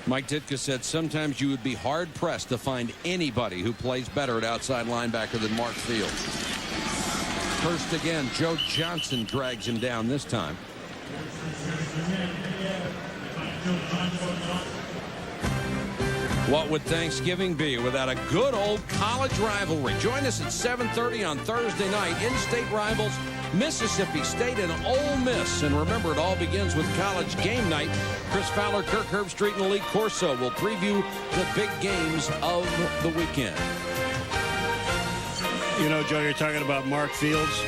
Mike Ditka said sometimes you would be hard-pressed to find anybody who plays better at outside linebacker than Mark Fields. First again, Joe Johnson drags him down this time. What would Thanksgiving be without a good old college rivalry? Join us at 7:30 on Thursday night. In-state rivals Mississippi State and Ole Miss. And remember, it all begins with college game night. Chris Fowler, Kirk Herbstreit, and Lee Corso will preview the big games of the weekend.
You know, Joe, you're talking about Mark Fields.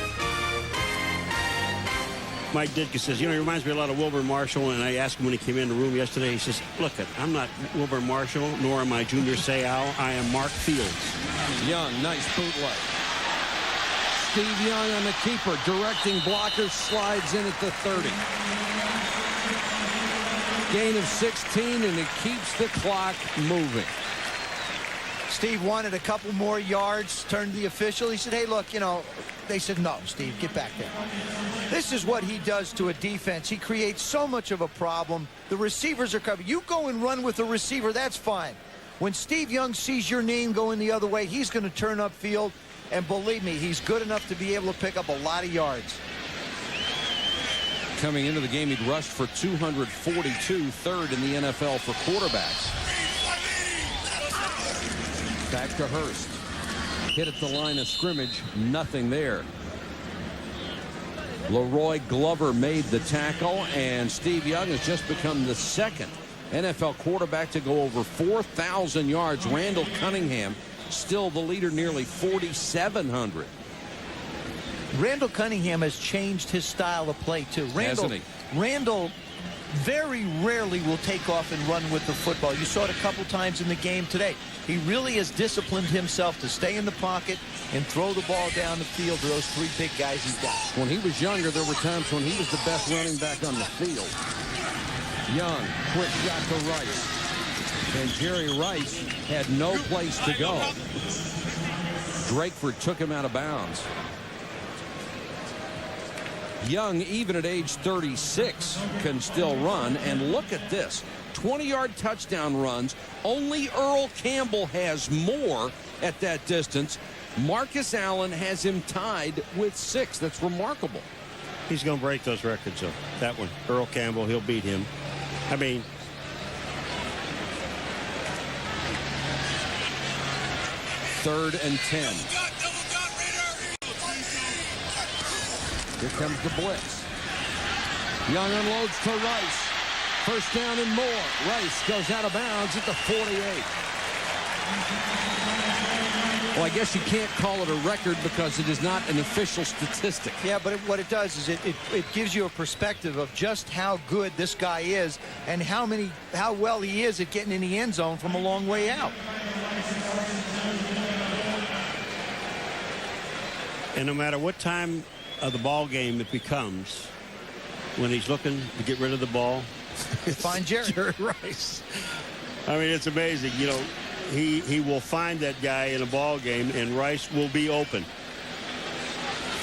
Mike Ditka says, you know, he reminds me a lot of Wilbur Marshall, and I asked him when he came in the room yesterday, he says, look, I'm not Wilbur Marshall, nor am I Junior Seau. I am Mark Fields.
Young, nice bootleg. Steve Young on the keeper, directing blockers, slides in at the 30. Gain of 16, and it keeps the clock moving.
Steve wanted a couple more yards, turned to the official. He said, hey, look, you know, they said, no, Steve, get back there. This is what he does to a defense. He creates so much of a problem. The receivers are covered. You go and run with the receiver, that's fine. When Steve Young sees your name going the other way, he's going to turn upfield. And believe me, he's good enough to be able to pick up a lot of yards.
Coming into the game, he'd rushed for 242, 3rd in the NFL for quarterbacks. Back to Hurst. Hit at the line of scrimmage. Nothing there. Leroy Glover made the tackle, and Steve Young has just become the 2nd NFL quarterback to go over 4,000 yards. Randall Cunningham still the leader, nearly 4,700.
Randall Cunningham has changed his style of play, too. Randall very rarely will take off and run with the football. You saw it a couple times in the game today. He really has disciplined himself to stay in the pocket and throw the ball down the field to those 3 big guys he's got.
When he was younger, there were times when he was the best running back on the field. Young, quick shot to Rice. And Jerry Rice had no place to go. Drakeford took him out of bounds. Young, even at age 36, can still run. And look at this. 20-yard touchdown runs. Only Earl Campbell has more at that distance. Marcus Allen has him tied with 6. That's remarkable.
He's going to break those records, though. That one, Earl Campbell, he'll beat him. I mean,
third and 10. Here comes the blitz. Young unloads to Rice. First down and more. Rice goes out of bounds at the 48. Well, I guess you can't call it a record because it is not an official statistic.
Yeah, but what it does is it gives you a perspective of just how good this guy is and how well he is at getting in the end zone from a long way out.
And no matter what time of the ball game it becomes, when he's looking to get rid of the ball,
find Jerry
Rice. I mean, it's amazing. You know, he will find that guy in a ball game, and Rice will be open.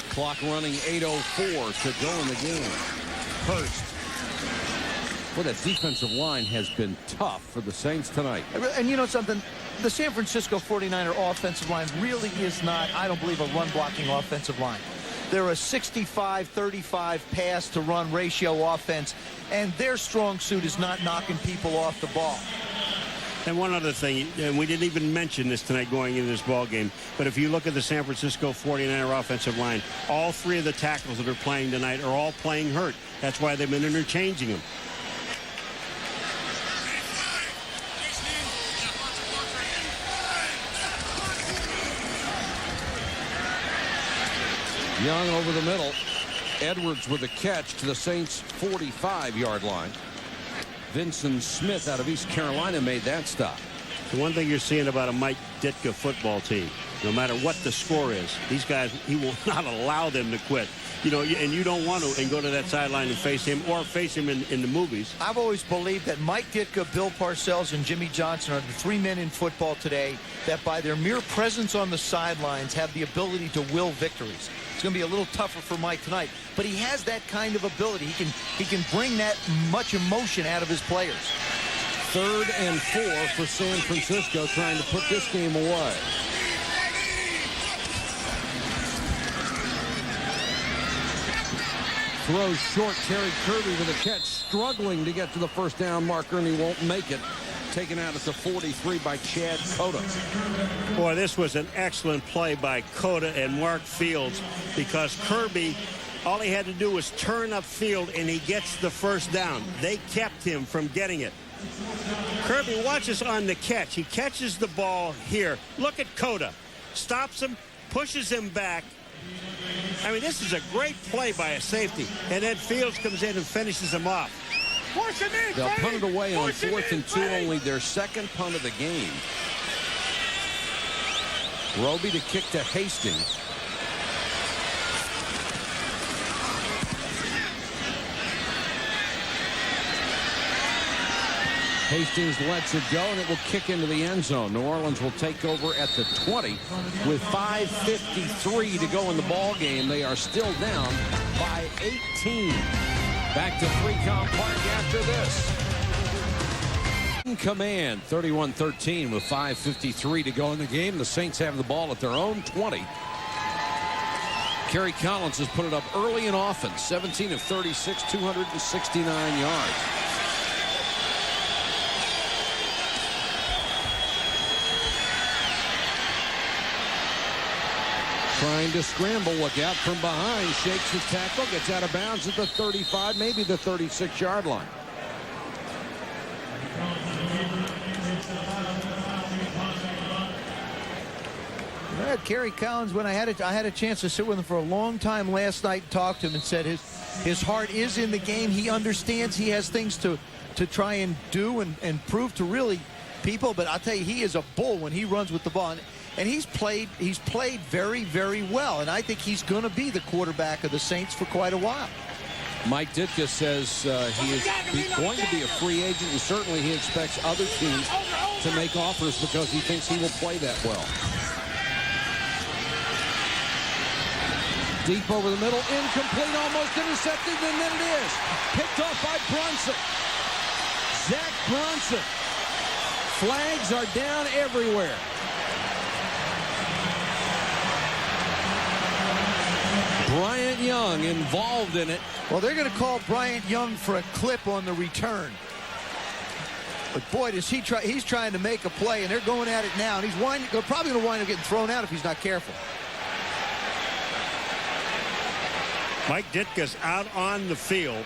Clock running, 8:04 to go in the game. Hurst. Well, that defensive line has been tough for the Saints tonight.
And you know something? the San Francisco 49er offensive line really is not, I don't believe, a run-blocking offensive line. They're a 65-35 pass-to-run ratio offense, and their strong suit is not knocking people off the ball.
And one other thing, and we didn't even mention this tonight going into this ball game, but if you look at the San Francisco 49er offensive line, all three of the tackles that are playing tonight are all playing hurt. That's why they've been interchanging them.
Young over the middle. Edwards with a catch to the Saints' 45-yard line. Vincent Smith out of East Carolina made that stop.
The one thing you're seeing about a Mike Ditka football team, no matter what the score is, these guys, he will not allow them to quit. You know, and you don't want to and go to that sideline and face him or face him in the movies.
I've always believed that Mike Ditka, Bill Parcells, and Jimmy Johnson are the three men in football today that by their mere presence on the sidelines have the ability to will victories. It's going to be a little tougher for Mike tonight, but he has that kind of ability. He can bring that much emotion out of his players.
3rd and 4 for San Francisco, trying to put this game away. Throws short. Terry Kirby with a catch, struggling to get to the first down marker, and he won't make it. Taken out at the 43 by Chad Cota.
Boy, this was an excellent play by Cota and Mark Fields, because Kirby, all he had to do was turn upfield and he gets the first down. They kept him from getting it. Kirby watches on the catch. He catches the ball here. Look at Cota. Stops him, pushes him back. I mean, this is a great play by a safety. And then Fields comes in and finishes him off.
They'll punt it away on 4th and 2, only their second punt of the game. Roby to kick to Hastings. Hastings lets it go, and it will kick into the end zone. New Orleans will take over at the 20 with 5:53 to go in the ball game. They are still down by 18. Back to 3Com Park after this. In command, 31-13 with 5:53 to go in the game. The Saints have the ball at their own 20. Kerry Collins has put it up early and often. 17 of 36, 269 yards. Trying to scramble, look out from behind, shakes the tackle, gets out of bounds at the 35, maybe the 36-yard line.
Kerry Collins, when I had a chance to sit with him for a long time last night and talk to him, and said his heart is in the game. He understands he has things to try and do and prove to really people, but I'll tell you, he is a bull when he runs with the ball. And he's played very, very well. And I think he's going to be the quarterback of the Saints for quite a while.
Mike Ditka says he is going to be a free agent, and certainly he expects other teams to make offers because he thinks he will play that well. Deep over the middle, incomplete, almost intercepted, and then it is. Picked off by Brunson. Zach Brunson. Flags are down everywhere. Bryant Young involved in it.
Well, they're going to call Bryant Young for a clip on the return. But boy, does he try! He's trying to make a play, and they're going at it now. And he's probably going to wind up getting thrown out if he's not careful.
Mike Ditka's out on the field.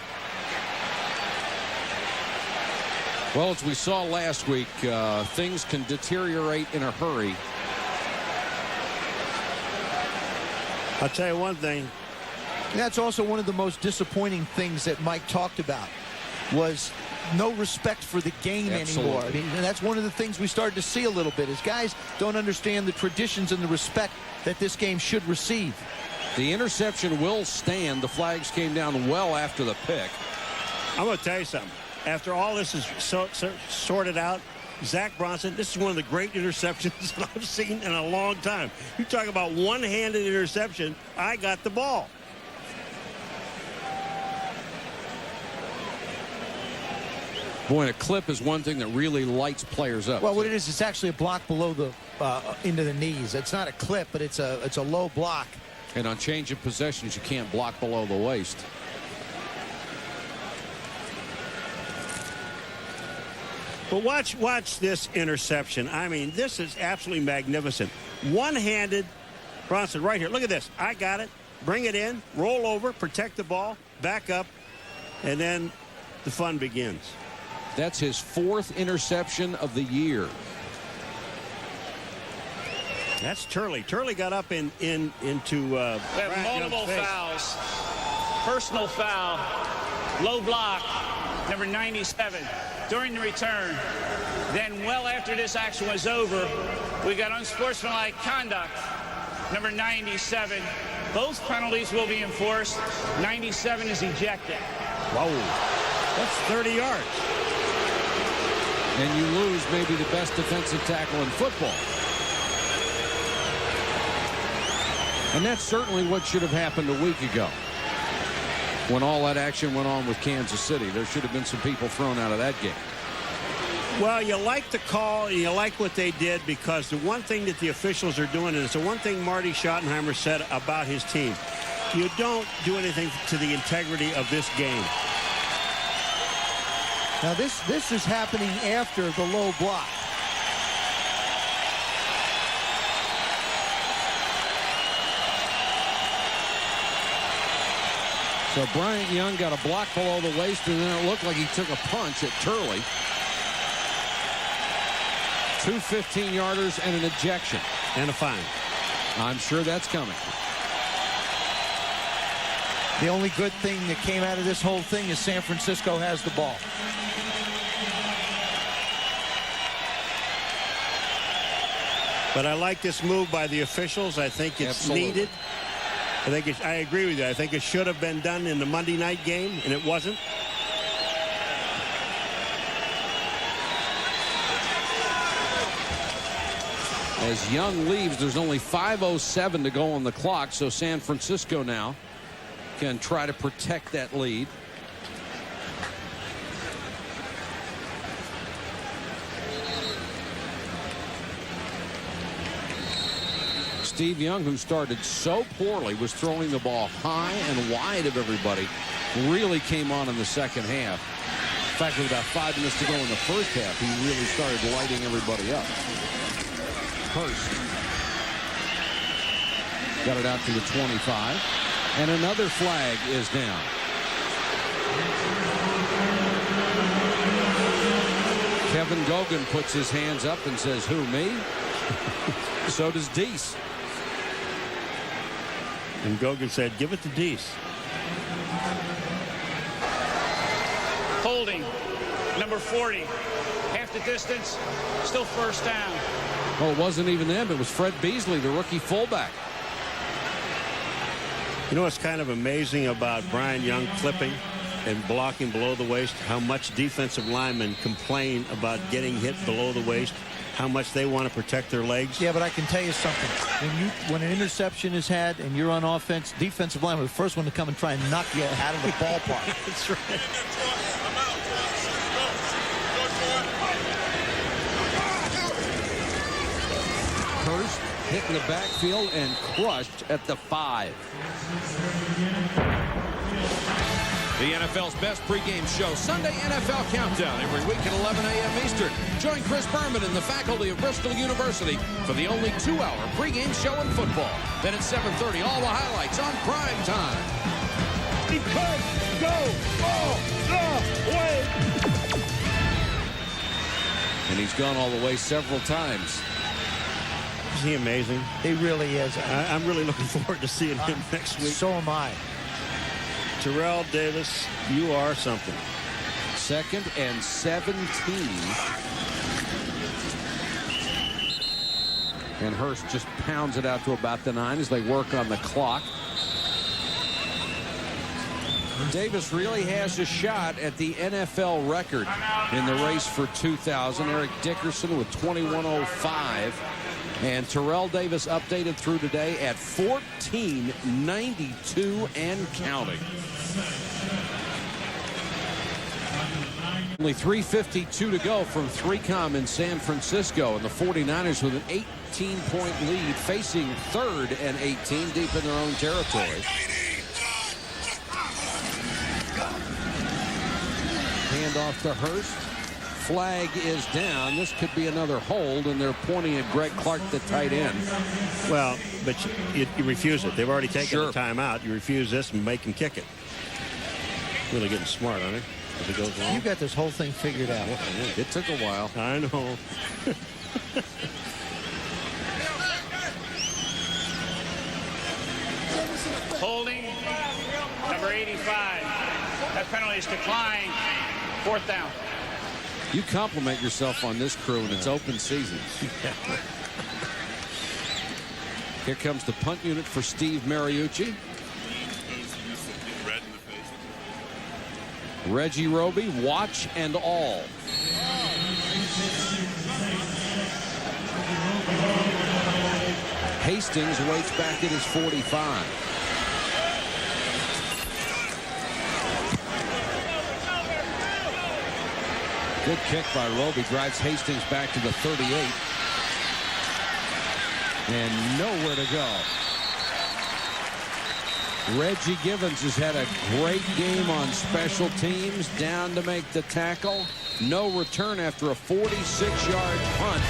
Well, as we saw last week, things can deteriorate in a hurry.
I'll tell you one thing.
That's also one of the most disappointing things that Mike talked about, was no respect for the game anymore. I mean, and that's one of the things we started to see a little bit, is guys don't understand the traditions and the respect that this game should receive.
The interception will stand. The flags came down well after the pick.
I'm going to tell you something. After all this is sorted out, Zach Bronson, this is one of the great interceptions that I've seen in a long time. You talk about one-handed interception, I got the ball.
Boy, a clip is one thing that really lights players up.
Well, what it is, it's actually a block below the into the knees. It's not a clip, but it's a low block.
And on change of possessions, you can't block below the waist.
But watch this interception. I mean, this is absolutely magnificent. One-handed, Bronson, right here. Look at this. I got it. Bring it in, roll over, protect the ball, back up, and then the fun begins.
That's his 4th interception of the year.
That's Turley. Turley got up into
we have multiple fouls. Personal foul, low block, number 97, during the return. Then well after this action was over, we got unsportsmanlike conduct, number 97. Both penalties will be enforced. 97 is ejected.
Whoa, that's 30 yards.
And you lose maybe the best defensive tackle in football. And that's certainly what should have happened a week ago when all that action went on with Kansas City. There should have been some people thrown out of that game.
Well, you like the call and you like what they did, because the one thing that the officials are doing, and it's the one thing Marty Schottenheimer said about his team, you don't do anything to the integrity of this game.
Now this is happening after the low block.
So Bryant Young got a block below the waist, and then it looked like he took a punch at Turley. 2 15-yarders and an ejection.
And a fine.
I'm sure that's coming.
The only good thing that came out of this whole thing is San Francisco has the ball.
But I like this move by the officials. I think it's needed. I agree with you. I think it should have been done in the Monday night game, and it wasn't.
As Young leaves, there's only 5:07 to go on the clock, so San Francisco now can try to protect that lead. Steve Young, who started so poorly, was throwing the ball high and wide of everybody, really came on in the second half. In fact, with about 5 minutes to go in the first half, he really started lighting everybody up. Hurst got it out to the 25, and another flag is down. Kevin Gogan puts his hands up and says, "Who, me?" So does Deese.
And Gogan said, "Give it to Deese."
Holding, number 40. Half the distance, still first down.
Well, it wasn't even them. It was Fred Beasley, the rookie fullback.
You know what's kind of amazing about Brian Young clipping and blocking below the waist? How much defensive linemen complain about getting hit below the waist, how much they want to protect their legs.
Yeah, but I can tell you something. When an interception is had and you're on offense, defensive lineman are the first one to come and try and knock you out of the ballpark.
That's right.
Hurst hit in the backfield and crushed at the 5. The NFL's best pregame show, Sunday NFL Countdown, every week at 11 a.m. Eastern. Join Chris Berman and the faculty of Bristol University for the only 2-hour pregame show in football. Then at 7:30, all the highlights on prime time.
He could go all the way.
And he's gone all the way several times.
Is he amazing?
He really is.
I'm really looking forward to seeing him next week.
So am I.
Terrell Davis, you are something.
2nd and 17. And Hurst just pounds it out to about the 9 as they work on the clock. Davis really has a shot at the NFL record in the race for 2,000. Eric Dickerson with 21:05. And Terrell Davis updated through today at 1492 and counting. Only 3:52 to go from 3Com in San Francisco, and the 49ers with an 18-point lead, facing 3rd and 18 deep in their own territory. Hand off to Hurst. Flag is down. This could be another hold, and they're pointing at Greg Clark, the tight end.
Well, but you refuse it. They've already taken the timeout. You refuse this and make him kick it. Really getting smart on it. It goes wrong.
You got this whole thing figured out.
It took a while.
I know.
Holding, number 85. That penalty is declined. 4th down.
You compliment yourself on this crew, and it's open season. Here comes the punt unit for Steve Mariucci. Reggie Roby, watch and all. Hastings waits back at his 45. Good kick by Roby, drives Hastings back to the 38. And nowhere to go. Reggie Givens has had a great game on special teams, down to make the tackle. No return after a 46-yard punt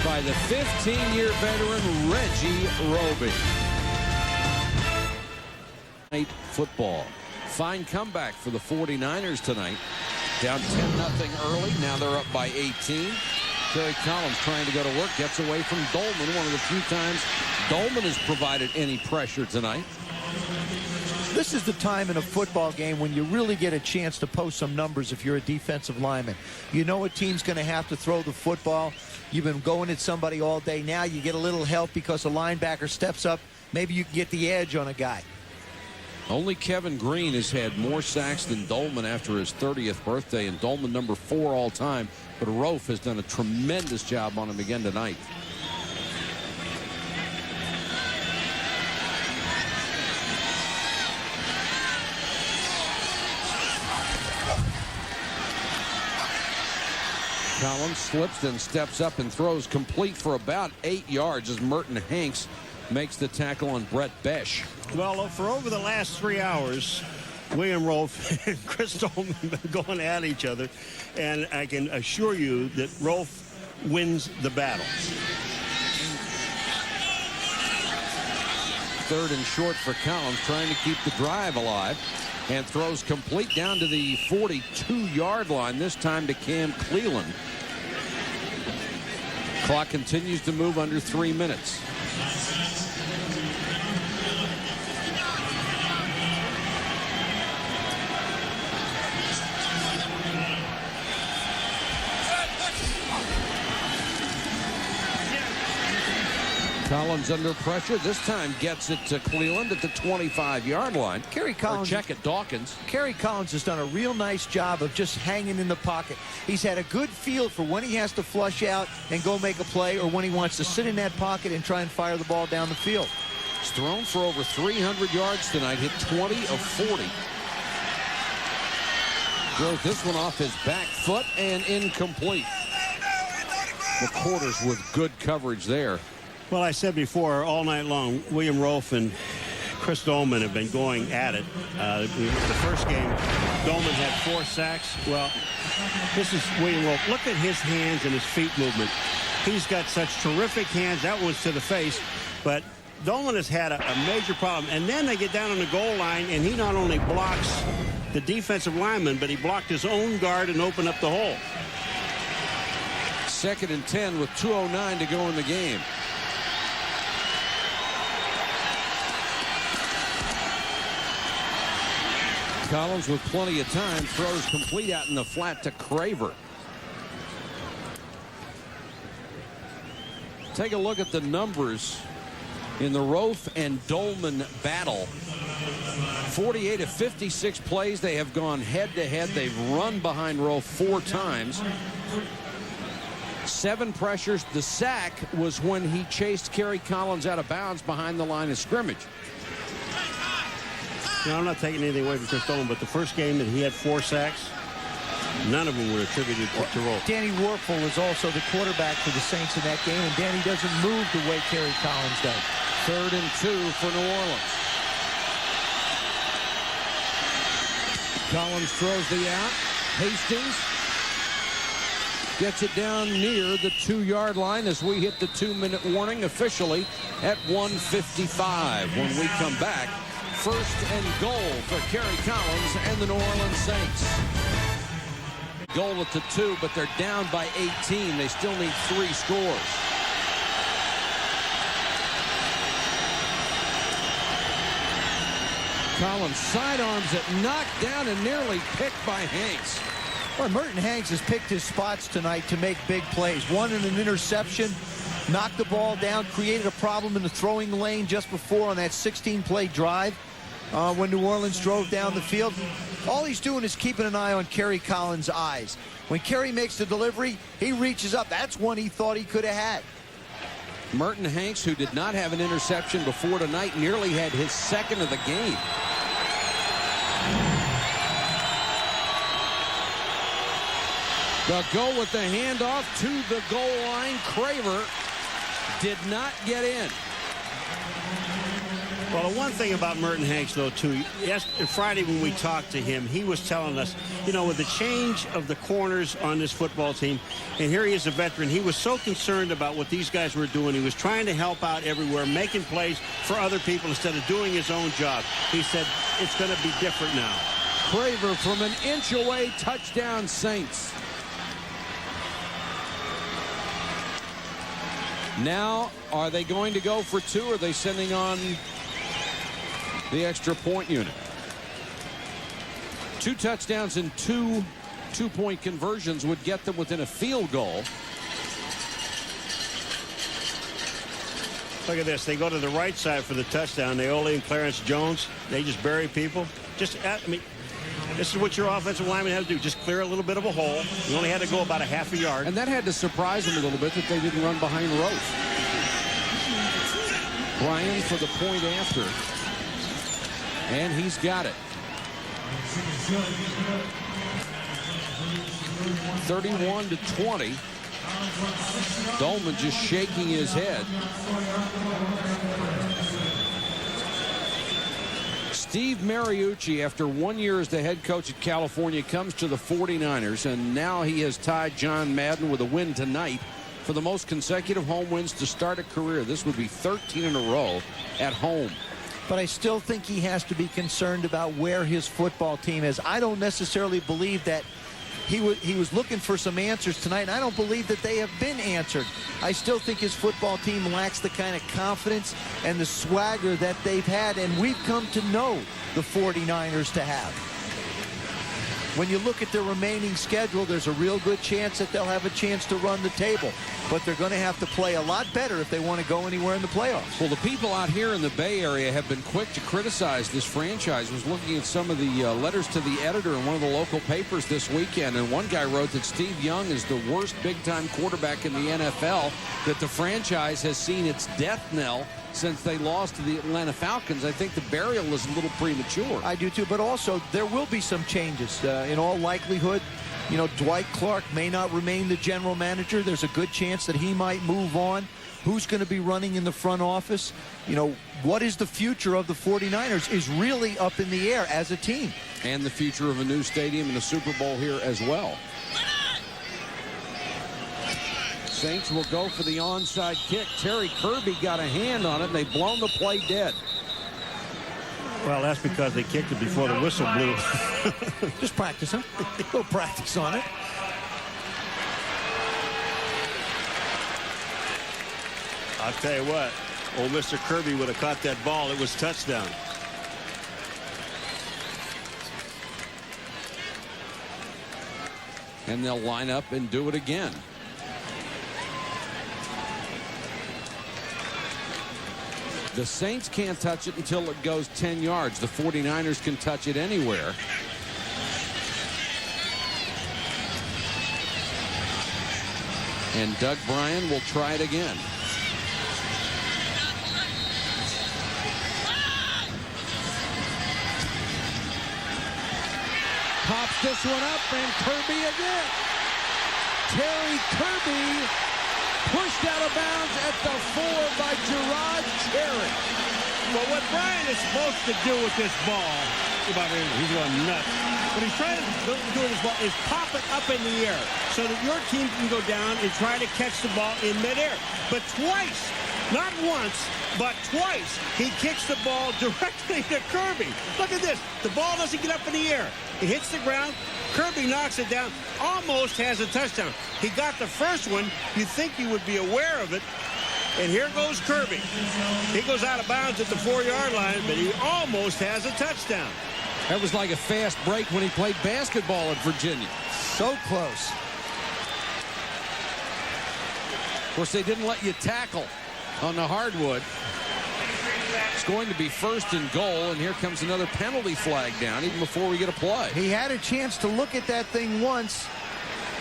by the 15-year veteran Reggie Roby. Night football. Fine comeback for the 49ers tonight. Down 10-0 early. Now they're up by 18. Kerry Collins trying to go to work. Gets away from Dolman. One of the few times Dolman has provided any pressure tonight.
This is the time in a football game when you really get a chance to post some numbers if you're a defensive lineman. You know a team's going to have to throw the football. You've been going at somebody all day. Now you get a little help because a linebacker steps up. Maybe you can get the edge on a guy.
Only Kevin Green has had more sacks than Dolman after his 30th birthday, and Dolman number 4 all time. But Rofe has done a tremendous job on him again tonight. Collins slips, then steps up and throws complete for about 8 yards as Merton Hanks makes the tackle on Brett Besh.
Well, for over the last 3 hours, William Rofe and Chris Dolman have been going at each other, and I can assure you that Rofe wins the battle.
3rd and short for Collins, trying to keep the drive alive, and throws complete down to the 42-yard line, this time to Cam Cleland. Clock continues to move under 3 minutes. Collins under pressure. This time gets it to Cleland at the 25-yard line.
Kerry Collins.
Or check at Dawkins.
Kerry Collins has done a real nice job of just hanging in the pocket. He's had a good feel for when he has to flush out and go make a play, or when he wants to sit in that pocket and try and fire the ball down the field.
He's thrown for over 300 yards tonight, hit 20 of 40. Throws this one off his back foot and incomplete. McQuarters with good coverage there.
Well, I said before, all night long, William Rofe and Chris Dolman have been going at it. The first game, Dolman had 4 sacks. Well, this is William Rofe. Look at his hands and his feet movement. He's got such terrific hands. That was to the face. But Dolman has had a major problem. And then they get down on the goal line, and he not only blocks the defensive lineman, but he blocked his own guard and opened up the hole.
2nd and 10 with 2:09 to go in the game. Collins with plenty of time throws complete out in the flat to Craver. Take a look at the numbers in the Rofe and Dolman battle. 48 of 56 plays. They have gone head to head. They've run behind Rofe 4 times. 7 pressures. The sack was when he chased Kerry Collins out of bounds behind the line of scrimmage.
You know, I'm not taking anything away from Chris Dolman, but the first game that he had 4 sacks, None of them were attributed to Roll.
Danny Warfel is also the quarterback for the Saints in that game, and Danny doesn't move the way Kerry Collins does.
3rd and 2 for New Orleans. Collins throws the out. Hastings gets it down near the 2-yard line as we hit the 2-minute warning officially at 1:55. When we come back, 1st and goal for Kerry Collins and the New Orleans Saints. Goal at the 2, but they're down by 18. They still need 3 scores. Collins sidearms it, knocked down and nearly picked by Hanks.
Well, Merton Hanks has picked his spots tonight to make big plays. One in an interception, knocked the ball down, created a problem in the throwing lane just before on that 16-play drive when New Orleans drove down the field. All he's doing is keeping an eye on Kerry Collins' eyes. When Kerry makes the delivery, he reaches up. That's one he thought he could have had.
Merton Hanks, who did not have an interception before tonight, nearly had his 2nd of the game. The goal with the handoff to the goal line. Craver did not get in.
Well, the one thing about Merton Hanks, though, too, Friday when we talked to him, he was telling us, you know, with the change of the corners on this football team, and here he is a veteran, he was so concerned about what these guys were doing. He was trying to help out everywhere, making plays for other people instead of doing his own job. He said it's going to be different now.
Craver from an inch away, touchdown Saints. Now, are they going to go for 2? Or are they sending on the extra point unit? 2 touchdowns and 2 two-point conversions would get them within a field goal.
Look at this. They go to the right side for the touchdown. Naoli and Clarence Jones, they just bury people. I mean, this is what your offensive lineman had to do. Just clear a little bit of a hole. You only had to go about a half a yard.
And that had to surprise him a little bit that they didn't run behind Rose. Bryan for the point after. And he's got it. 31-20. Dolman just shaking his head. Steve Mariucci, after 1 year as the head coach at California, comes to the 49ers, and now he has tied John Madden with a win tonight for the most consecutive home wins to start a career. This would be 13 in a row at home.
But I still think he has to be concerned about where his football team is. I don't necessarily believe that he was looking for some answers tonight, and I don't believe that they have been answered. I still think his football team lacks the kind of confidence and the swagger that they've had, and we've come to know the 49ers to have. When you look at their remaining schedule, there's a real good chance that they'll have a chance to run the table. But they're going to have to play a lot better if they want to go anywhere in the playoffs.
Well, the people out here in the Bay Area have been quick to criticize this franchise. I was looking at some of the letters to the editor in one of the local papers this weekend, and one guy wrote that Steve Young is the worst big-time quarterback in the NFL, that the franchise has seen its death knell since they lost to the Atlanta Falcons. I think the burial is a little premature.
I do too, but also there will be some changes. In all likelihood, you know, Dwight Clark may not remain the general manager. There's a good chance that he might move on. Who's going to be running in the front office? You know, what is the future of the 49ers is really up in the air as a team.
And the future of a new stadium and a Super Bowl here as well. Saints will go for the onside kick. Terry Kirby got a hand on it, and they've blown the play dead.
Well, that's because they kicked it before the whistle blew.
Just practicing. A little practice on it.
I'll tell you what, old Mr. Kirby would have caught that ball. It was touchdown.
And they'll line up and do it again. The Saints can't touch it until it goes 10 yards. The 49ers can touch it anywhere. And Doug Bryan will try it again. Pops
this one up, and Kirby again. Terry Kirby pushed out of bounds at the 4 by Gerard Kerry.
Well, what Brian is supposed to do with this ball, he's going nuts. What he's trying to do with this ball is pop it up in the air so that your team can go down and try to catch the ball in midair. But twice, not once, but twice, he kicks the ball directly to Kirby. Look at this. The ball doesn't get up in the air. It hits the ground. Kirby knocks it down, almost has a touchdown. He got the first one. You'd think he would be aware of it. And here goes Kirby. He goes out of bounds at the 4-yard line, but he almost has a touchdown.
That was like a fast break when he played basketball at Virginia.
So close.
Of course, they didn't let you tackle on the hardwood. It's going to be 1st and goal, and here comes another penalty flag down even before we get a play.
He had a chance to look at that thing once,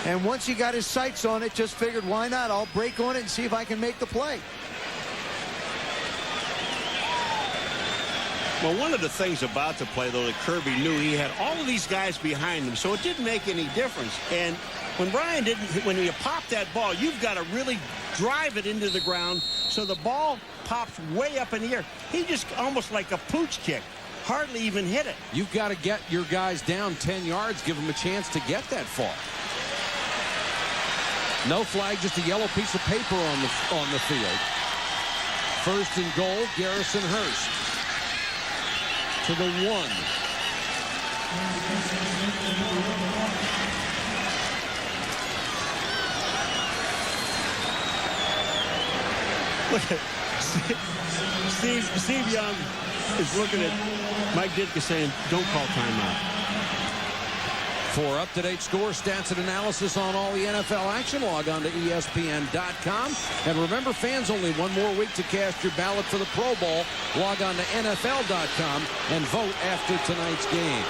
and once he got his sights on it, just figured, why not? I'll break on it and see if I can make the play.
Well, one of the things about the play, though, that Kirby knew, he had all of these guys behind him, so it didn't make any difference. And when when you pop that ball, you've got to really drive it into the ground so the ball pops way up in the air. He just almost like a pooch kick, hardly even hit it.
You've got to get your guys down 10 yards, give them a chance to get that far. No flag, just a yellow piece of paper on the field. 1st and goal, Garrison Hurst to the 1.
Look at Steve Young is looking at Mike Ditka saying, don't call timeout.
For up-to-date score, stats, and analysis on all the NFL action, log on to ESPN.com. And remember, fans, only one more week to cast your ballot for the Pro Bowl. Log on to NFL.com and vote after tonight's game.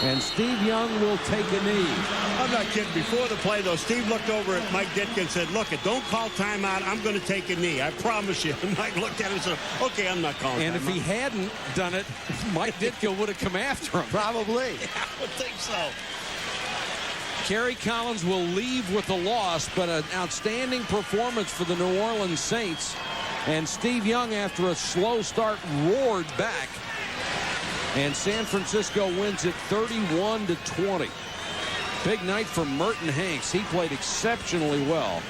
And Steve Young will take a knee.
I'm not kidding. Before the play, though, Steve looked over at Mike Ditka and said, look, don't call timeout. I'm going to take a knee. I promise you. And Mike looked at him and said, okay, I'm not calling
And
timeout.
if he hadn't done it, Mike Ditka would have come after him.
Probably.
Yeah, I would think so.
Kerry Collins will leave with a loss, but an outstanding performance for the New Orleans Saints. And Steve Young, after a slow start, roared back. And San Francisco wins it 31-20. Big night for Merton Hanks. He played exceptionally well.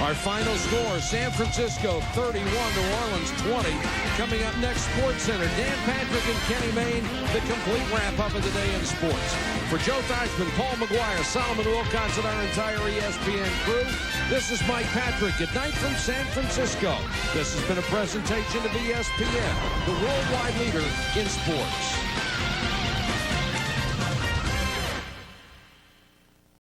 Our final score, San Francisco 31, New Orleans 20. Coming up next, Sports Center. Dan Patrick and Kenny Mayne, the complete wrap-up of the day in sports. For Joe Theismann, Paul Maguire, Solomon Wilcox, and our entire ESPN crew, this is Mike Patrick. Good night from San Francisco. This has been a presentation of ESPN, the worldwide leader in sports.